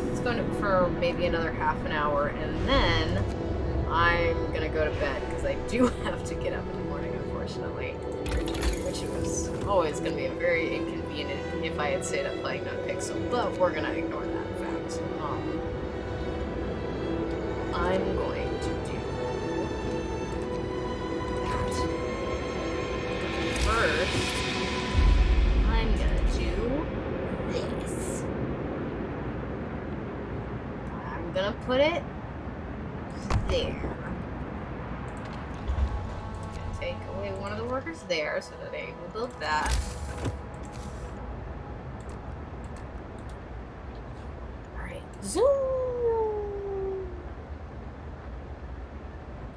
let's go for maybe another half an hour, and then I'm gonna go to bed because I do have to get up in the morning, unfortunately. Which was always gonna be very inconvenient if I had stayed up playing NoPixel, but we're gonna ignore that fact. I'm going to do that. First, I'm gonna do this. I'm gonna put it there. Gonna take away one of the workers there so that they will build that. Alright, zoom!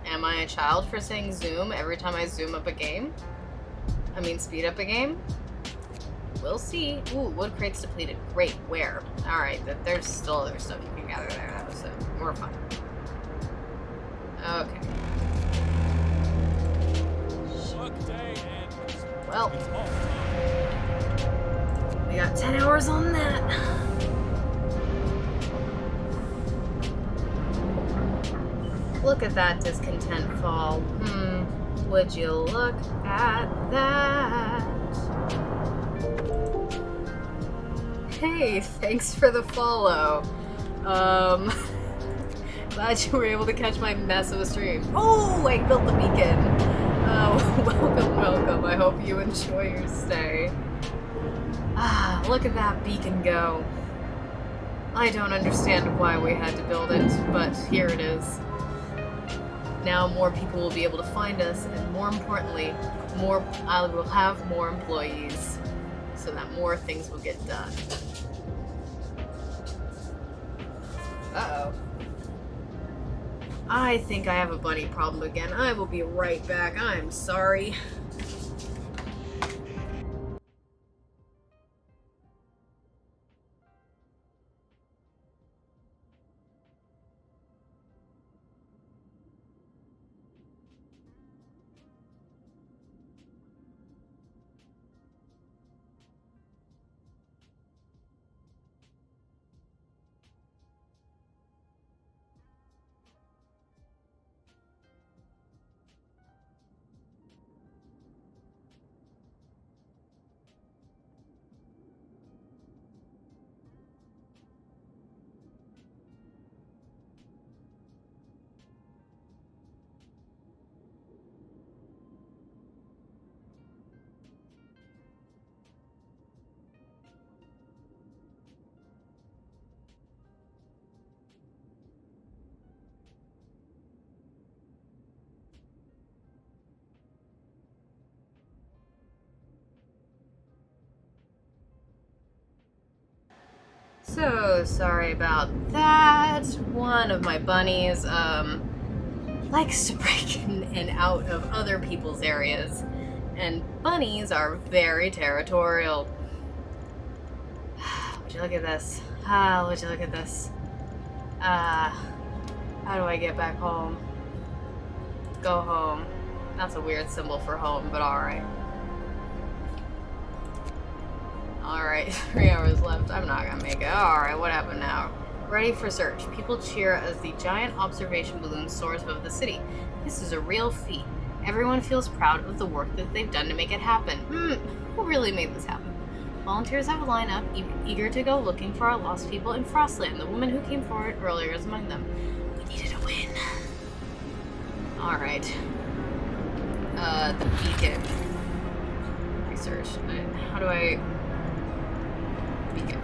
Am I a child for saying zoom every time I zoom up a game? I mean speed up a game? We'll see. Ooh, wood crates depleted. Great, where? Alright, there's still other stuff you can gather there. That was more fun. Okay.
Workday ends.
Well,
It's off time.
we got 10 hours on that. Look at that discontent fall. Would you look at that? Hey, thanks for the follow. Glad you were able to catch my mess of a stream. Oh, I built the beacon. Welcome, welcome. I hope you enjoy your stay. Ah, look at that beacon go. I don't understand why we had to build it, but here it is. Now more people will be able to find us, and more importantly, I will have more employees, so that more things will get done. Uh-oh. I think I have a bunny problem again. I will be right back. I'm sorry. So sorry about that. One of my bunnies, likes to break in and out of other people's areas. And bunnies are very territorial. Would you look at this? Would you look at this? How do I get back home? Go home. That's a weird symbol for home, but alright. Alright, 3 hours left. I'm not gonna make it. Alright, what happened now? Ready for search. People cheer as the giant observation balloon soars above the city. This is a real feat. Everyone feels proud of the work that they've done to make it happen. Who really made this happen? Volunteers have a lineup, eager to go looking for our lost people in Frostland. The woman who came forward earlier is among them. We needed a win. Alright. The beacon. Research. How do I... Beacon.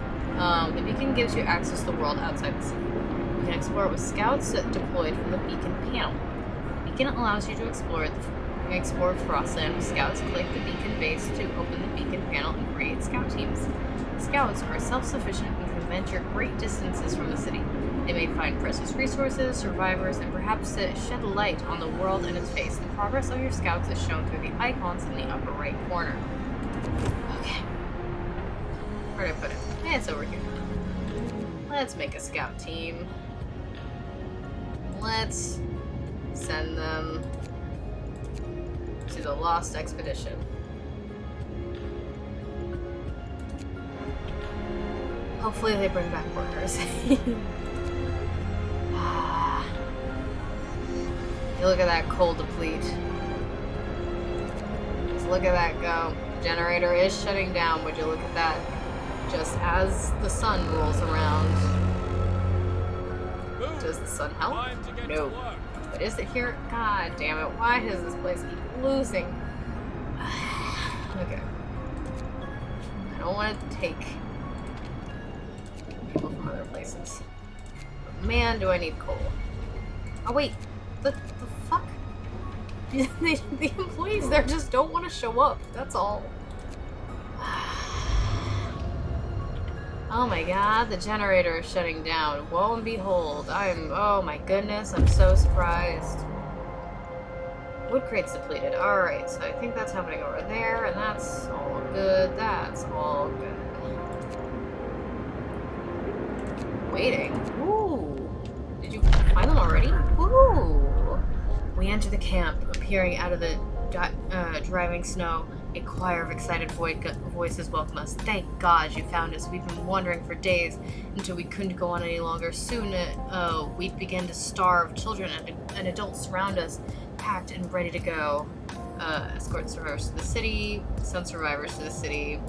The beacon gives you access to the world outside the city. You can explore it with scouts deployed from the beacon panel. The beacon allows you to explore Frostland with scouts. Click the beacon base to open the beacon panel and create scout teams. Scouts are self-sufficient and can venture great distances from the city. They may find precious resources, survivors, and perhaps shed light on the world and its face. The progress of your scouts is shown through the icons in the upper right corner. Okay. Where did I put it? It's over here. Let's make a scout team. Let's send them to the Lost Expedition. Hopefully they bring back workers. You look at that coal deplete. Just look at that go. Generator is shutting down. Would you look at that? Just as the sun rolls around. Does the sun help? No. But is it here? God damn it. Why does this place keep losing? Okay. I don't want to take people from other places. But man, do I need coal. Oh wait. The fuck? The employees there just don't want to show up. That's all. Oh my god, the generator is shutting down. Woe and behold, oh my goodness, I'm so surprised. Wood crates depleted. Alright, so I think that's happening over there, and that's all good. That's all good. Waiting. Ooh. Did you find them already? Ooh. We enter the camp, appearing out of the driving snow. A choir of excited voices welcome us. Thank God you found us. We've been wandering for days until we couldn't go on any longer. Soon, we'd begin to starve. Children and adults surround us, packed and ready to go. Escort survivors to the city. Send survivors to the city.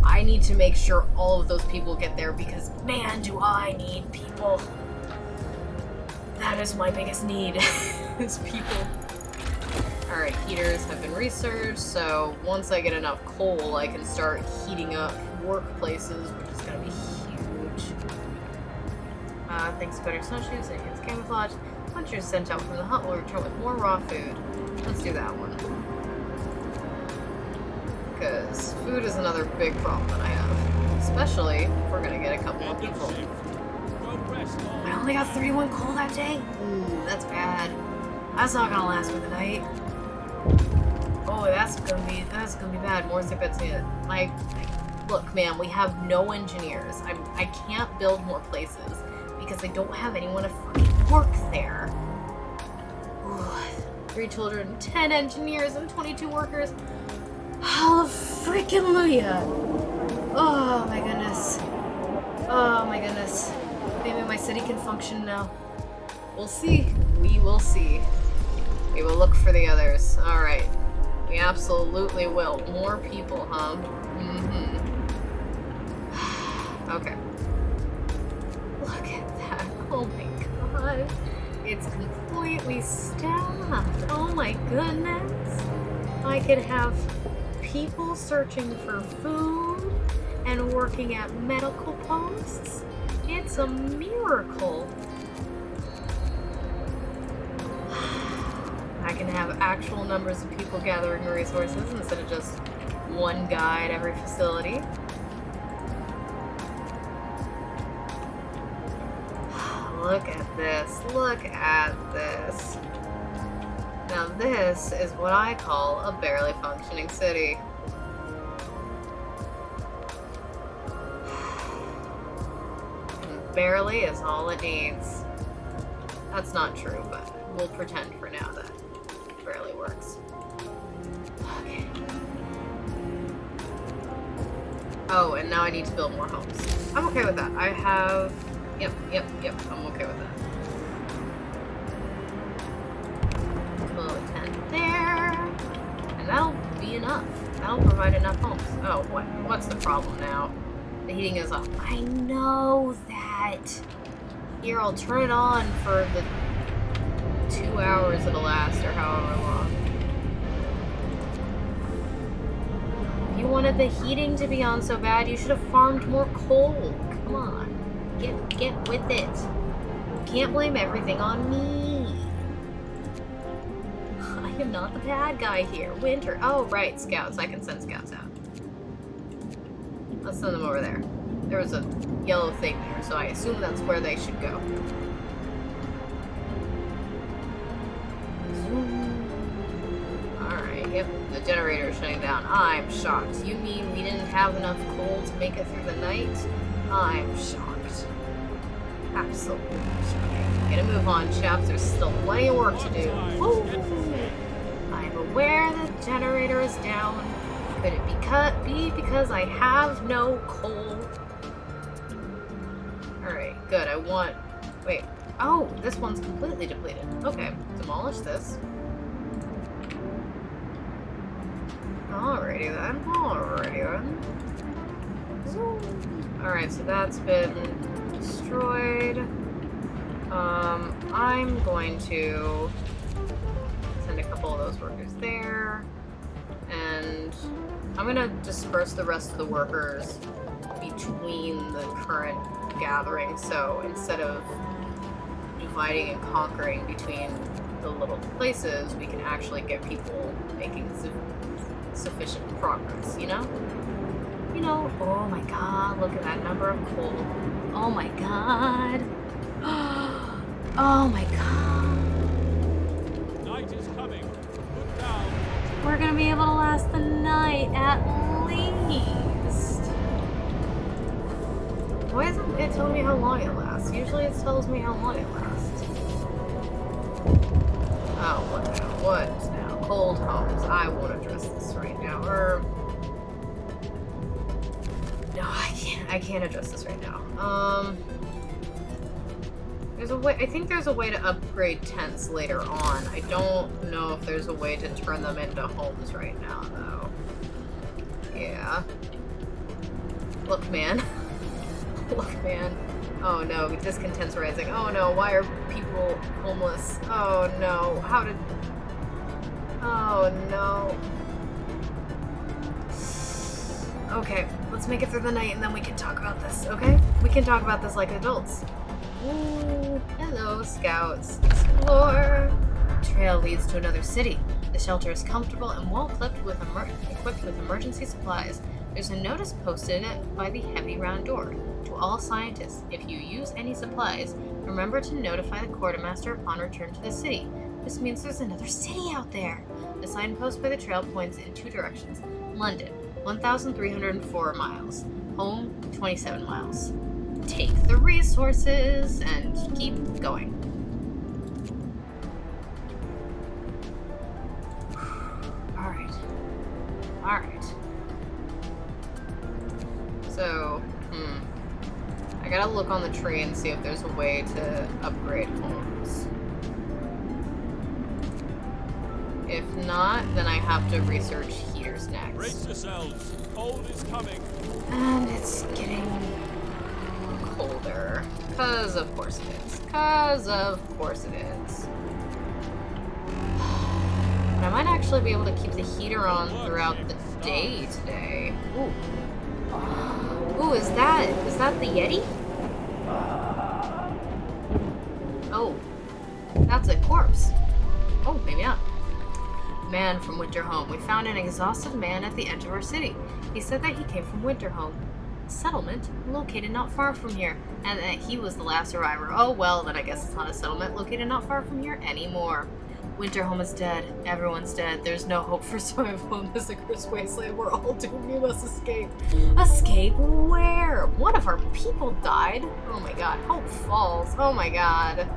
I need to make sure all of those people get there because, man, do I need people. That is my biggest need, is people. Alright, heaters have been researched, so once I get enough coal, I can start heating up workplaces, which is going to be huge. Thanks to better snowshoes and enhanced camouflage, hunters sent out from the hut will return with more raw food. Let's do that one. Because food is another big problem that I have. Especially if we're going to get a couple of people.
rest all.
I only got 31 coal that day? Ooh, that's bad. That's not gonna last me the night. Oh, that's gonna be bad. More sick beds in. Like, look, man, we have no engineers. I can't build more places because I don't have anyone to fucking work there. Ooh, 3 children, 10 engineers, and 22 workers. Hallelujah! Oh my goodness. Oh my goodness. Maybe my city can function now. We'll see. We will see. We will look for the others. Alright. We absolutely will. More people, huh? Mm-hmm. Okay. Look at that. Oh my god. It's completely staffed. Oh my goodness. I could have people searching for food and working at medical posts. It's a miracle. I can have actual numbers of people gathering resources instead of just one guy at every facility. Look at this. Look at this. Now this is what I call a barely functioning city. And barely is all it needs. That's not true, but we'll pretend for now that it barely works. Okay. Oh, and now I need to build more homes. I'm okay with that. I have... Yep, I'm okay with that. Put a little tent there. And that'll be enough. That'll provide enough homes. Oh, what's the problem now? The heating is off. I know that. Here, I'll turn it on for the 2 hours it'll last, or however long. If you wanted the heating to be on so bad, you should have farmed more coal. Come on. Get with it. You can't blame everything on me. I am not the bad guy here. Winter. Oh, right. Scouts. I can send scouts out. Let's send them over there. There was a yellow thing there, so I assume that's where they should go. Alright, yep. The generator is shutting down. I'm shocked. You mean we didn't have enough coal to make it through the night? I'm shocked. Absolutely shocking. Gonna move on, chaps. There's still plenty of work to do. Woo! I'm aware the generator is down. Could it be because I have no coal? Alright, good. I want... Wait. Oh, this one's completely depleted. Okay, demolish this. Alrighty then. Alright, so that's been destroyed. I'm going to send a couple of those workers there. And I'm gonna disperse the rest of the workers between the current gathering, so instead of dividing and conquering between the little places, we can actually get people making sufficient progress, you know? You know, oh my god, look at that number of coal. Oh my god. Oh my god.
Night is coming. Look down.
We're gonna be able to last the night at least. Why isn't it telling me how long it lasts? Usually it tells me how long it lasts. Oh, what now? What now? Cold homes. I won't address this right now. No, I can't address this right now. There's a way. I think there's a way to upgrade tents later on. I don't know if there's a way to turn them into homes right now, though. Yeah. Look, man. Look, man. Oh no, discontent's rising. Oh no, why are people homeless? Oh no, how did... Oh no. Okay, let's make it through the night and then we can talk about this, okay? We can talk about this like adults. Ooh, hello, scouts. Explore. Trail leads to another city. The shelter is comfortable and well equipped with emergency supplies. There's a notice posted by the heavy round door. To all scientists, if you use any supplies, remember to notify the quartermaster upon return to the city. This means there's another city out there. The signpost by the trail points in 2 directions. London, 1,304 miles. Home, 27 miles. Take the resources and keep going. Alright. So, I gotta look on the tree and see if there's a way to upgrade homes. If not, then I have to research heaters next.
Brace yourselves. Cold is coming.
And it's getting colder. 'Cause of course it is. 'Cause of course it is. But I might actually be able to keep the heater on throughout the day today. Ooh. Ooh, is that the Yeti? Oh. That's a corpse. Oh, maybe not. Man from Winterhome. We found an exhausted man at the edge of our city. He said that he came from Winterhome, a settlement located not far from here, and that he was the last survivor. Oh well, then I guess it's not a settlement located not far from here anymore. Winterhome is dead. Everyone's dead. There's no hope for survival in this accursed wasteland. We're all doomed. We must escape. Escape where? One of our people died. Oh my god. Hope falls. Oh my god.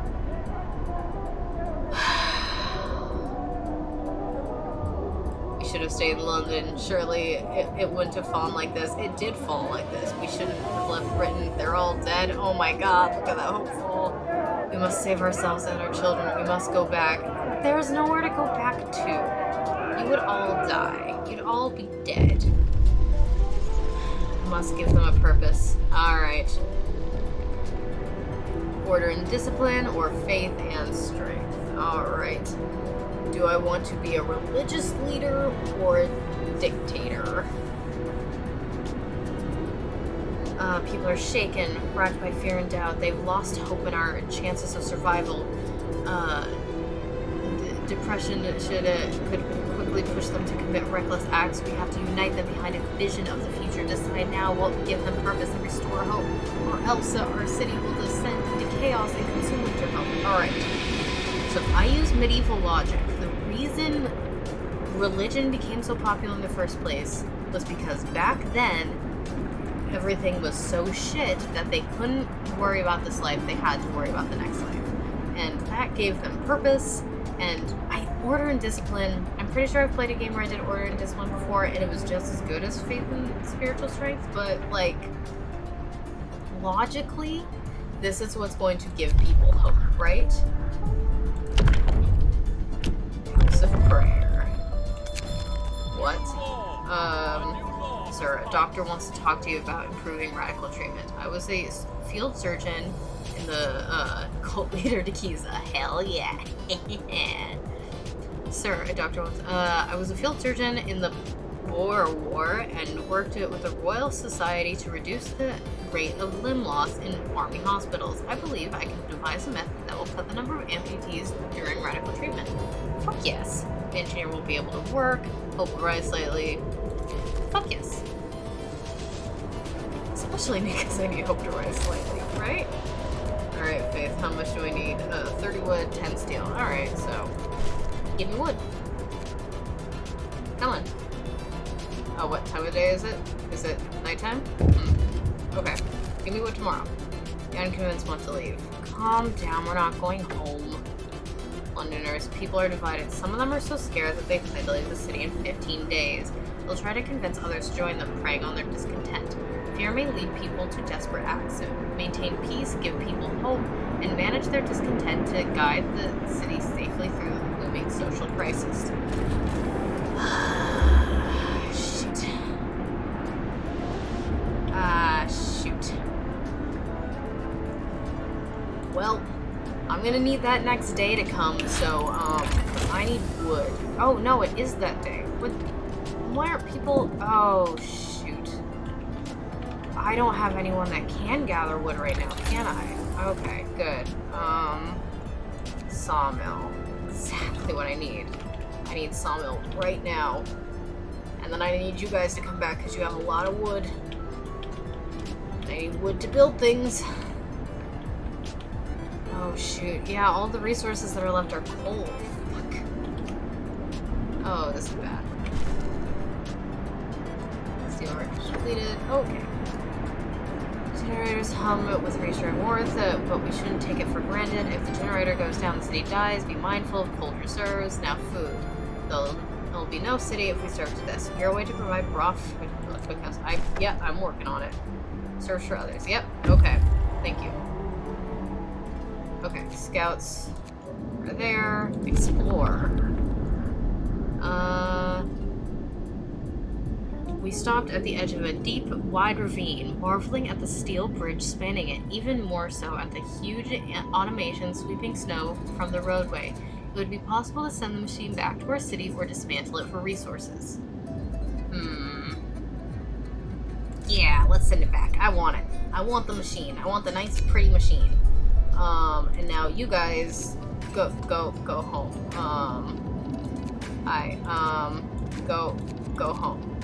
We should have stayed in London. Surely it wouldn't have fallen like this. It did fall like this. We shouldn't have left Britain. They're all dead. Oh my god. Look at that hope fall. We must save ourselves and our children. We must go back. There's nowhere to go back to. You would all die. You'd all be dead. We must give them a purpose. Alright. Order and discipline, or faith and strength. Alright. Do I want to be a religious leader or a dictator? People are shaken, racked by fear and doubt. They've lost hope in our chances of survival. Depression could quickly push them to commit reckless acts. We have to unite them behind a vision of the future. Decide now what will give them purpose and restore hope, or else our city will descend into chaos and consume Winterhome. Alright. So if I use medieval logic, the reason religion became so popular in the first place was because back then, everything was so shit that they couldn't worry about this life, they had to worry about the next life. And that gave them purpose, and order and discipline. I'm pretty sure I've played a game where I did order and discipline before, and it was just as good as faith and spiritual strength, but, like, logically, this is what's going to give people hope, right? House of Prayer. What? Sir, a doctor wants to talk to you about improving radical treatment. I was a field surgeon in the cult leader Dikiza. Hell yeah. Sir, a doctor wants. I was a field surgeon in the Boer War and worked with the Royal Society to reduce the rate of limb loss in army hospitals. I believe I can devise a method that will cut the number of amputees during radical treatment. Fuck yes. The engineer will be able to work. Hope will rise slightly. Fuck yes. Especially because I need hope to rise slightly, right? Alright, Faith, how much do I need? 30 wood, 10 steel. Alright, so give me wood. Come on. Oh, what time of day is it? Is it nighttime? Okay. Give me wood tomorrow. The unconvinced want to leave. Calm down, we're not going home. Londoners, people are divided. Some of them are so scared that they plan to leave the city in 15 days. They'll try to convince others to join them, preying on their discontent. Fear may lead people to desperate acts. So maintain peace, give people hope, and manage their discontent to guide the city safely through the looming social crisis. Shoot. Shoot. Well, I'm gonna need that next day to come, so, I need wood. Oh, no, it is that day. Why aren't people... Oh, shoot. I don't have anyone that can gather wood right now, can I? Okay, good. Sawmill. Exactly what I need. I need sawmill right now. And And then I need you guys to come back because you have a lot of wood. I need wood to build things. Oh shoot, yeah, all the resources that are left are coal. Fuck. Oh, this is bad. Steel work completed. Okay. Generators hum with reassuring words, but we shouldn't take it for granted. If the generator goes down, the city dies. Be mindful of cold reserves. Now food. There'll be no city if we serve to this. Your way to provide broth. Because I'm working on it. Serves for others. Yep. Okay. Thank you. Okay. Scouts are there. Explore. We stopped at the edge of a deep, wide ravine, marveling at the steel bridge spanning it, even more so at the huge automation sweeping snow from the roadway. It would be possible to send the machine back to our city or dismantle it for resources. Yeah, let's send it back. I want it. I want the machine. I want the nice, pretty machine. And now you guys go home. Go home.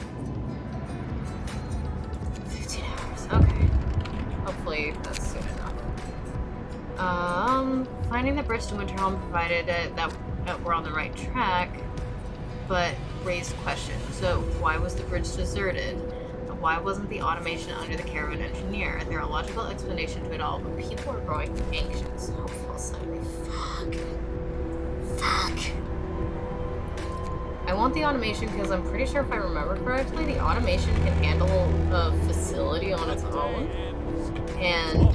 15 hours. Okay. Hopefully that's soon enough. Finding the bridge to Winterhome provided that we're on the right track, but raised questions. So why was the bridge deserted? Why wasn't the automation under the care of an engineer? There are logical explanation to it all, but people are growing anxious. Hopeful suddenly. Fuck. I want the automation because I'm pretty sure if I remember correctly, the automation can handle a facility on its own. And,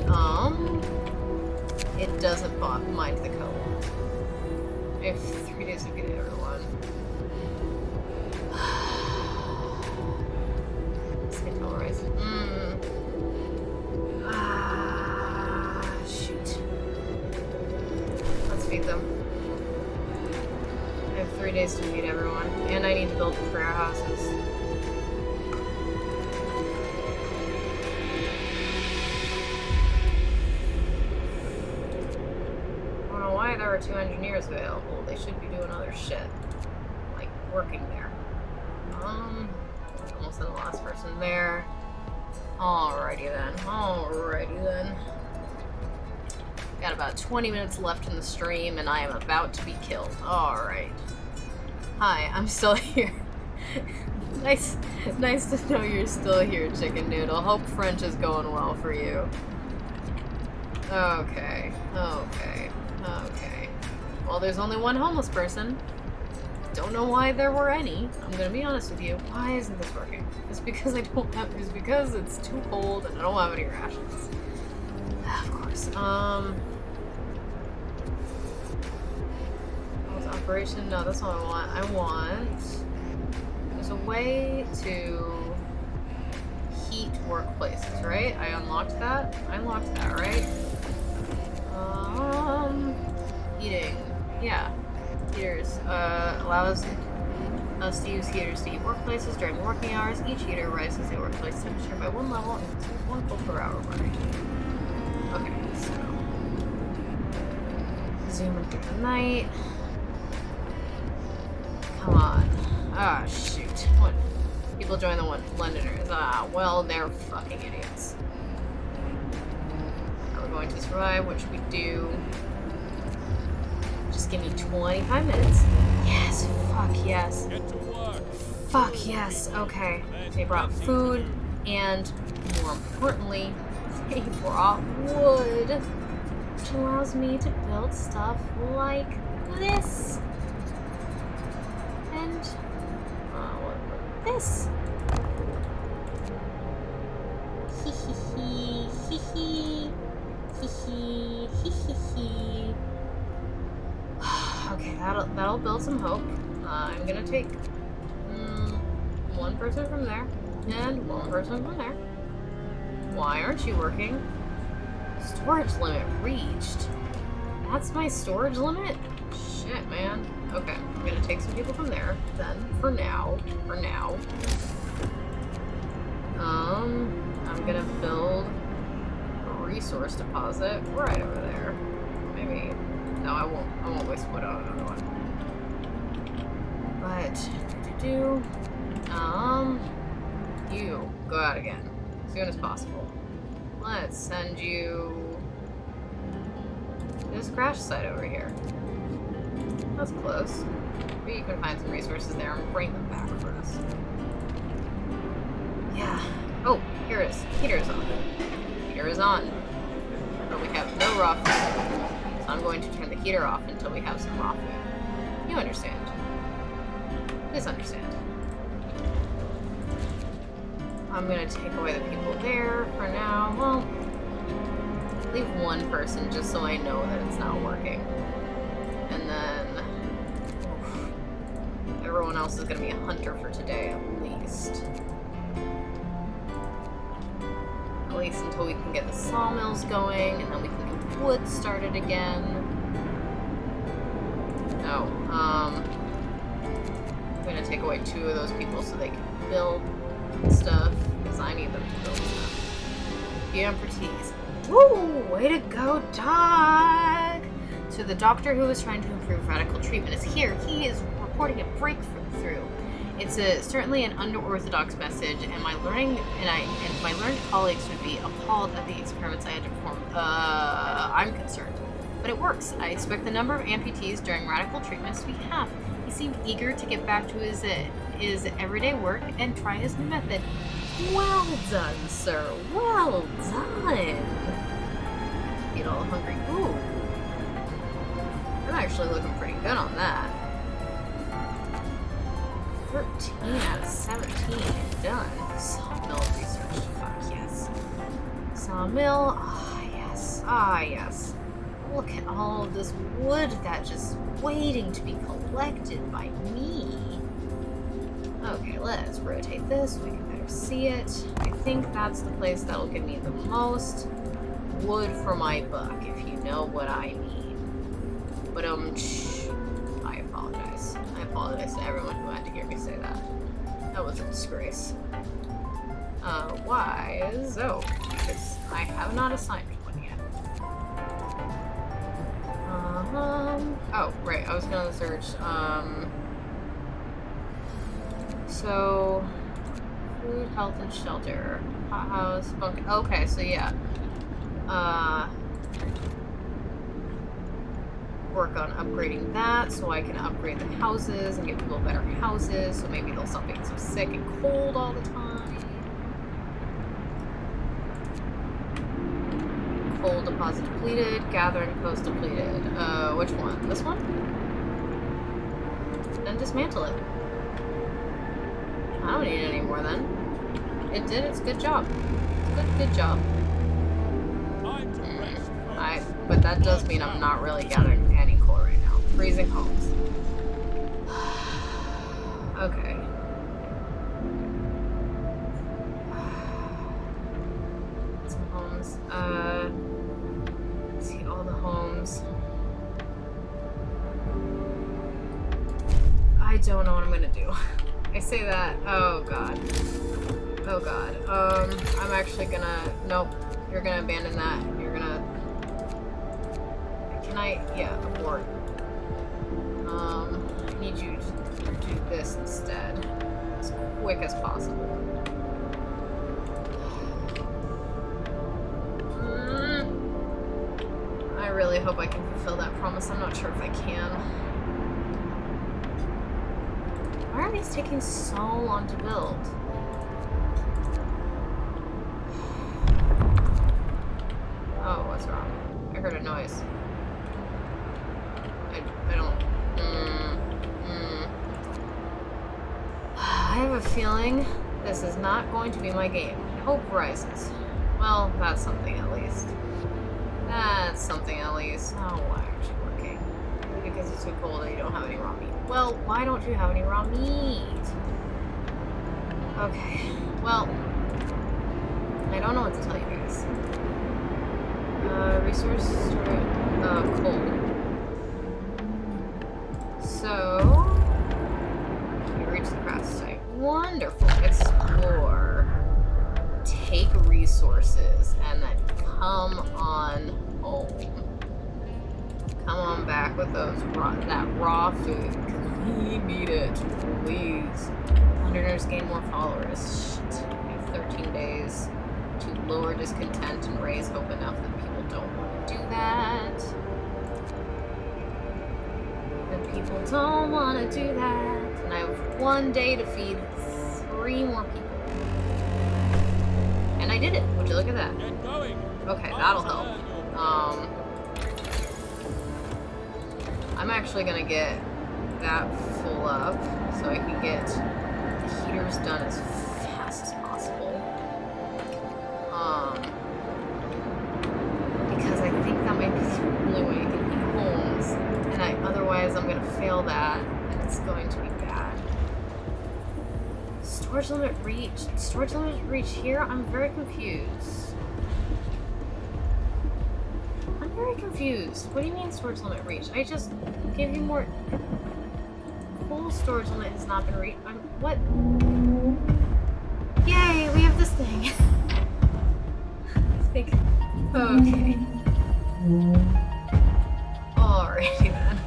it doesn't mind the cold. I have 3 days to get everyone. Shoot. Let's feed them. I have 3 days to feed everyone, and I need to build prayer houses. I don't know why there were 2 engineers available. They should be doing other shit. Like, working there. Almost the last person there. Alrighty then. Got about 20 minutes left in the stream, and I am about to be killed. Alright. Hi, I'm still here. Nice to know you're still here, Chicken Noodle. Hope French is going well for you. Okay. Well, there's only one homeless person. Don't know why there were any. I'm gonna be honest with you. Why isn't this working? It's because it's because it's too cold and I don't have any rations. Of course. What's operation? No, that's not what I want. There's a way to heat workplaces, right? I unlocked that? Right? Heating. Yeah. Heaters allows us to use heaters to heat workplaces during working hours. Each heater rises the workplace temperature by 1 level and consumes 1 coal per hour running. Okay, so zoom in through the night. Come on. Ah, shoot. What? People join the Londoners. Ah, well, they're fucking idiots. Are we going to survive? What should we do? Just give me 25 minutes. Yes, fuck yes.
Get to work.
Fuck yes, okay. They brought food, and more importantly, they brought wood, which allows me to build stuff like this. And, this. Hee hee hee, hee hee, hee hee, hee hee. Okay, that'll build some hope. I'm gonna take one person from there and one person from there. Why aren't you working? Storage limit reached. That's my storage limit? Shit, man. Okay, I'm gonna take some people from there then. For now. I'm gonna build a resource deposit right over there. Maybe. No, I won't waste wood on another one. But You go out again as soon as possible. Let's send you to this crash site over here. That's close. Maybe you can find some resources there and bring them back for us. Yeah. Oh, here it is. Heater is on. Heater is on. But we have no raw food. So I'm going to turn the heater off until we have some raw food. You understand. Please understand. I'm gonna take away the people there for now. Well, leave one person just so I know that it's not working. And then everyone else is gonna be a hunter for today at least. At least until we can get the sawmills going, and then we can get wood started again. No, I'm gonna take away 2 of those people so they can build stuff, because I need them to build stuff. Expertise. Woo! Way to go, dog! So the doctor who was trying to improve radical treatment is here. He is reporting a breakthrough. It's certainly an unorthodox message, and my learned colleagues would be appalled at the experiments I had to perform. I'm concerned. But it works. I expect the number of amputees during radical treatments to be half. He seemed eager to get back to his everyday work and try his new method. Well done, sir. Well done. Get all hungry. Ooh. I'm actually looking pretty good on that. 13 out of 17 done. Sawmill research. Fuck yes. Sawmill. Ah, yes. Ah, yes. Look at all of this wood that's just waiting to be collected by me. Okay, let's rotate this so we can better see it. I think that's the place that'll give me the most wood for my buck, if you know what I mean. But, I apologize. I apologize to everyone who had to hear me say that. That was a disgrace. Why? So, because I have not assigned one yet. Oh, right, I was gonna search, so, food, health, and shelter. Hothouse, bunk. Okay, so yeah. Work on upgrading that so I can upgrade the houses and give people better houses so maybe they'll stop being so sick and cold all the time. Coal deposit depleted, gathering post depleted. Which one? This one? Then dismantle it. I don't need it anymore then. It did its good job. It's good job. But that does mean I'm not really gathering any coal right now. Freezing homes. Okay. Some homes. Let's see all the homes. I don't know what I'm gonna do. I say that. Oh god. Oh god. I'm actually gonna. Nope. You're gonna abandon that. You're gonna. Can I? Yeah, abort. I need you to do this instead. As quick as possible. I really hope I can fulfill that promise. I'm not sure if I can. Why are these taking so long to build? Oh, what's wrong? I heard a noise. I don't... I have a feeling this is not going to be my game. Hope rises. Well, that's something at least. That's something at least. Oh, why aren't you working? Because it's too cold and you don't have any raw meat. Well, why don't you have any raw meat? Okay. Well, I don't know what to tell you guys. Resource storage. Coal. So, we reach the craft site. Wonderful. Explore. Take resources and then come on home. Come on back with that raw food, because we need it, please. Londoners gain more followers. Shit. We have 13 days to lower discontent and raise hope enough that people don't want to do that. That people don't want to do that. And I have 1 day to feed 3 more people. And I did it. Would you look at that?
Get going.
Okay, that'll help. I'm actually gonna get that full up so I can get the heaters done as fast as possible. Because I think that might be the only way I can heat homes, and otherwise I'm gonna fail that, and it's going to be bad. Storage limit reached. Storage limit reached here? I'm very confused. I'm very confused. What do you mean storage limit reached? I just gave you more. Full storage limit has not been reached. What? Yay, we have this thing. I think. Okay. Alrighty then.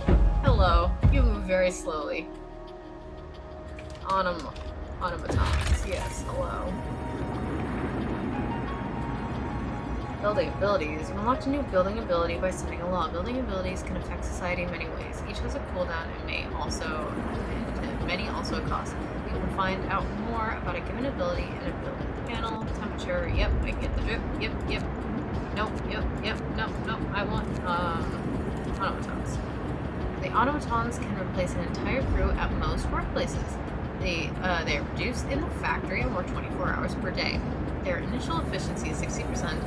Hello. You move very slowly. Automatons. Yes, hello. Building abilities. Unlocked a new building ability by setting a law. Building abilities can affect society in many ways. Each has a cooldown and many also a cost. You can find out more about a given ability in a building panel. Temperature. Yep, I get the drip. Yep. Nope. Yep. Nope. I want automatons. The automatons can replace an entire crew at most workplaces. They are produced in the factory and work 24 hours per day. Their initial efficiency is 60%.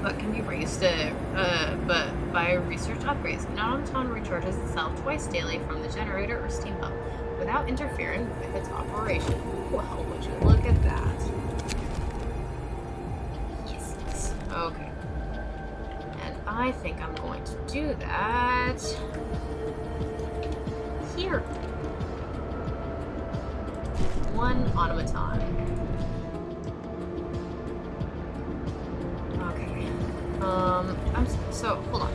But can be raised by research upgrades. An automaton recharges itself twice daily from the generator or steam pump without interfering with its operation. Well, would you look at that? Yes. Okay. And I think I'm going to do that here. 1 automaton. So, hold on.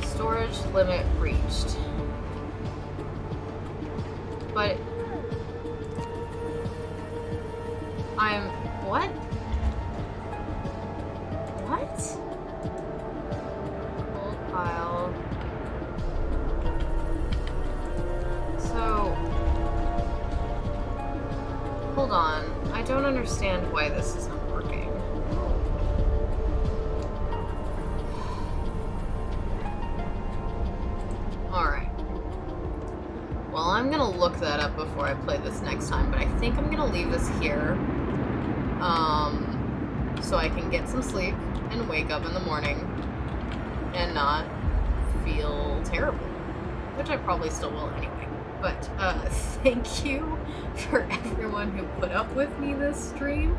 Storage limit reached. But what? What? Old pile. So, hold on. I don't understand why this isn't working. Alright. Well, I'm gonna look that up before I play this next time, but I think I'm gonna leave this here. So I can get some sleep and wake up in the morning and not feel terrible. Which I probably still will anyway. But, thank you for everyone who put up with me this stream.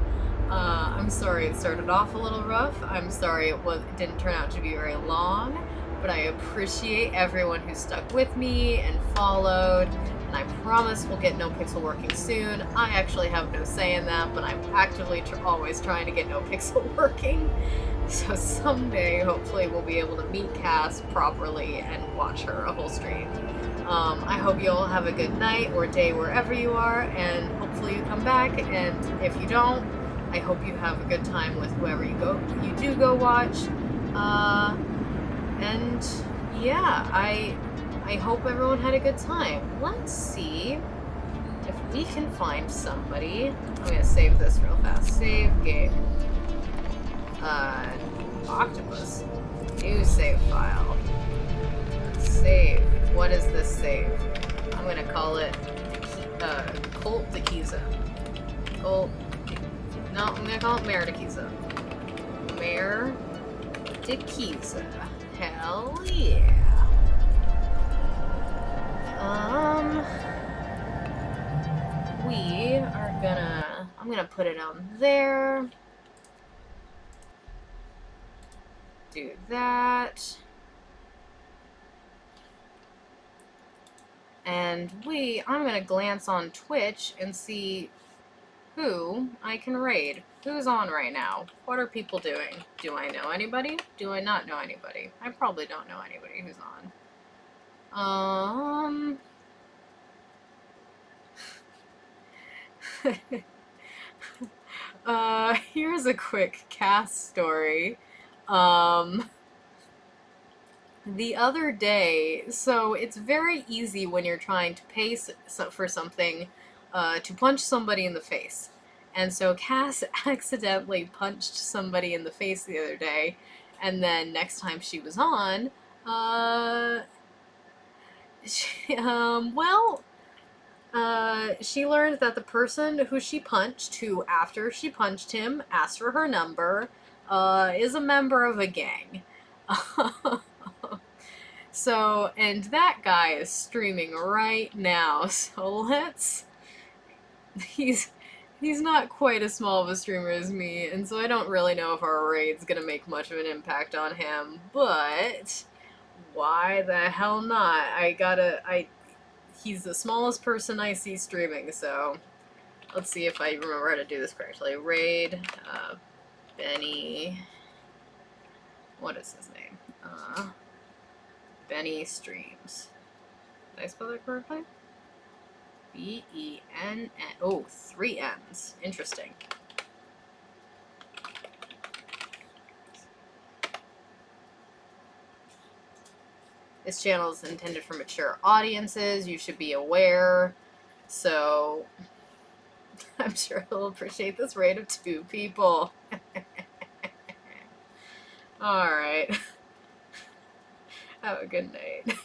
I'm sorry it started off a little rough. I'm sorry it didn't turn out to be very long. But I appreciate everyone who stuck with me and followed. And I promise we'll get NoPixel working soon. I actually have no say in that, but I'm actively always trying to get NoPixel working. So someday, hopefully, we'll be able to meet Cass properly and watch her a whole stream. I hope you all have a good night or day wherever you are, and hopefully you come back. And if you don't, I hope you have a good time with whoever you do go watch. And yeah, I hope everyone had a good time. Let's see if we can find somebody. I'm gonna save this real fast. Save game. Octopus. New save file. Save. What is this save? I'm gonna call it Colt Dikiza. Colt. No, I'm gonna call it Mayor Dikiza. Mayor Dikiza. Hell yeah. We are gonna, I'm gonna put it on there. Do that. And I'm gonna glance on Twitch and see who I can raid. Who's on right now? What are people doing? Do I know anybody? Do I not know anybody? I probably don't know anybody who's on. Here's a quick cast story. The other day, so it's very easy when you're trying to pay for something to punch somebody in the face. And so Cass accidentally punched somebody in the face the other day, and then next time she was on, she learned that the person who she punched, who after she punched him asked for her number, is a member of a gang. So, and that guy is streaming right now, so he's not quite as small of a streamer as me, and so I don't really know if our raid's gonna make much of an impact on him, but why the hell not? He's the smallest person I see streaming, so let's see if I remember how to do this correctly. Raid, Benny, what is his name? Benny Streams. Did I spell that correctly? B-E-N-N. Oh, 3 N's. Interesting. This channel is intended for mature audiences. You should be aware. So, I'm sure he'll appreciate this raid of 2 people. Alright. Have a good night.